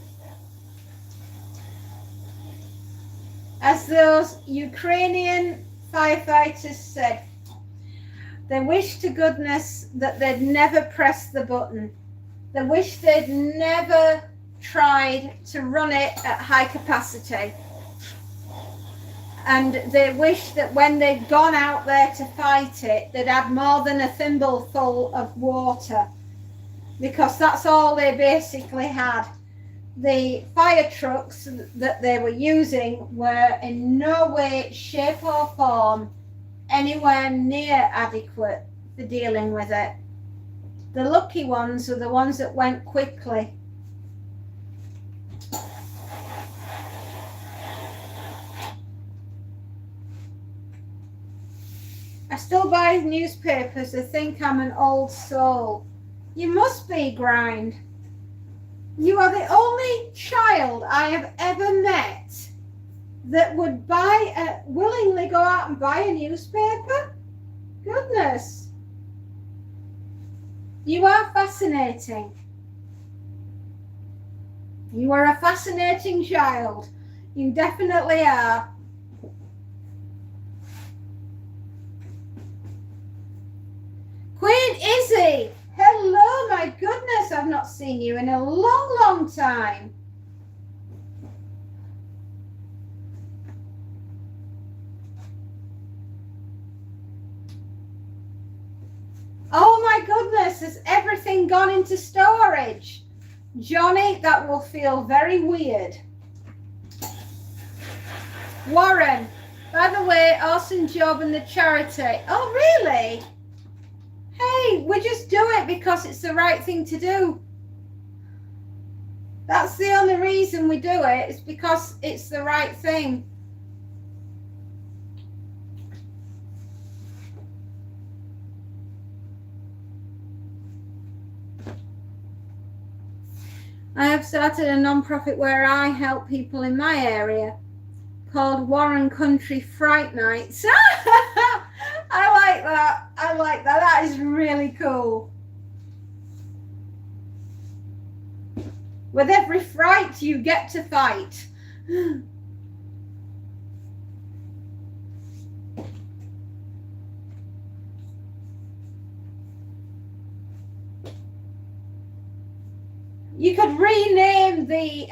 as those Ukrainian firefighters said, they wish to goodness that they'd never pressed the button. They wish they'd never tried to run it at high capacity, and they wish that when they'd gone out there to fight it, they'd had more than a thimbleful of water, because that's all they basically had. The fire trucks that they were using were in no way, shape or form anywhere near adequate for dealing with it. The lucky ones are the ones that went quickly. I still buy newspapers. They think I'm an old soul. You must be, Grind. You are the only child I have ever met that would willingly go out and buy a newspaper. Goodness. You are fascinating. You are a fascinating child. You definitely are. Queen Izzy, hello, my goodness, I've not seen you in a long, long time. Oh my goodness, has everything gone into storage? Johnny, that will feel very weird. Warren, by the way, awesome job in the charity. Oh, really? Hey, we just do it because it's the right thing to do. That's the only reason we do it. It's because it's the right thing. I have started a non-profit where I help people in my area called Warren Country Fright Nights. I like that. I like that. That is really cool. With every fright, you get to fight. You could rename the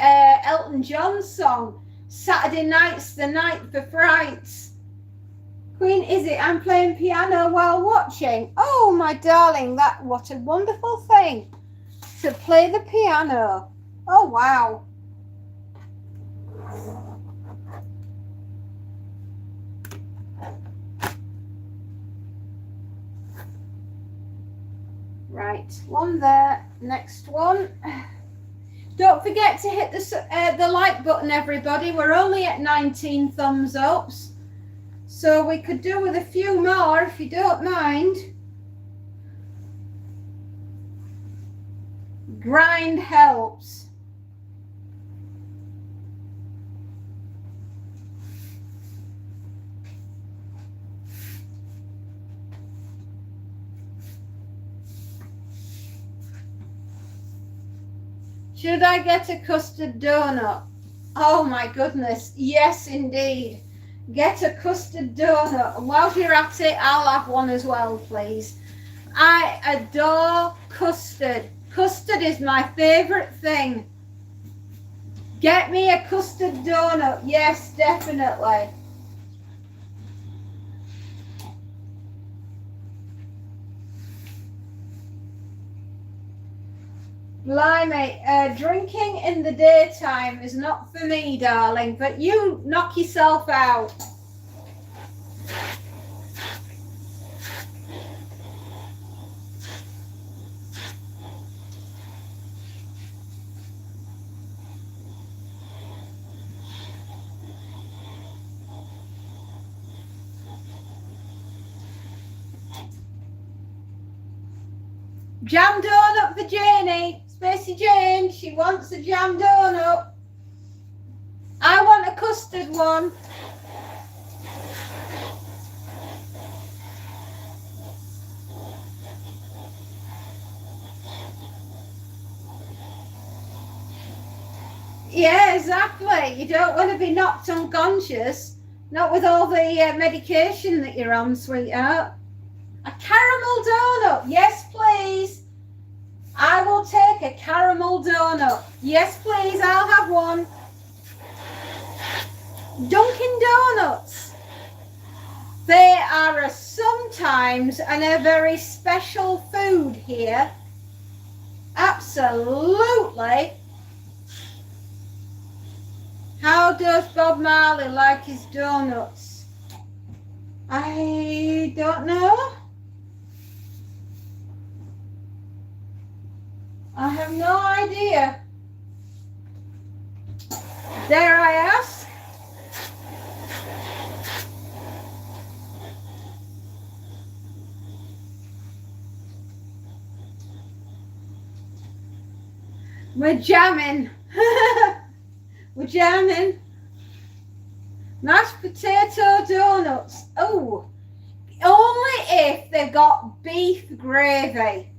Elton John song Saturday Night's the Night for Frights. Queen Izzy, I'm playing piano while watching. Oh, my darling, what a wonderful thing to play the piano. Oh, wow. Right, one there, next one. Don't forget to hit the like button, everybody. We're only at 19 thumbs ups, so we could do with a few more if you don't mind. Grind helps. Should I get a custard donut? Oh my goodness, yes indeed. Get a custard donut. And while you're at it, I'll have one as well, please. I adore custard. Custard is my favourite thing. Get me a custard donut. Yes, definitely. Blimey, drinking in the daytime is not for me, darling, but you knock yourself out. Jam donut for Janie. Spacey Jane, she wants a jam donut. I want a custard one. Yeah, exactly. You don't want to be knocked unconscious. Not with all the medication that you're on, sweetheart. A caramel donut. Yes, please. I will take a caramel donut. Yes, please. I'll have one. Dunkin' Donuts. They are a sometimes and a very special food here. Absolutely. How does Bob Marley like his donuts? I don't know. I have no idea. Dare I ask? We're jamming. We're jamming. Mashed potato donuts. Oh, only if they've got beef gravy.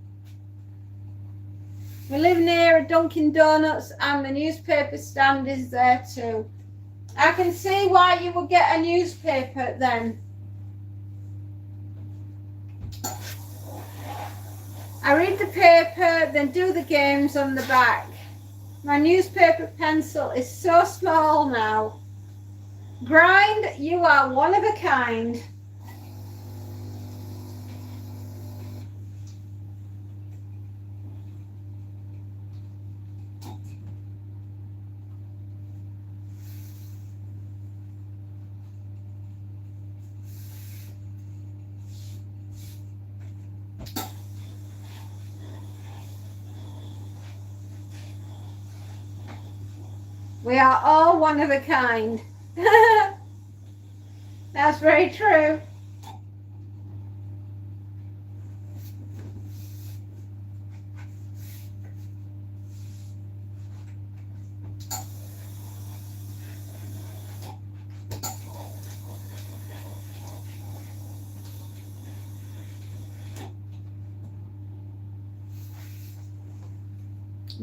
We live near a Dunkin' Donuts and the newspaper stand is there too. I can see why you would get a newspaper then. I read the paper, then do the games on the back. My newspaper pencil is so small now. Grind, you are one of a kind. We are all one of a kind. That's very true.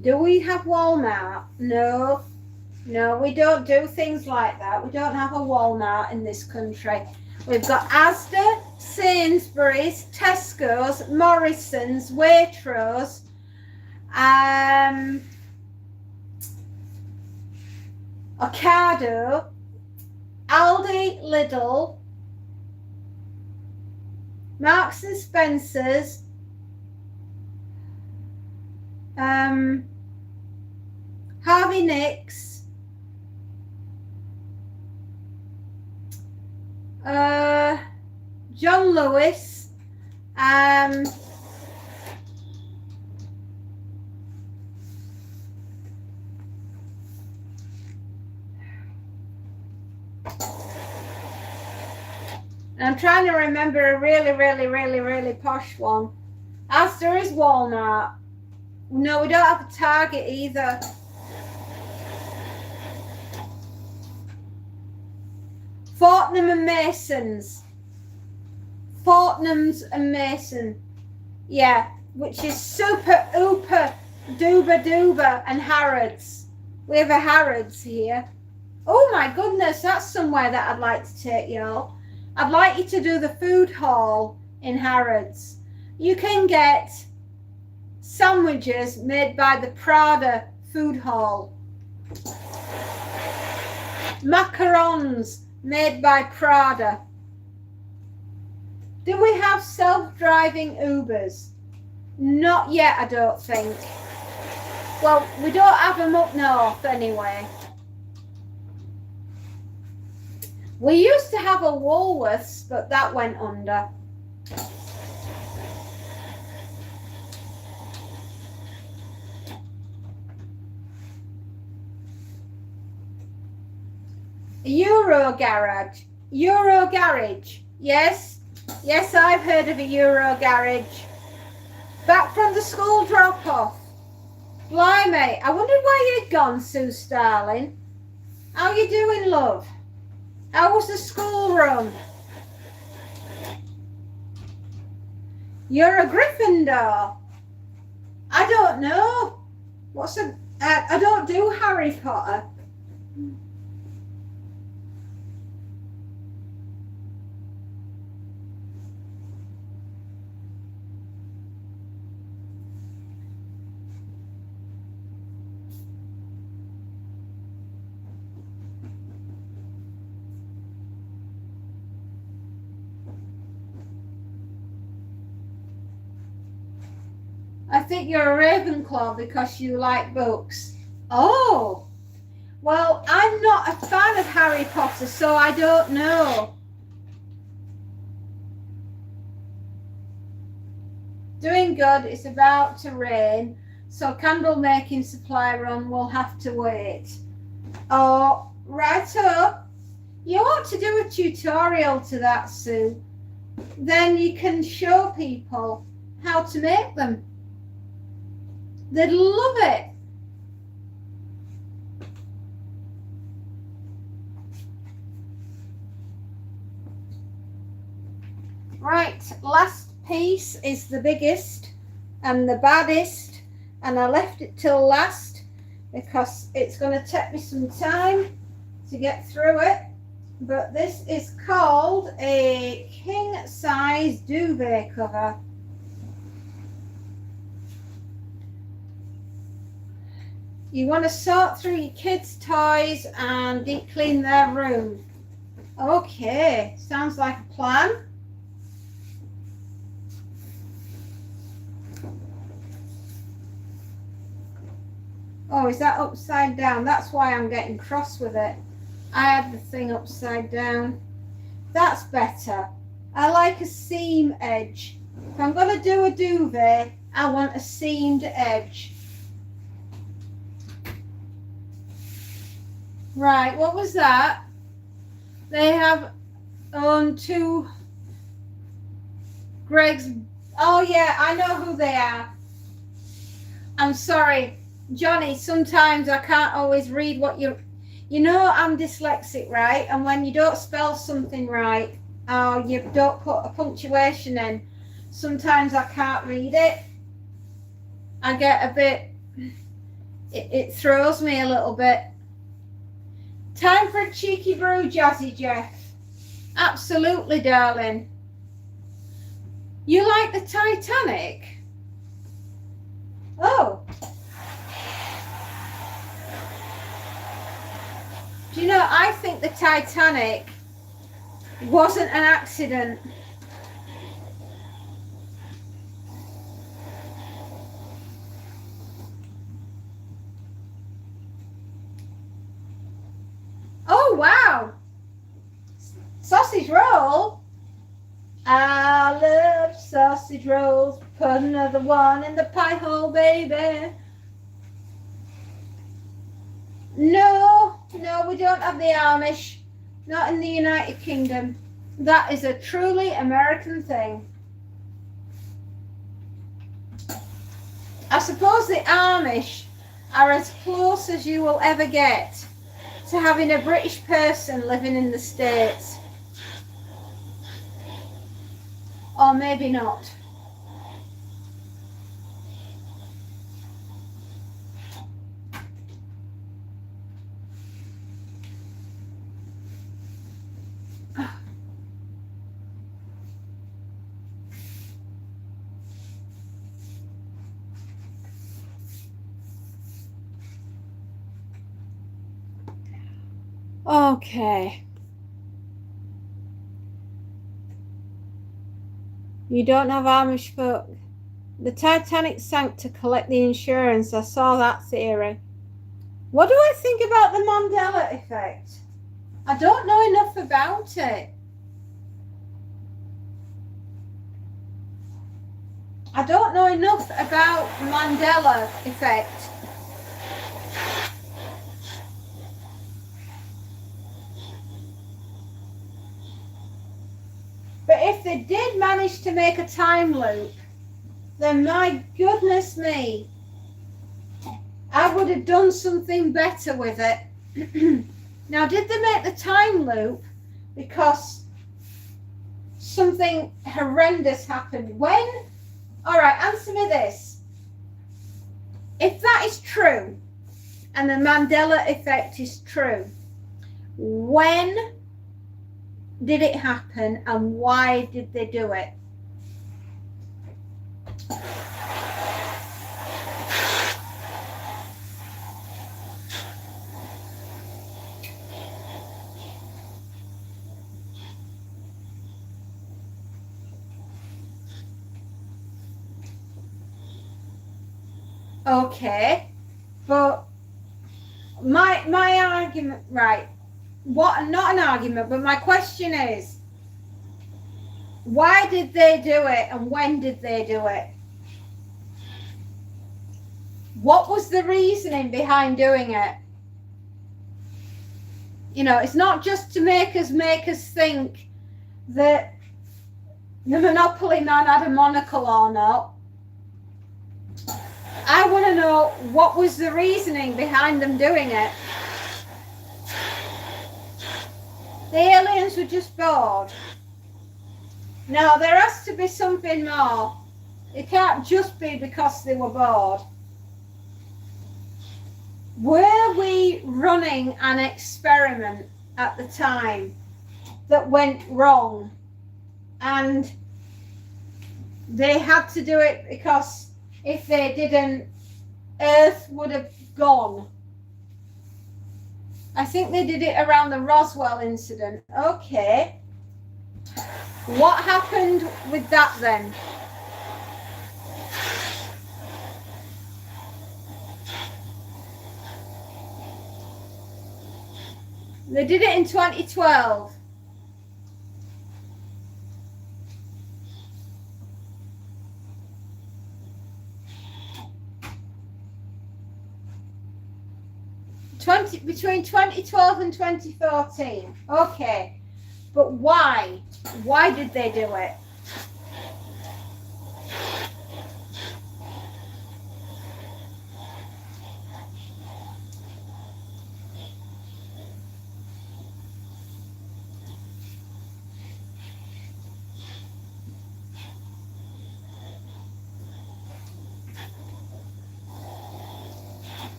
Do we have Walmart? No. No, we don't do things like that. We don't have a Walmart in this country. We've got Asda, Sainsbury's, Tesco's, Morrison's, Waitrose, Ocado, Aldi, Lidl, Marks and Spencer's, Harvey Nicks, John Lewis, And I'm trying to remember a really, really, really, really posh one. Asda is Walmart. No, we don't have a Target either. Fortnum and Masons. Fortnum's and Mason. Yeah, which is super, ooper, doober, and Harrods. We have a Harrods here. Oh my goodness, that's somewhere that I'd like to take y'all. I'd like you to do the food hall in Harrods. You can get sandwiches made by the Prada food hall. Macarons made by Prada. Do we have self-driving Ubers? Not yet, I don't think. Well, we don't have them up north anyway. We used to have a Woolworths, but that went under. Euro Garage. Euro Garage. Yes. Yes, I've heard of a Euro Garage. Back from the school drop-off. Blimey. I wondered where you'd gone, Sue Starling. How you doing, love? How was the school run? You're a Gryffindor. I don't know. I don't do Harry Potter. I think you're a Ravenclaw because you like books. Oh, well, I'm not a fan of Harry Potter, so I don't know. Doing good. It's about to rain, so candle making supply run will have to wait. Oh, right up. You ought to do a tutorial to that, Sue. Then you can show people how to make them. They'd love it. Right, last piece is the biggest and the baddest, and I left it till last because it's going to take me some time to get through it. But this is called a king size duvet cover. You want to sort through your kids' toys and deep clean their room. Okay, sounds like a plan. Oh, is that upside down? That's why I'm getting cross with it. I had the thing upside down. That's better. I like a seam edge. If I'm going to do a duvet, I want a seamed edge. Right, what was that? They have two Greg's. Oh yeah, I know who they are. I'm sorry, Johnny, sometimes I can't always read what you know, I'm dyslexic, right? And when you don't spell something right, or you don't put a punctuation in, sometimes I can't read it. I get a bit, it throws me a little bit. Time for a cheeky brew, Jazzy Jeff. Absolutely, darling. You like the Titanic? Oh. Do you know, I think the Titanic wasn't an accident. Oh, wow. Sausage roll? I love sausage rolls. Put another one in the pie hole, baby. No, we don't have the Amish. Not in the United Kingdom. That is a truly American thing. I suppose the Amish are as close as you will ever get to having a British person living in the States. Or maybe not. Okay. You don't have Amish folk. The Titanic sank to collect the insurance. I saw that theory. What do I think about the Mandela effect? I don't know enough about it. I don't know enough about Mandela effect. But if they did manage to make a time loop, then my goodness me, I would have done something better with it. Now, did they make the time loop because something horrendous happened? When? All right, answer me this. If that is true, and the Mandela effect is true, when did it happen and why did they do it? Okay, but my argument, right? What? Not an argument, but my question is, why did they do it and when did they do it? What was the reasoning behind doing it? You know, it's not just to make us think that the Monopoly man had a monocle or not. I want to know what was the reasoning behind them doing it. The aliens were just bored. Now, there has to be something more. It can't just be because they were bored. Were we running an experiment at the time that went wrong and they had to do it because if they didn't, Earth would have gone? I think they did it around the Roswell incident. Okay. What happened with that then? They did it in 2012. Between 2012 and 2014. Okay. But why? Why did they do it?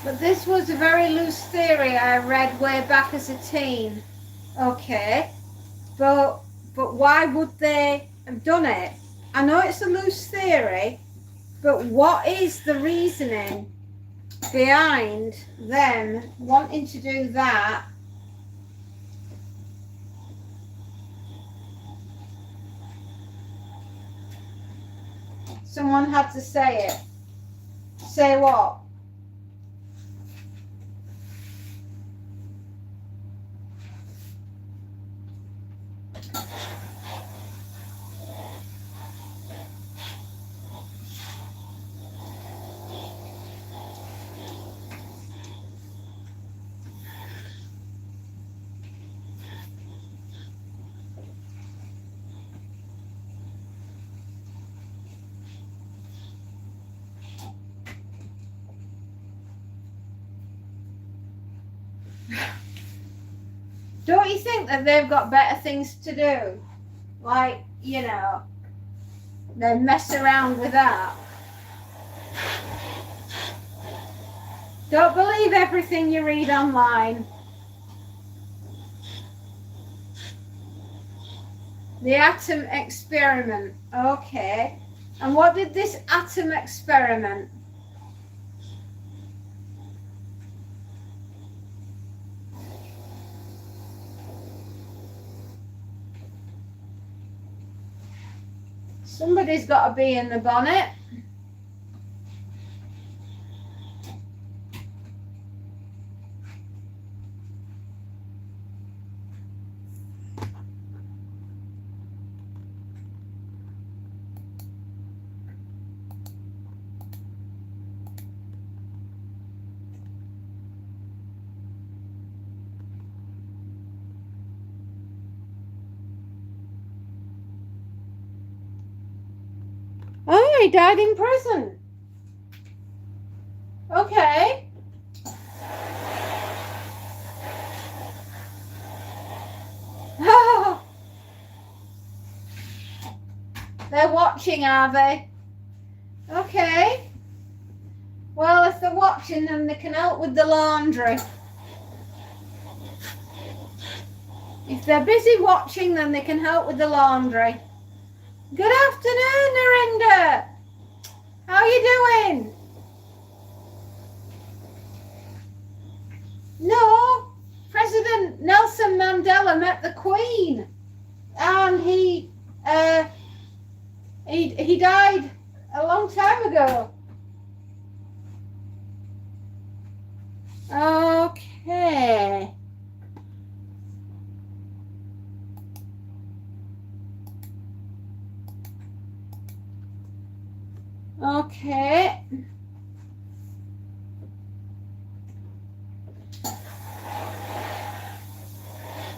But this was a very loose theory I read way back as a teen. Okay, but why would they have done it? I know it's a loose theory, but what is the reasoning behind them wanting to do that? Someone had to say it. Say what? Don't you think that they've got better things to do? Like, you know, they mess around with that. Don't believe everything you read online. The atom experiment. Okay. And what did this atom experiment? Somebody's got to be in the bonnet. Oh, he died in prison. Okay. They're watching, are they? Okay. Well, if they're watching, then they can help with the laundry. If they're busy watching, then they can help with the laundry. Good afternoon, Narinder. How are you doing? No, President Nelson Mandela met the Queen, and he died a long time ago. Okay. Okay.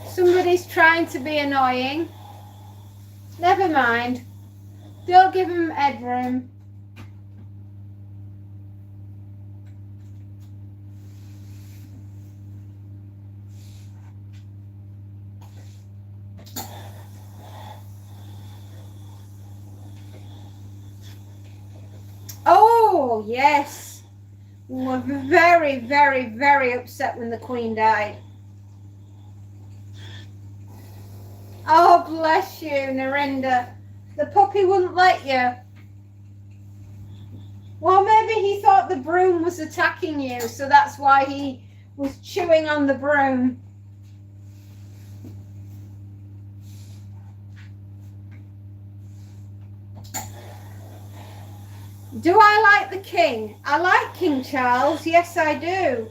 Somebody's trying to be annoying. Never mind. Don't give him headroom. Oh, yes. We were very, very, very upset when the Queen died. Oh, bless you, Narinder. The puppy wouldn't let you. Well, maybe he thought the broom was attacking you, so that's why he was chewing on the broom. Do I like the King? I like King Charles. Yes, I do.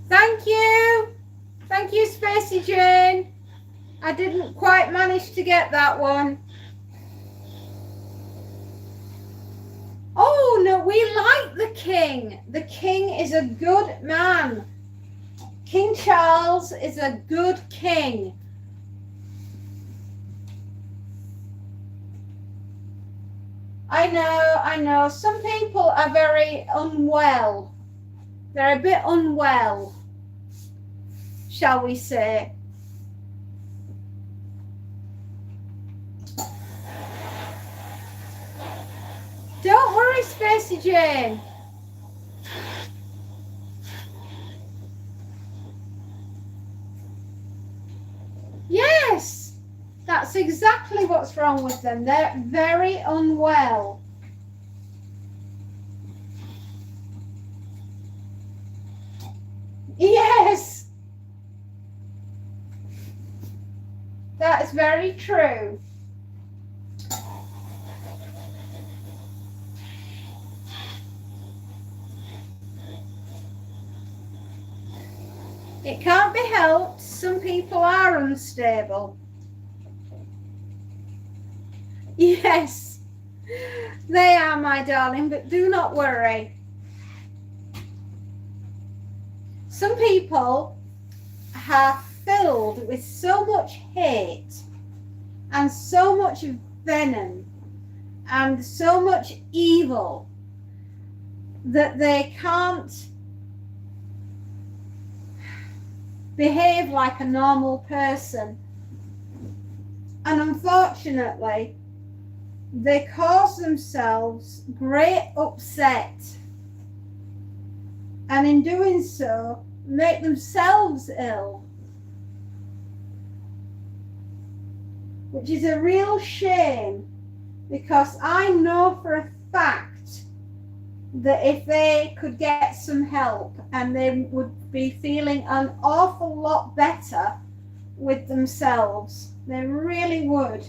Thank you. Thank you, Spacey Jane. I didn't quite manage to get that one. Oh, we like the king. The king is a good man. King Charles is a good king. I know. Some people are very unwell. They're a bit unwell, shall we say. Don't worry, Spacey Jane. Yes, that's exactly what's wrong with them. They're very unwell. Yes, that is very true. It can't be helped. Some people are unstable. Yes, they are, my darling, but do not worry. Some people are filled with so much hate and so much venom and so much evil that they can't behave like a normal person. And unfortunately, they cause themselves great upset, and in doing so, make themselves ill, which is a real shame, because I know for a fact that if they could get some help, and they would be feeling an awful lot better with themselves. They really would.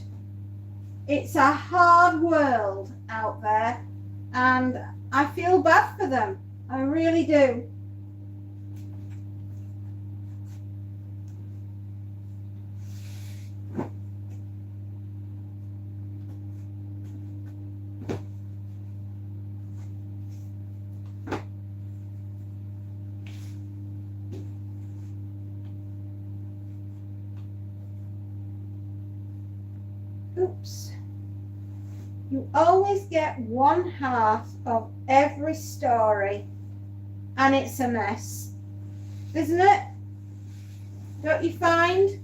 It's a hard world out there, and I feel bad for them. I really do. Oops. You always get one half of every story, and it's a mess, isn't it? Don't you find?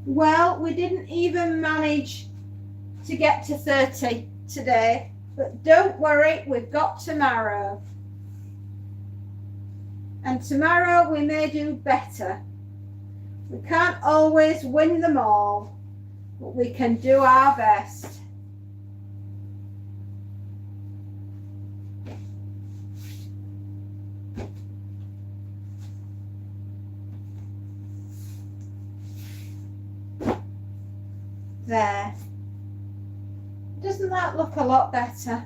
Well, we didn't even manage to get to 30 today, but don't worry, we've got tomorrow. And tomorrow we may do better. We can't always win them all, but we can do our best. There. Doesn't that look a lot better?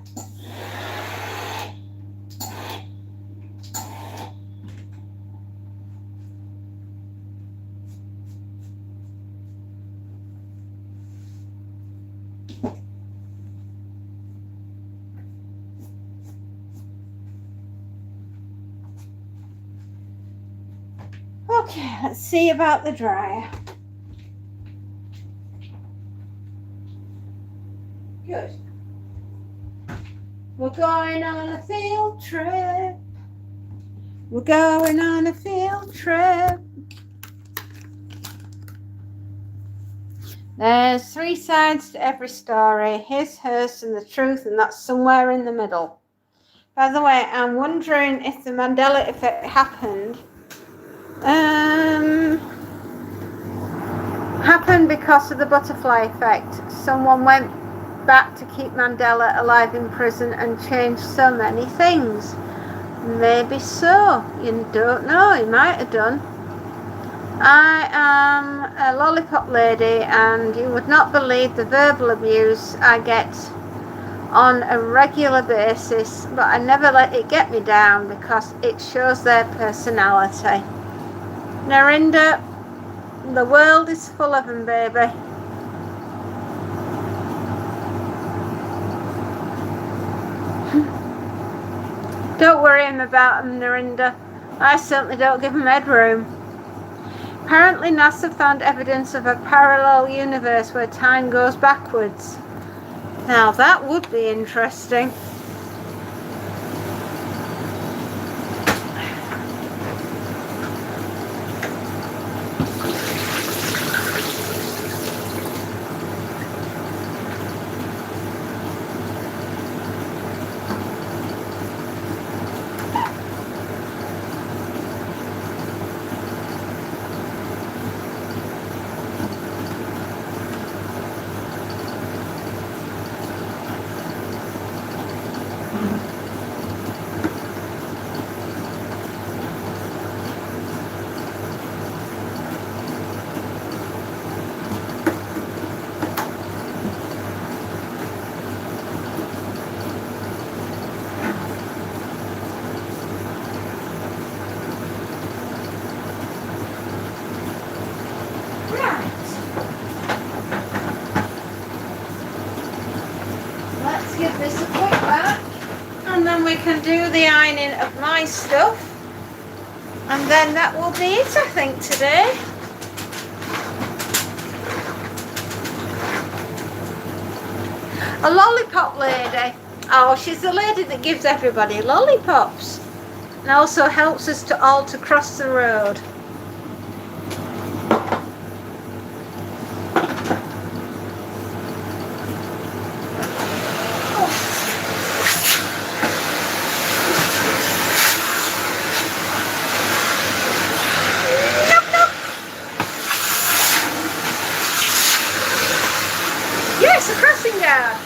Okay, let's see about the dryer. Good. We're going on a field trip. We're going on a field trip. There's 3 sides to every story. His, hers, and the truth, and that's somewhere in the middle. By the way, I'm wondering if the Mandela effect happened because of the butterfly effect. Someone went back to keep Mandela alive in prison and changed so many things. Maybe so. You don't know. He might have done. I am a lollipop lady, and you would not believe the verbal abuse I get on a regular basis, but I never let it get me down because it shows their personality. Narinda, the world is full of them, baby. Don't worry about them, Narinda. I certainly don't give them headroom. Apparently NASA found evidence of a parallel universe where time goes backwards. Now that would be interesting. Give this a quick back, and then we can do the ironing of my stuff, and then that will be it, I think, today. A lollipop lady. Oh, she's the lady that gives everybody lollipops and also helps us to all to cross the road. Yes, a crossing guard.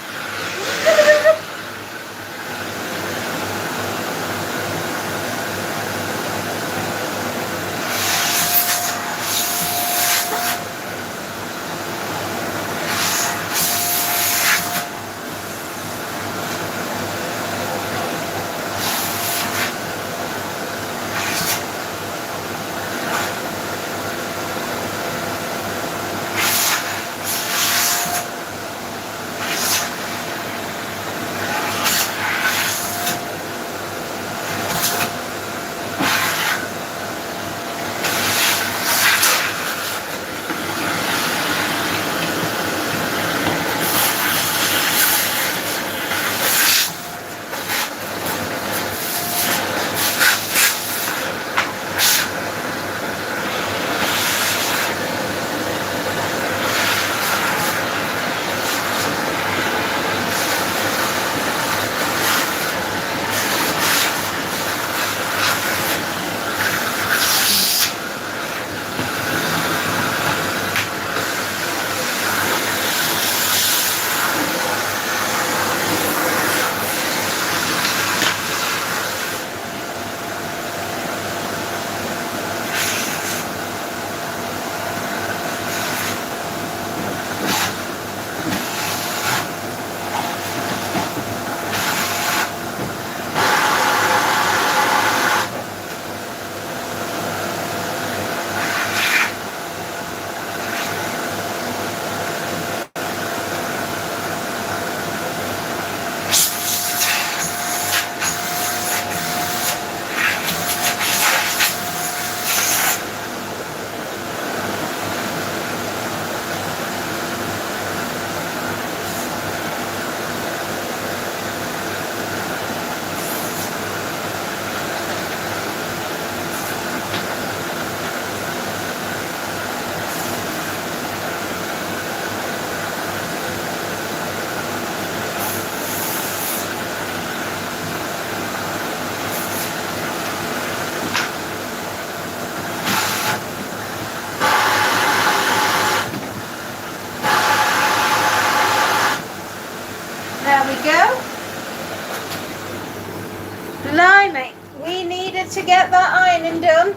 Blimey, we needed to get that ironing done.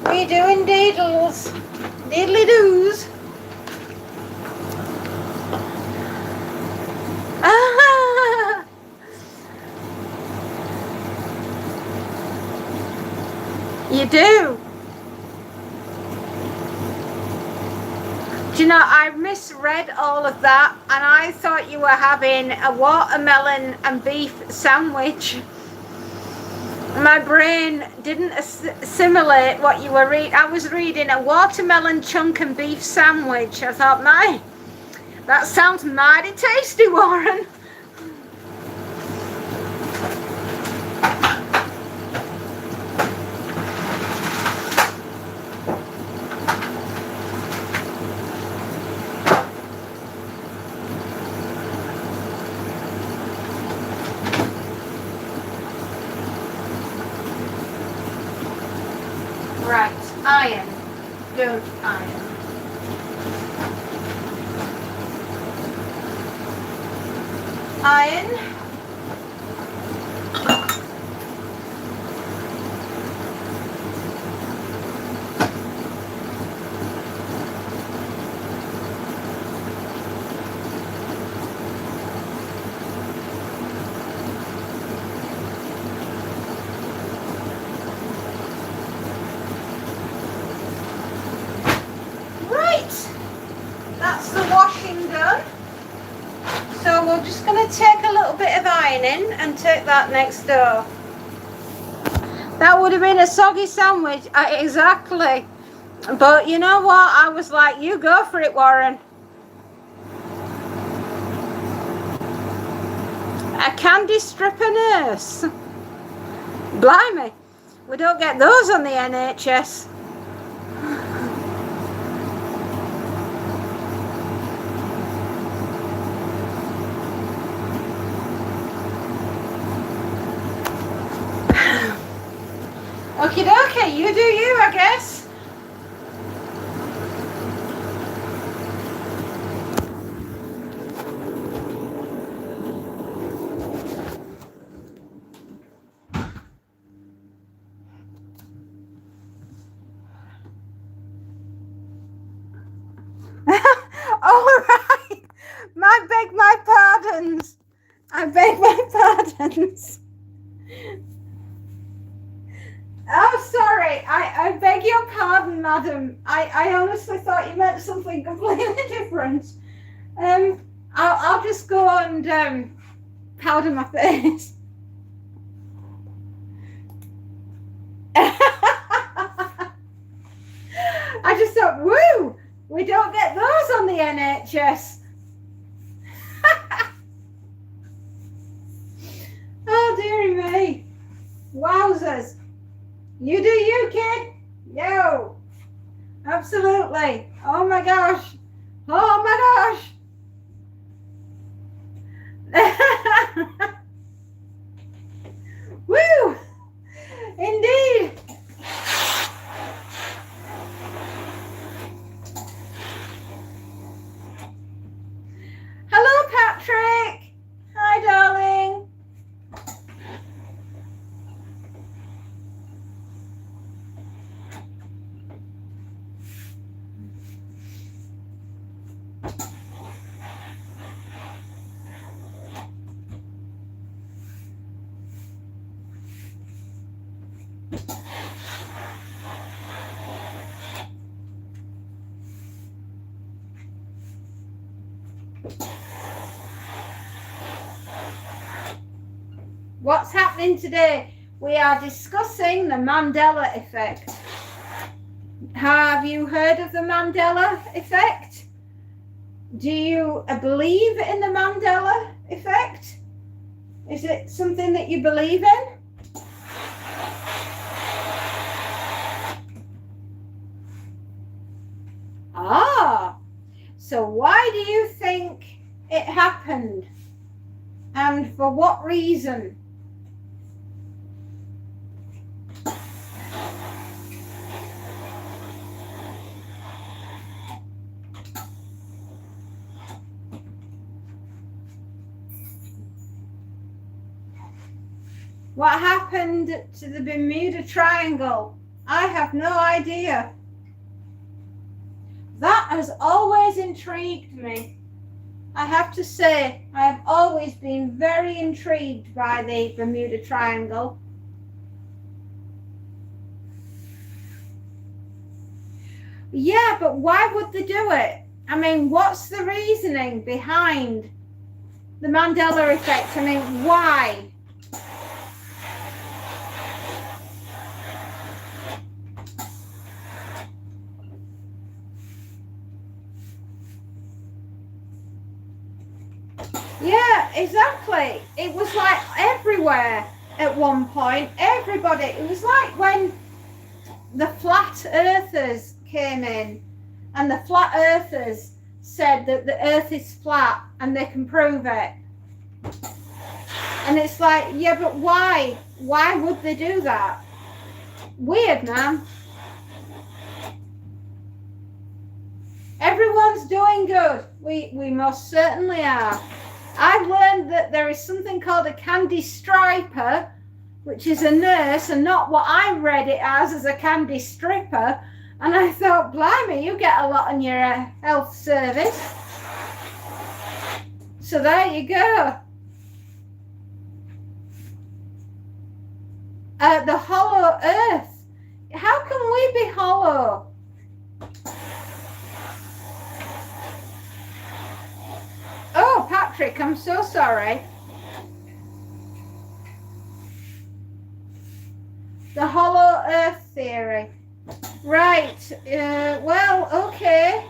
We do indeed, diddly doos. You do. Do you know, I misread all of that and I thought you were having a watermelon and beef sandwich. My brain didn't assimilate what you were reading. I was reading a watermelon chunk and beef sandwich. I thought, that sounds mighty tasty, Warren. Right, iron. Don't iron. Iron. That's the washing done. So we're just going to take a little bit of ironing and take that next door. That would have been a soggy sandwich, exactly. But you know what? I was like, you go for it, Warren. A candy stripper nurse. Blimey, we don't get those on the NHS. Okie dokie, you do you, I guess. All right. I beg my pardons. I beg my pardons. Oh, sorry. I beg your pardon, madam. I honestly thought you meant something completely different. I'll just go and powder my face. I just thought, woo, we don't get those on the NHS. Oh, dearie me. Wowzers. You do you, kid. Yo. Absolutely. Oh my gosh. Oh my gosh. Woo. Indeed. Hello, Patrick. Hi, darling. What's happening today? We are discussing the Mandela effect. Have you heard of the Mandela effect? Do you believe in the Mandela effect? Is it something that you believe in? Ah, so why do you think it happened? And for what reason? What happened to the Bermuda Triangle? I have no idea. That has always intrigued me. I have to say, I have always been very intrigued by the Bermuda Triangle. Yeah, but why would they do it? I mean, what's the reasoning behind the Mandela effect? I mean, why? Yeah, exactly. It was like everywhere at one point. Everybody. It was like when the flat earthers came in and the flat earthers said that the earth is flat and they can prove it. And it's like, yeah, but why? Why would they do that? Weird, man. Everyone's doing good. We most certainly are. I've learned that there is something called a candy striper, which is a nurse, and not what I read it as a candy stripper. And I thought, blimey, you get a lot on your health service. So there you go. The hollow earth. How can we be hollow? Oh, Patrick, I'm so sorry. The hollow earth theory. Right. Well, okay.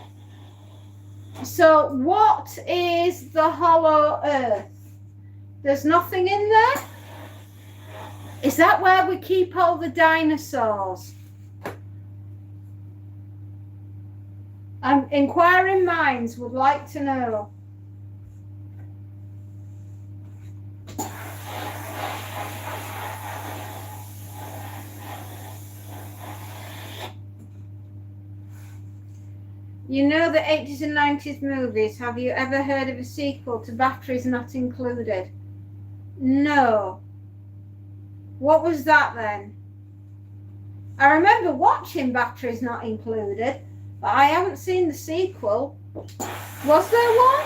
So what is the hollow earth? There's nothing in there? Is that where we keep all the dinosaurs? Inquiring minds would like to know. You know the 80s and 90s movies. Have you ever heard of a sequel to Batteries Not Included? No. What was that then? I remember watching Batteries Not Included, but I haven't seen the sequel. Was there one?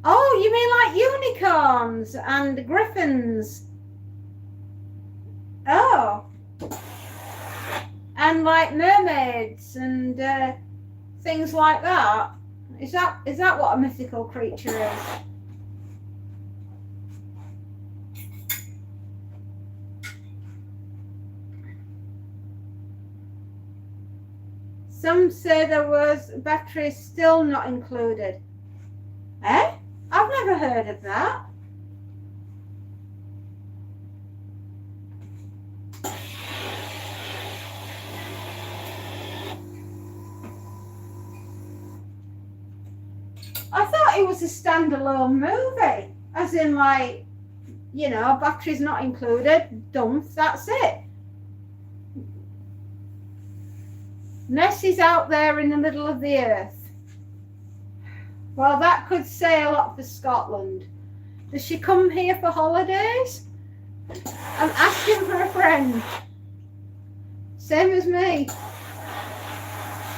Oh, you mean like unicorns and griffins? Oh. And like mermaids and things like that. Is that what a mythical creature is? Some say there was batteries still not included. Eh? I've never heard of that. I thought it was a standalone movie, as in like, you know, batteries not included, dump, that's it. Nessie's out there in the middle of the earth. Well, that could say a lot for Scotland. Does she come here for holidays? I'm asking for a friend. Same as me.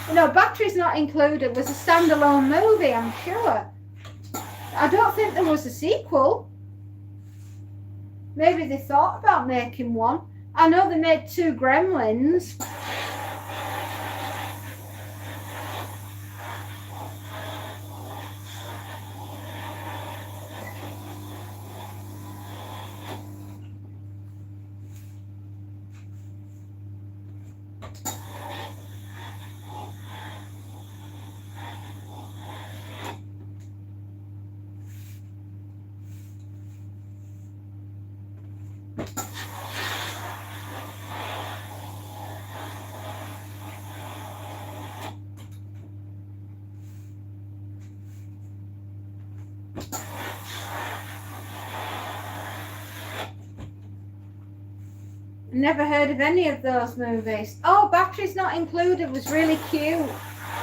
You know, Batteries Not Included was a standalone movie, I'm sure. I don't think there was a sequel. Maybe they thought about making one. I know they made 2 Gremlins. Never heard of any of those movies. Oh, Batteries Not Included was really cute.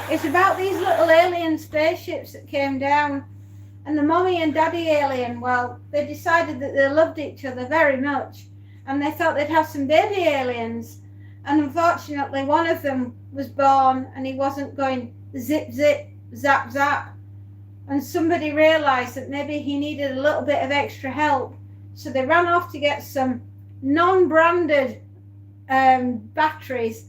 It's about these little alien spaceships that came down, and the mommy and daddy alien, well, they decided that they loved each other very much, and they thought they'd have some baby aliens, and unfortunately one of them was born and he wasn't going zip zip zap zap, and somebody realized that maybe he needed a little bit of extra help, so they ran off to get some non-branded batteries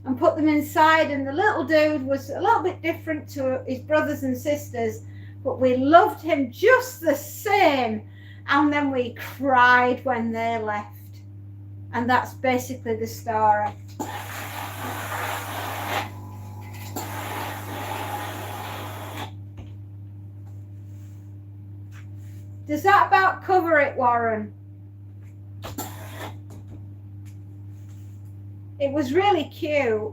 and put them inside, and the little dude was a little bit different to his brothers and sisters, but we loved him just the same. And then we cried when they left, and that's basically the story. Does that about cover it, Warren? It was really cute.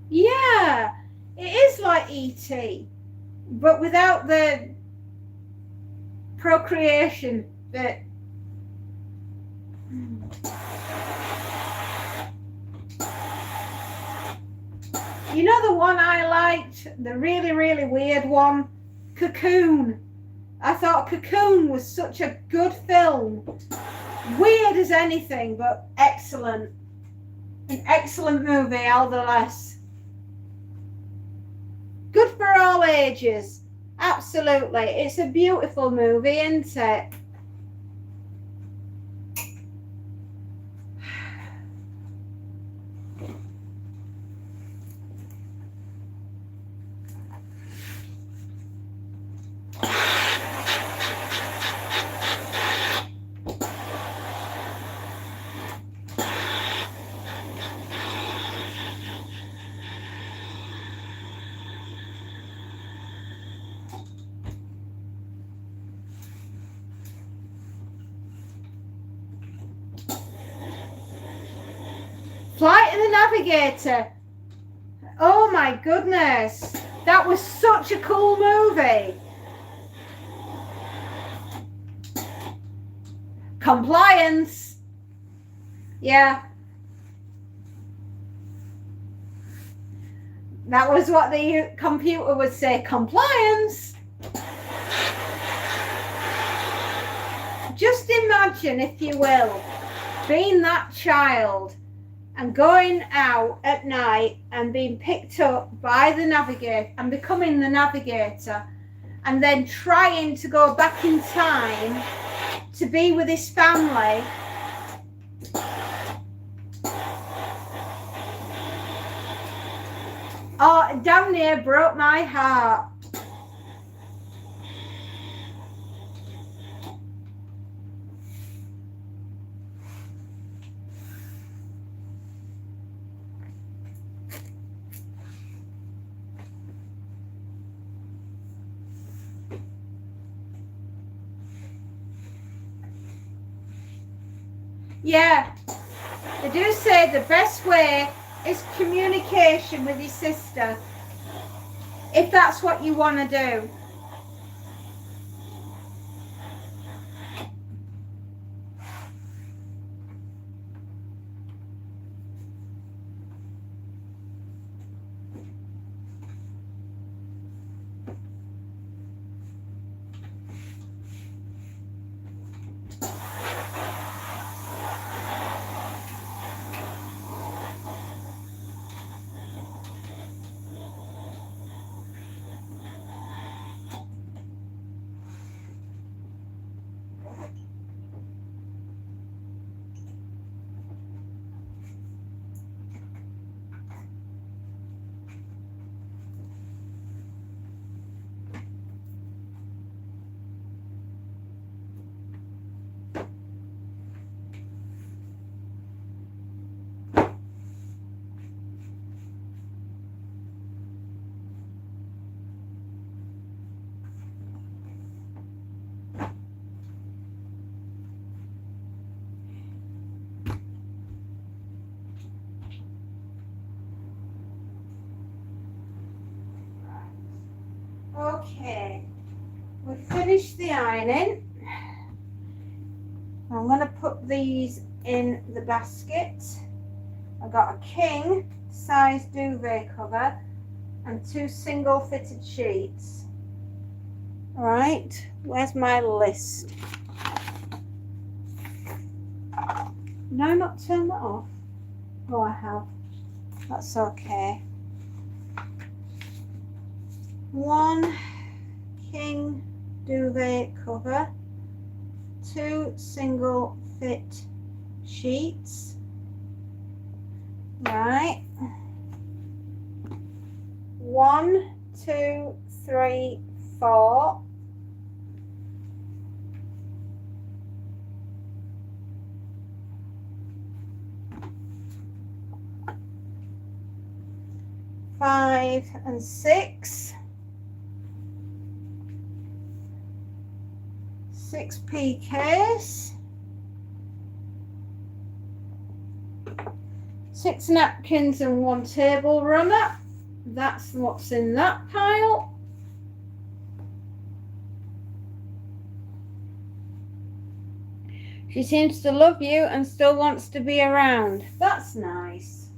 Yeah, it is like E.T., but without the procreation that you know, the one I liked, the really, really weird one, Cocoon. I thought Cocoon was such a good film. Weird as anything, but excellent. An excellent movie, all the less. Good for all ages. Absolutely. It's a beautiful movie, isn't it? Flight of the Navigator. Oh my goodness. That was such a cool movie. Compliance. Yeah. That was what the computer would say. Compliance. Just imagine, if you will, being that child and going out at night and being picked up by the navigator and becoming the navigator, and then trying to go back in time to be with his family. Oh, damn near broke my heart. Yeah, they do say the best way is communication with your sister, if that's what you want to do. Okay, we've finished the ironing. I'm going to put these in the basket. I've got a king size duvet cover and 2 single fitted sheets. All right, where's my list? No, not turn that off. Oh, I have. That's okay. 1 king duvet cover, 2 single fit sheets. Right. 1, 2, 3, 4. 5 and 6. 6 PKs. 6 napkins and 1 table runner. That's what's in that pile. She seems to love you and still wants to be around. That's nice.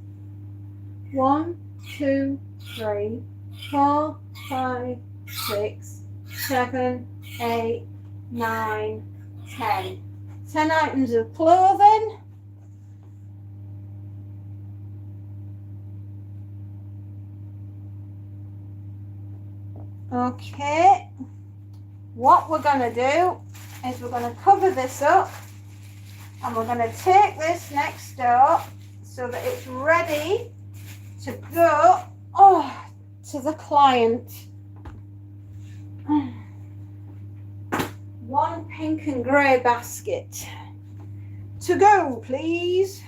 1, 2, 3, 4, 5, 6, 7, 8, 9, 10. 10 items of clothing. Okay, what we're going to do is we're going to cover this up and we're going to take this next door so that it's ready to go to the client. 1 pink and grey basket. To go, please.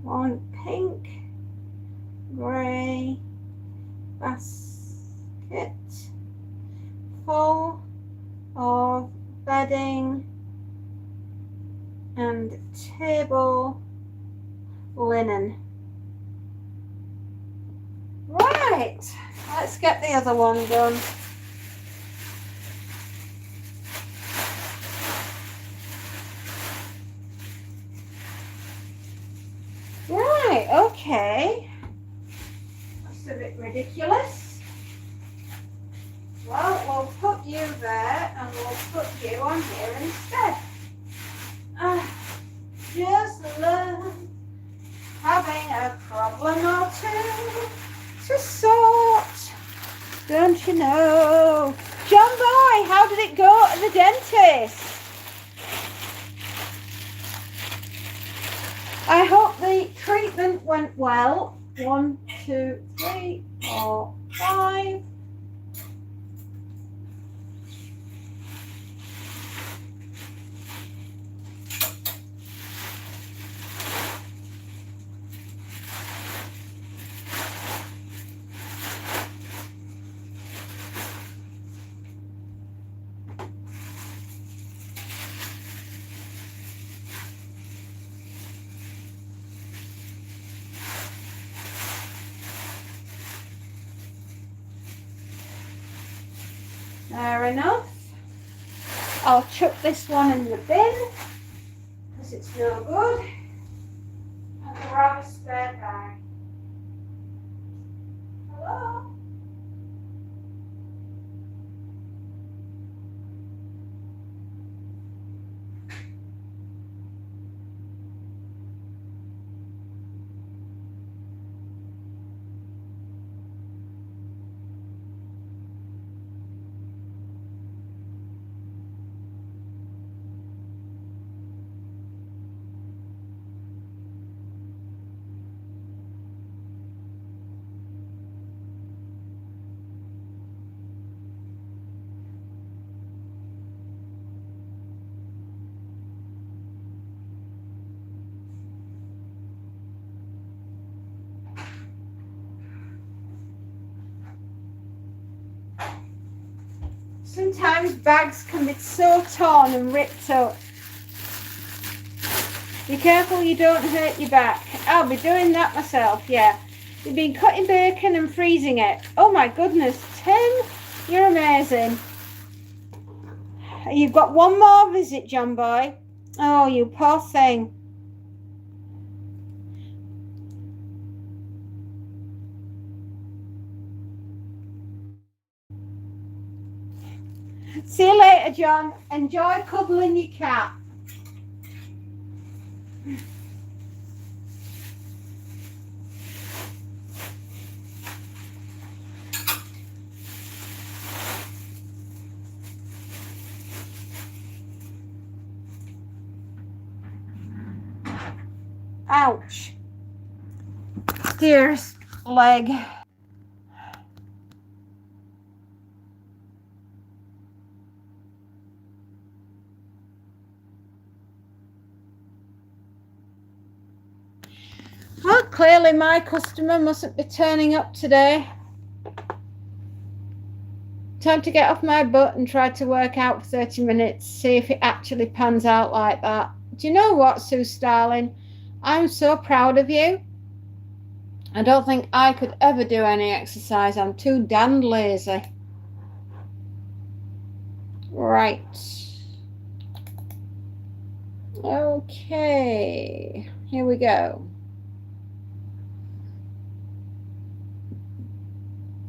1 pink, grey basket full of bedding and table linen. Right, let's get the other one done. Right, okay. That's a bit ridiculous. Well, we'll put you there and we'll put you on here instead. Just love having a problem or two to sort. Don't you know? John Boy, how did it go at the dentist? I hope the treatment went well. 1, 2, 3, 4, 5. Fair enough. I'll chuck this one in the bin because it's no good. And grab a spare bag. Hello? Sometimes bags can be so torn and ripped up. Be careful you don't hurt your back. I'll be doing that myself, yeah. You've been cutting bacon and freezing it. Oh my goodness, Tim, you're amazing. You've got one more visit, John Boy. Oh, you poor thing. See you later, John. Enjoy cuddling your cat. Ouch. Dearest leg. Well, clearly my customer mustn't be turning up today. Time to get off my butt and try to work out for 30 minutes, see if it actually pans out like that. Do you know what, Sue Starling? I'm so proud of you. I don't think I could ever do any exercise. I'm too damned lazy. Right. Okay. Here we go.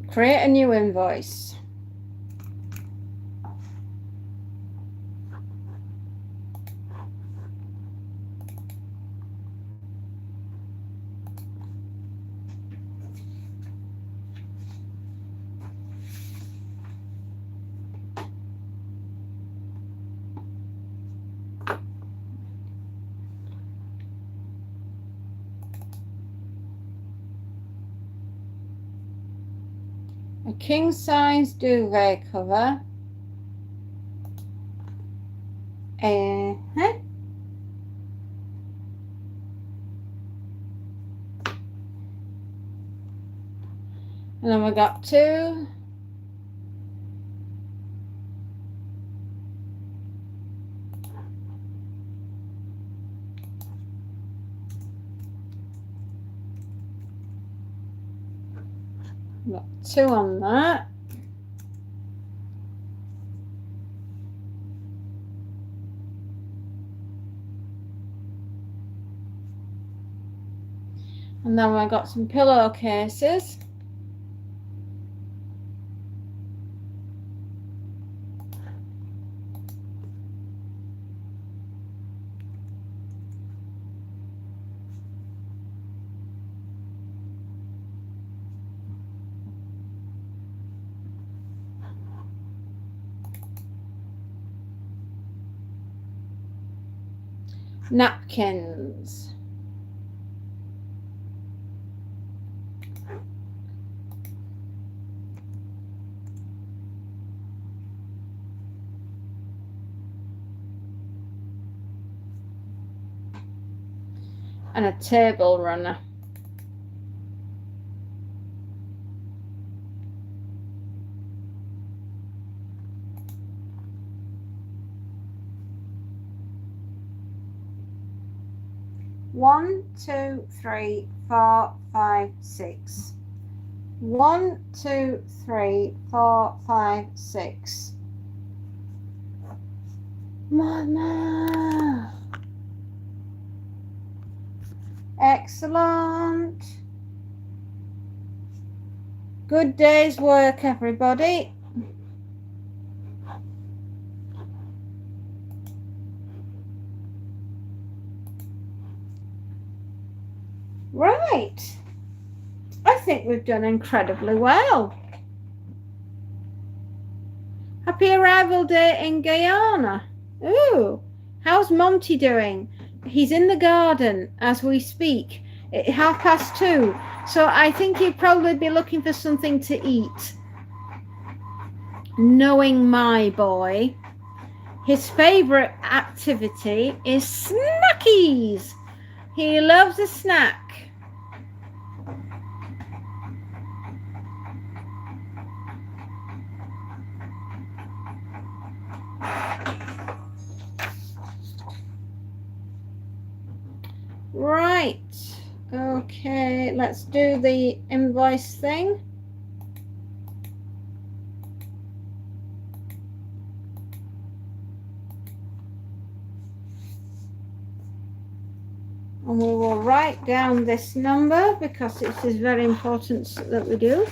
Create a new invoice. A king size duvet cover. And then we got 2. Got 2 on that. And then I got some pillowcases. Napkins. And a table runner. One, 2, 3, 4, 5, 6. 1, 2, 3, 4, 5, 6. Mama. Excellent. Good day's work, everybody. Right. I think we've done incredibly well. Happy arrival day in Guyana. Ooh, how's Monty doing? He's in the garden as we speak at 2:30. So I think he'd probably be looking for something to eat. Knowing my boy, his favorite activity is snackies. He loves a snack. Right. Okay, let's do the invoice thing. And we will write down this number because it is very important that we do.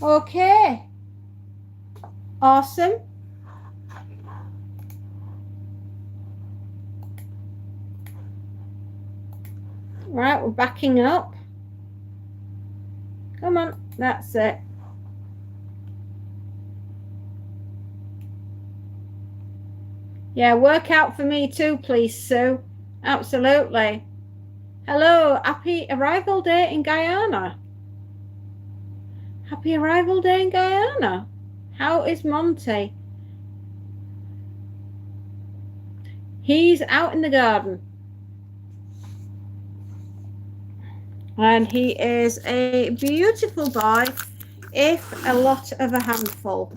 Okay. Awesome. Right, we're backing up. Come on, that's it. Yeah, work out for me too, please, Sue. Absolutely. Hello, happy arrival day in Guyana. Happy arrival day in Guyana. How is Monty? He's out in the garden. And he is a beautiful boy, if a lot of a handful.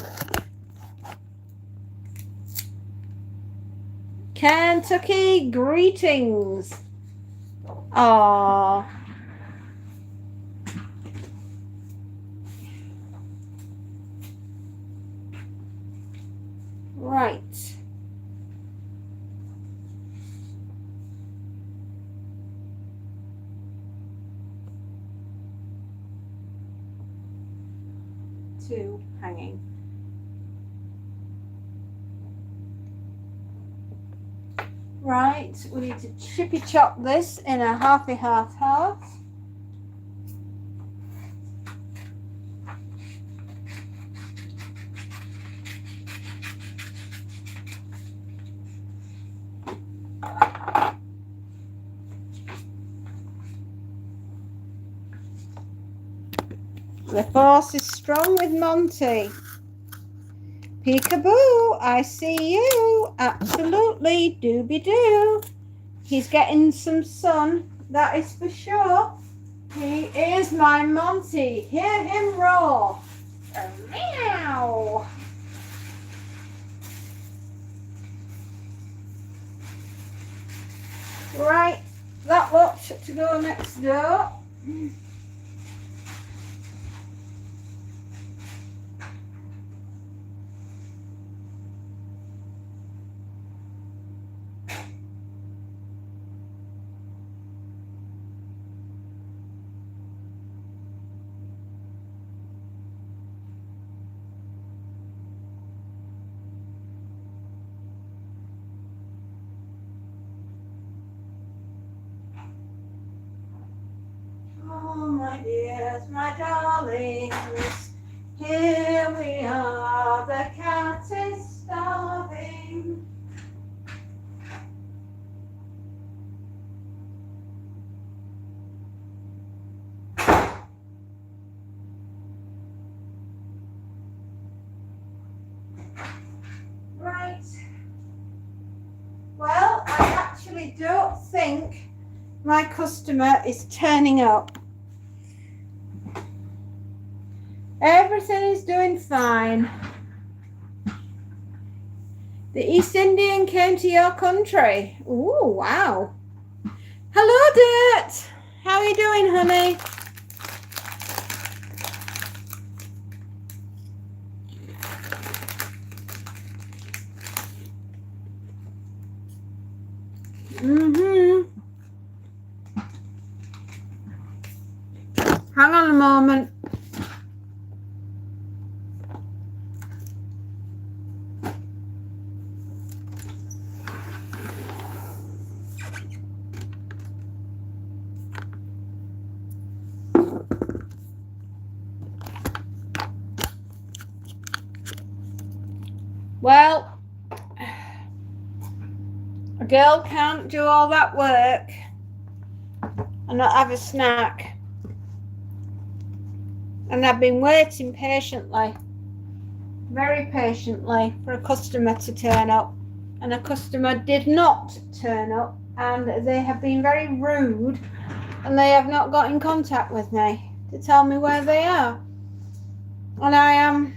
Kentucky greetings. Aww. Right. Two hanging. Right, we need to chippy chop this in a half. The force is strong with Monty. Peekaboo, I see you. Absolutely, dooby-doo. He's getting some sun, that is for sure. He is my Monty. Hear him roar. Meow. Right, that lot to go next door. Oh, my dears, my darlings, here we are, the cat is starving. Right. Well, I actually don't think my customer is turning up. Everything is doing fine. The East Indian came to your country. Ooh, wow. Hello, Dirt. How are you doing, honey? Hang on a moment. Well, a girl can't do all that work and not have a snack. And I've been waiting patiently, very patiently, for a customer to turn up. And a customer did not turn up, and they have been very rude, and they have not got in contact with me to tell me where they are. And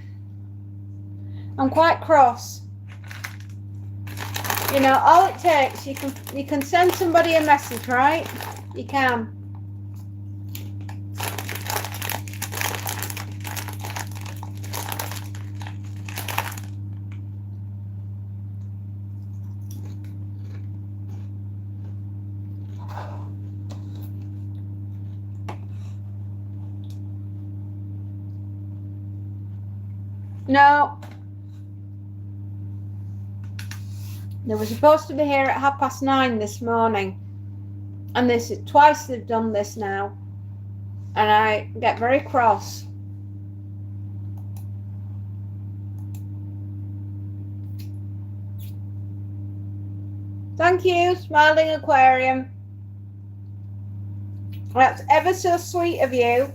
I'm quite cross. You know, all it takes, you can send somebody a message, right? You can. No. They were supposed to be here at 9:30 this morning. And this is twice they've done this now. And I get very cross. Thank you, Smiling Aquarium. That's ever so sweet of you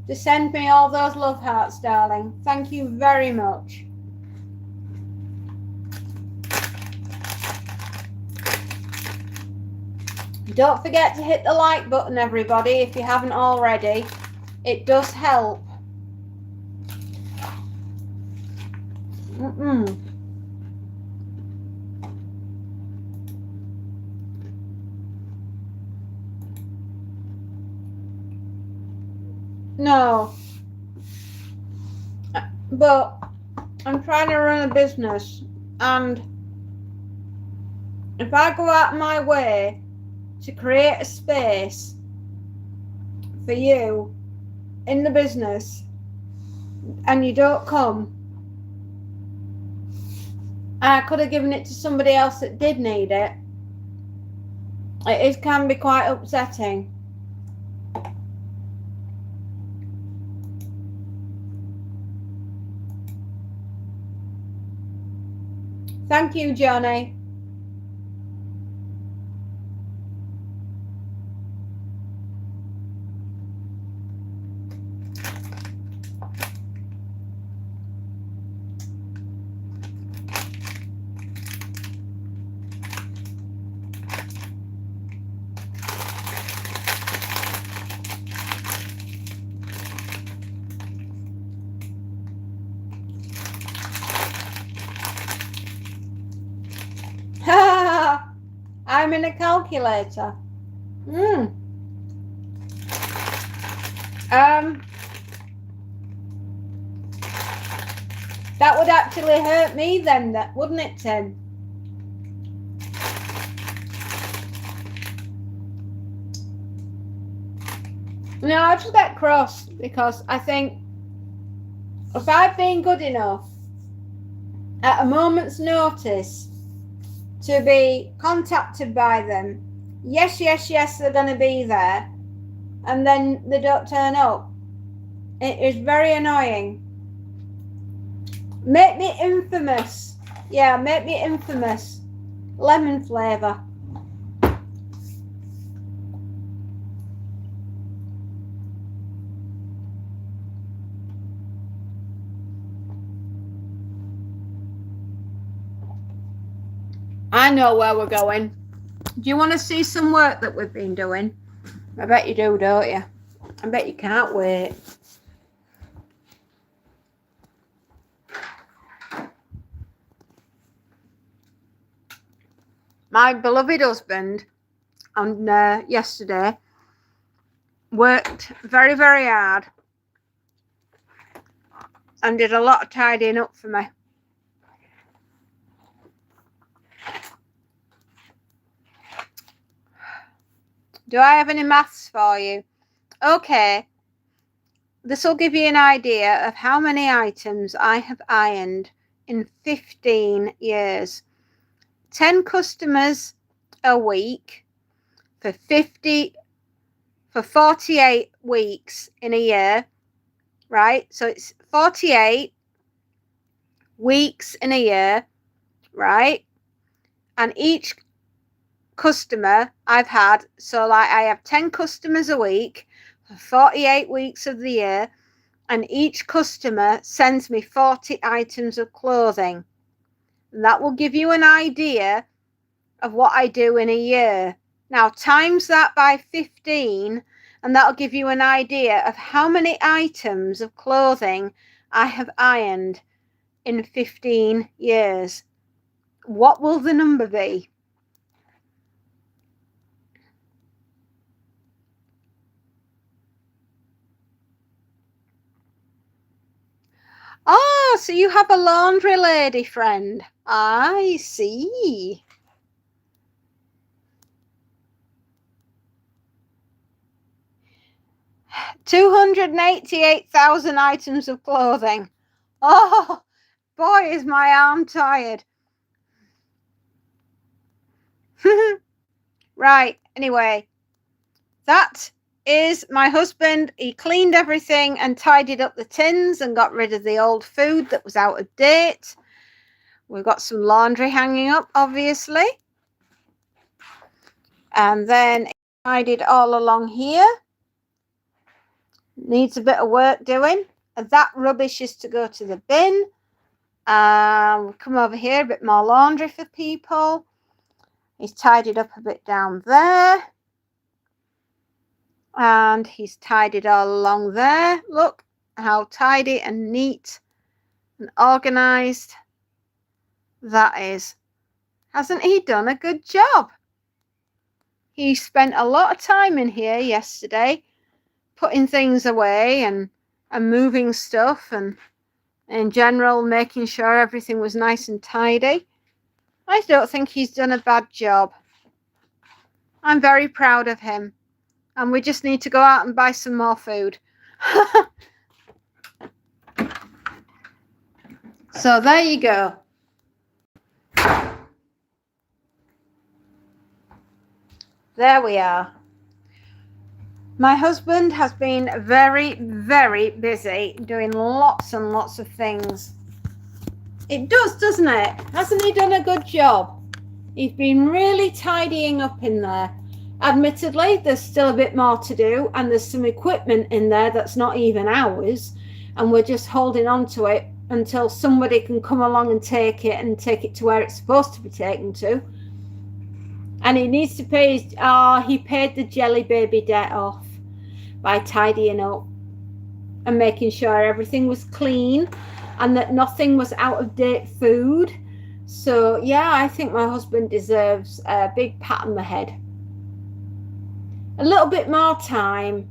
to send me all those love hearts, darling. Thank you very much. Don't forget to hit the like button, everybody, if you haven't already. It does help. No. But I'm trying to run a business, and if I go out of my way to create a space for you in the business and you don't come, I could have given it to somebody else that did need it. It can be quite upsetting. Thank you, Johnny. I'm in a calculator. That would actually hurt me then, wouldn't it, Tim? No, I just get cross because I think if I've been good enough at a moment's notice to be contacted by them, yes, they're going to be there, and then they don't turn up, it is very annoying. Make me infamous. Yeah, make me infamous. Lemon flavour. I know where we're going. Do you want to see some work that we've been doing? I bet you do, don't you? I bet you can't wait. My beloved husband on yesterday worked very, very hard and did a lot of tidying up for me. Do I have any maths for you? Okay. This will give you an idea of how many items I have ironed in 15 years. 10 customers a week for 48 weeks in a year, right? So it's 48 weeks in a year, right? And each customer I've had, so like I have 10 customers a week for 48 weeks of the year, and each customer sends me 40 items of clothing. And that will give you an idea of what I do in a year. Now times that by 15 and that'll give you an idea of how many items of clothing I have ironed in 15 years. What will the number be? Oh, so you have a laundry lady friend. I see. $288,000 items of clothing. Oh, boy, is my arm tired. Right, anyway, that is my husband. He cleaned everything and tidied up the tins and got rid of the old food that was out of date. We've got some laundry hanging up, obviously. And then he tidied all along here. Needs a bit of work doing. And that rubbish is to go to the bin. We'll come over here, a bit more laundry for people. He's tidied up a bit down there. And he's tidied all along there. Look how tidy and neat and organised that is. Hasn't he done a good job? He spent a lot of time in here yesterday putting things away and moving stuff and in general making sure everything was nice and tidy. I don't think he's done a bad job. I'm very proud of him. And we just need to go out and buy some more food. So there you go. There we are. My husband has been very, very busy doing lots and lots of things. It does, doesn't it? Hasn't he done a good job? He's been really tidying up in there. Admittedly, there's still a bit more to do, and there's some equipment in there that's not even ours, and we're just holding on to it until somebody can come along and take it to where it's supposed to be taken to. And he needs to pay he paid the jelly baby debt off by tidying up and making sure everything was clean and that nothing was out of date food. So yeah, I think my husband deserves a big pat on the head. A little bit more time,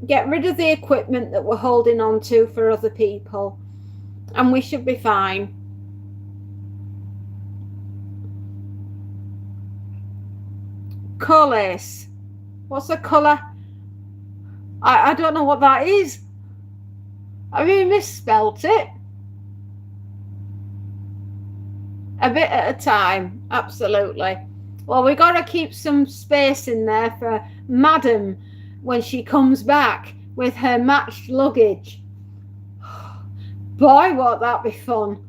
get rid of the equipment that we're holding on to for other people, and we should be fine. Colours. What's the colour? I don't know what that is. I mean, misspelt it. A bit at a time, absolutely. Well, we got to keep some space in there for Madam when she comes back with her matched luggage. Boy, won't that be fun.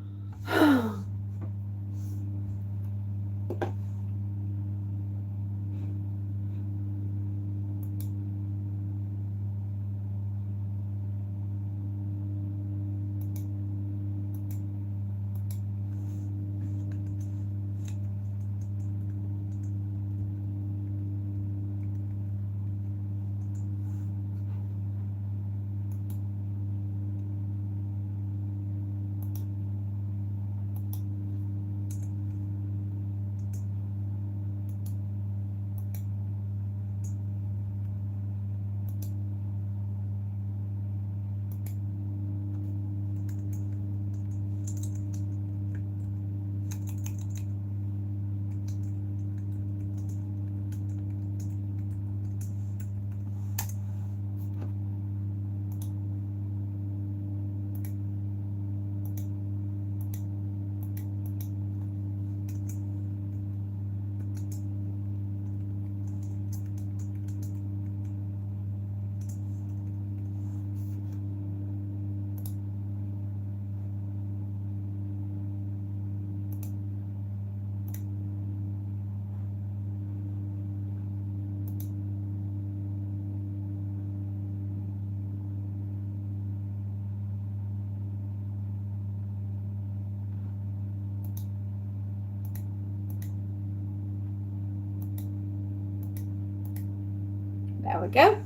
There we go.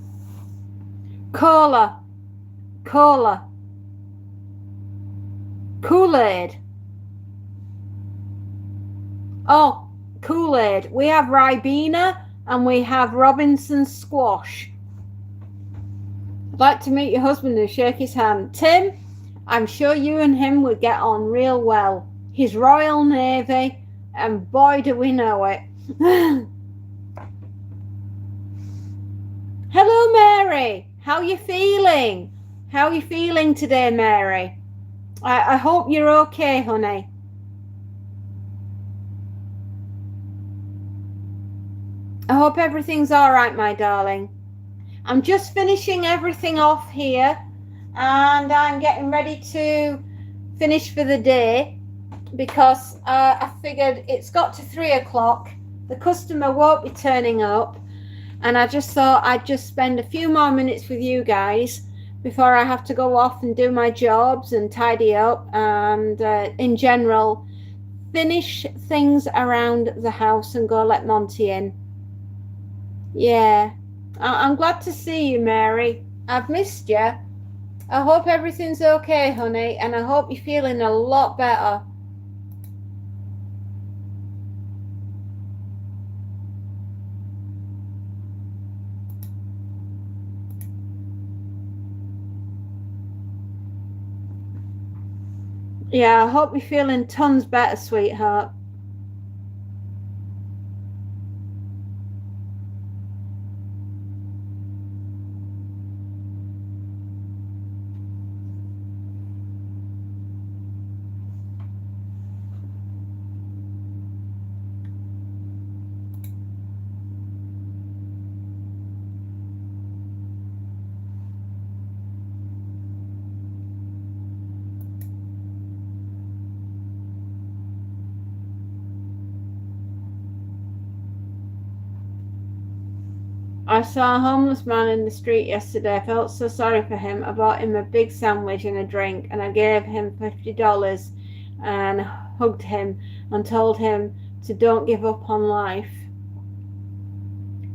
Cola. Cola. Kool-Aid. Oh, Kool-Aid. We have Ribena and we have Robinson squash. I'd like to meet your husband and shake his hand. Tim, I'm sure you and him would get on real well. He's Royal Navy, and boy do we know it. Hello, Mary. How you feeling? How are you feeling today, Mary? I hope you're okay, honey. I hope everything's all right, my darling. I'm just finishing everything off here, and I'm getting ready to finish for the day, because I figured it's got to 3 o'clock. The customer won't be turning up, and I just thought I'd just spend a few more minutes with you guys before I have to go off and do my jobs and tidy up and in general finish things around the house and go let Monty in. Yeah, I'm glad to see you, Mary. I've missed you. I hope everything's okay, honey, and I hope you're feeling a lot better. Yeah, I hope you're feeling tons better, sweetheart. I saw a homeless man in the street yesterday. I felt so sorry for him. I bought him a big sandwich and a drink, and I gave him $50 and hugged him and told him to don't give up on life.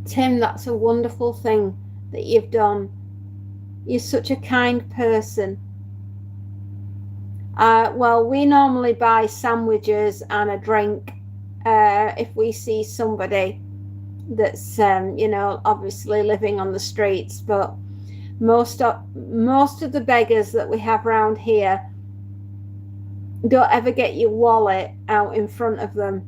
Tim, that's a wonderful thing that you've done. You're such a kind person. Well, we normally buy sandwiches and a drink if we see somebody that's obviously living on the streets, but most of the beggars that we have around here don't ever get your wallet out in front of them,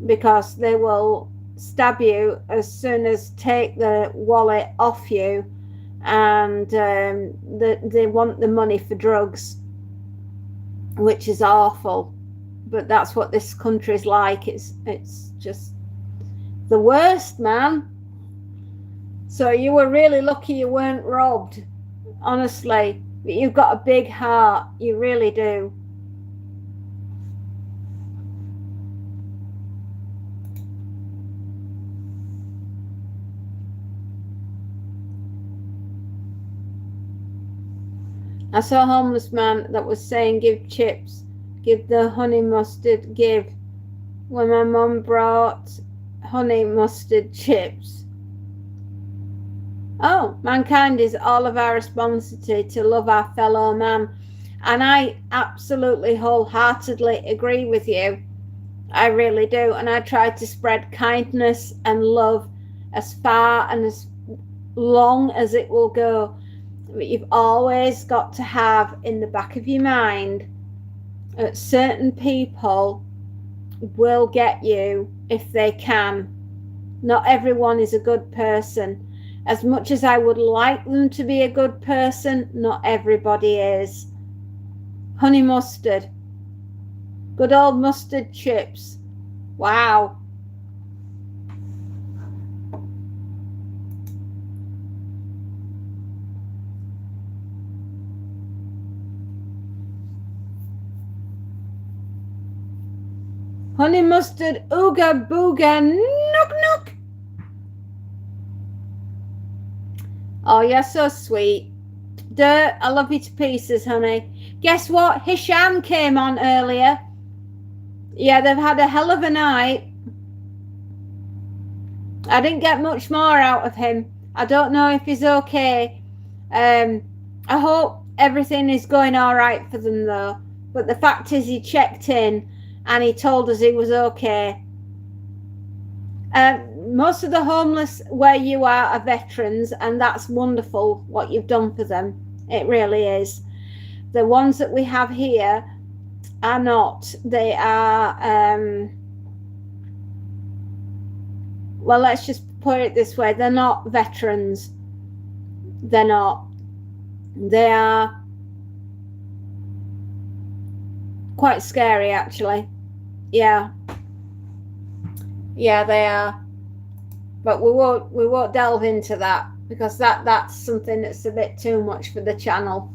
because they will stab you as soon as take the wallet off you, and they want the money for drugs, which is awful. But that's what this country's like. It's just the worst, man. So you were really lucky you weren't robbed, honestly. But you've got a big heart, you really do. I saw a homeless man that was saying give chips, give the honey mustard, give. When my mum brought honey mustard chips. Oh, mankind is all of our responsibility to love our fellow man. And I absolutely wholeheartedly agree with you. I really do. And I try to spread kindness and love as far and as long as it will go. But you've always got to have in the back of your mind that certain people will get you if they can. Not everyone is a good person. As much as I would like them to be a good person, not everybody is. Honey mustard. Good old mustard chips. Wow. Honey mustard, ooga booga, nook nook. Oh, you're so sweet. Dirt, I love you to pieces, honey. Guess what? Hisham came on earlier. Yeah, they've had a hell of a night. I didn't get much more out of him. I don't know if he's okay. I hope everything is going all right for them, though. But the fact is, he checked in and he told us he was okay. Most of the homeless where you are veterans, and that's wonderful what you've done for them. It really is. The ones that we have here are not. They are, well, let's just put it this way. They're not veterans. They're not. They are quite scary, actually. Yeah. Yeah, they are. But we won't delve into that, because that's something that's a bit too much for the channel.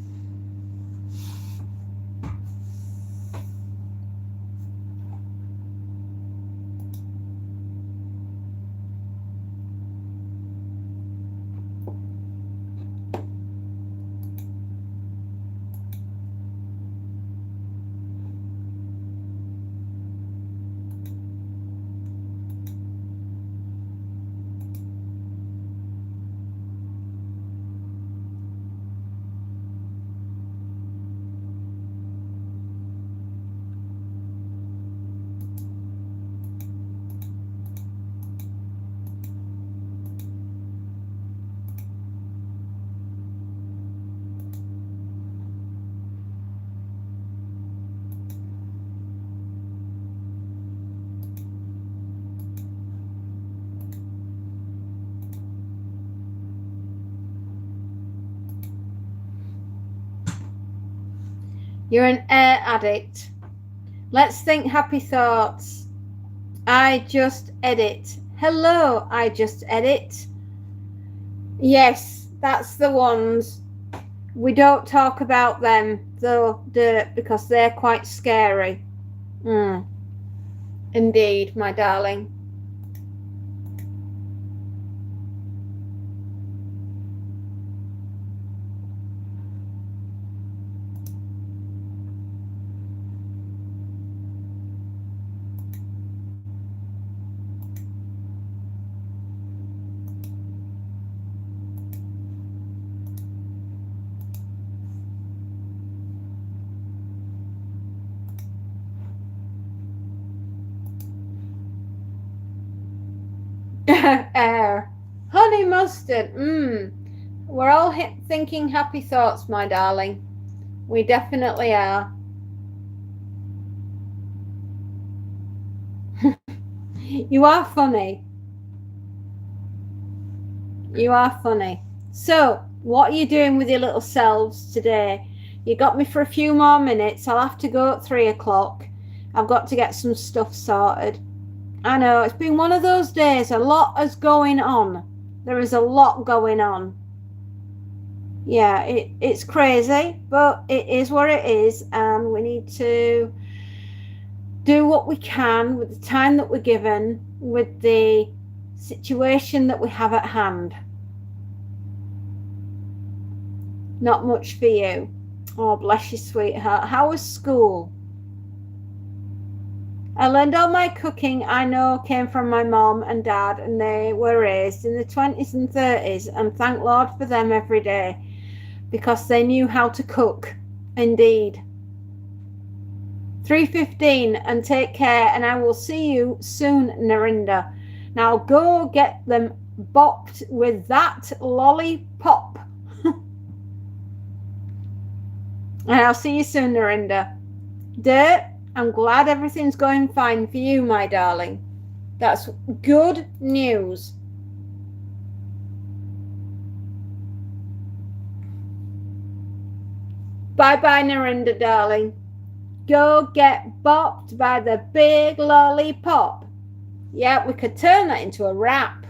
You're an air addict. Let's think happy thoughts. I just edit. Hello, I just edit. Yes, that's the ones. We don't talk about them, though, Dirt, because they're quite scary. Indeed, my darling. Air. Honey mustard. We're all thinking happy thoughts, my darling. We definitely are. You are funny. You are funny. So, what are you doing with your little selves today? You got me for a few more minutes. I'll have to go at 3 o'clock. I've got to get some stuff sorted. I know, it's been one of those days. A lot is going on. There is a lot going on. Yeah, it's crazy, but it is what it is, and we need to do what we can with the time that we're given, with the situation that we have at hand. Not much for you. Oh, bless you, sweetheart. How was school? I learned all my cooking I know came from my mom and dad, and they were raised in the 20s and 30s, and thank Lord for them every day, because they knew how to cook. Indeed. 3:15, and take care, and I will see you soon, Narinda. Now go get them bopped with that lollipop. And I'll see you soon, Narinda. Dirt, I'm glad everything's going fine for you, my darling. That's good news. Bye-bye, Narinda, darling. Go get bopped by the big lollipop. Yeah, we could turn that into a rap.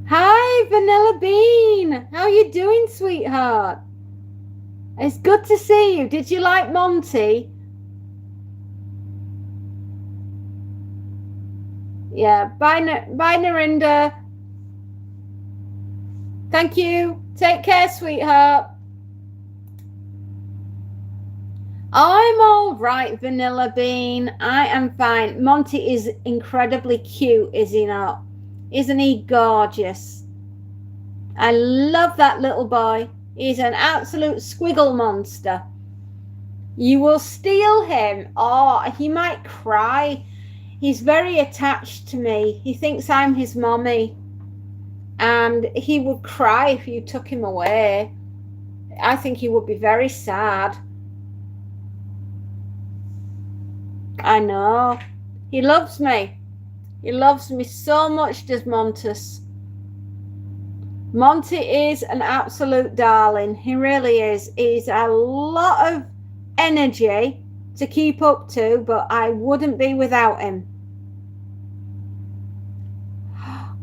Hi, Vanilla Bean. How are you doing, sweetheart? It's good to see you. Did you like Monty? Yeah, bye, Narinda. Thank you. Take care, sweetheart. I'm all right, Vanilla Bean. I am fine. Monty is incredibly cute, is he not? Isn't he gorgeous? I love that little boy. He's an absolute squiggle monster. You will steal him. Oh, he might cry. He's very attached to me. He thinks I'm his mommy. And he would cry if you took him away. I think he would be very sad. I know. He loves me. He loves me so much, does Montus. Monty is an absolute darling. He really is. He's a lot of energy to keep up to, but I wouldn't be without him.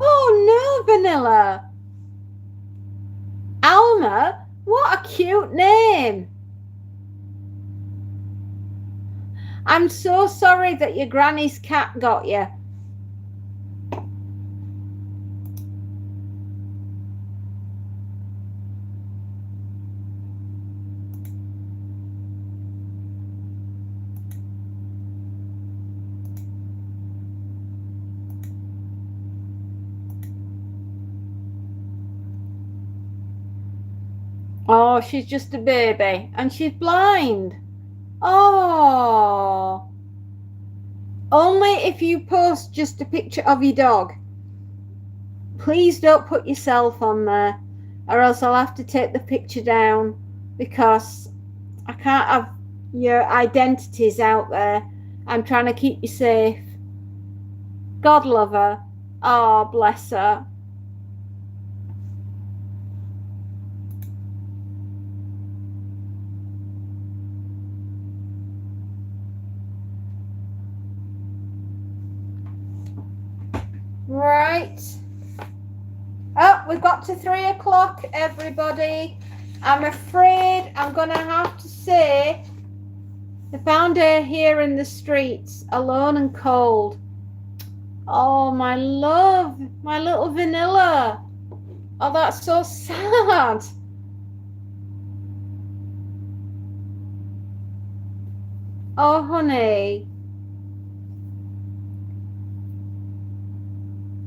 Oh no, Vanilla. Alma? What a cute name. I'm so sorry that your granny's cat got you. Oh, she's just a baby and she's blind. Oh. Only if you post just a picture of your dog. Please don't put yourself on there, or else I'll have to take the picture down, because I can't have your identities out there. I'm trying to keep you safe. God love her. Oh, bless her. Right. Oh, we've got to 3 o'clock, everybody. I'm afraid I'm going to have to say I found her here in the streets, alone and cold. Oh, my love, my little Vanilla. Oh, that's so sad. Oh, honey.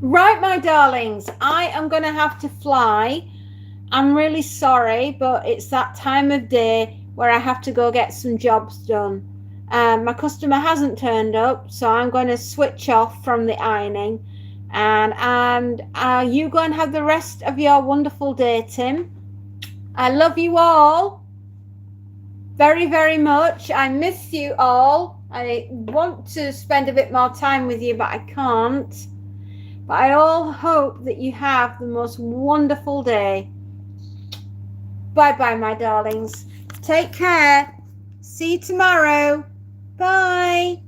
Right, my darlings, I am going to have to fly. I'm really sorry, but it's that time of day where I have to go get some jobs done. My customer hasn't turned up, so I'm going to switch off from the ironing. And you go and have the rest of your wonderful day, Tim. I love you all very, very much. I miss you all. I want to spend a bit more time with you, but I can't. But I all hope that you have the most wonderful day. Bye-bye, my darlings. Take care. See you tomorrow. Bye.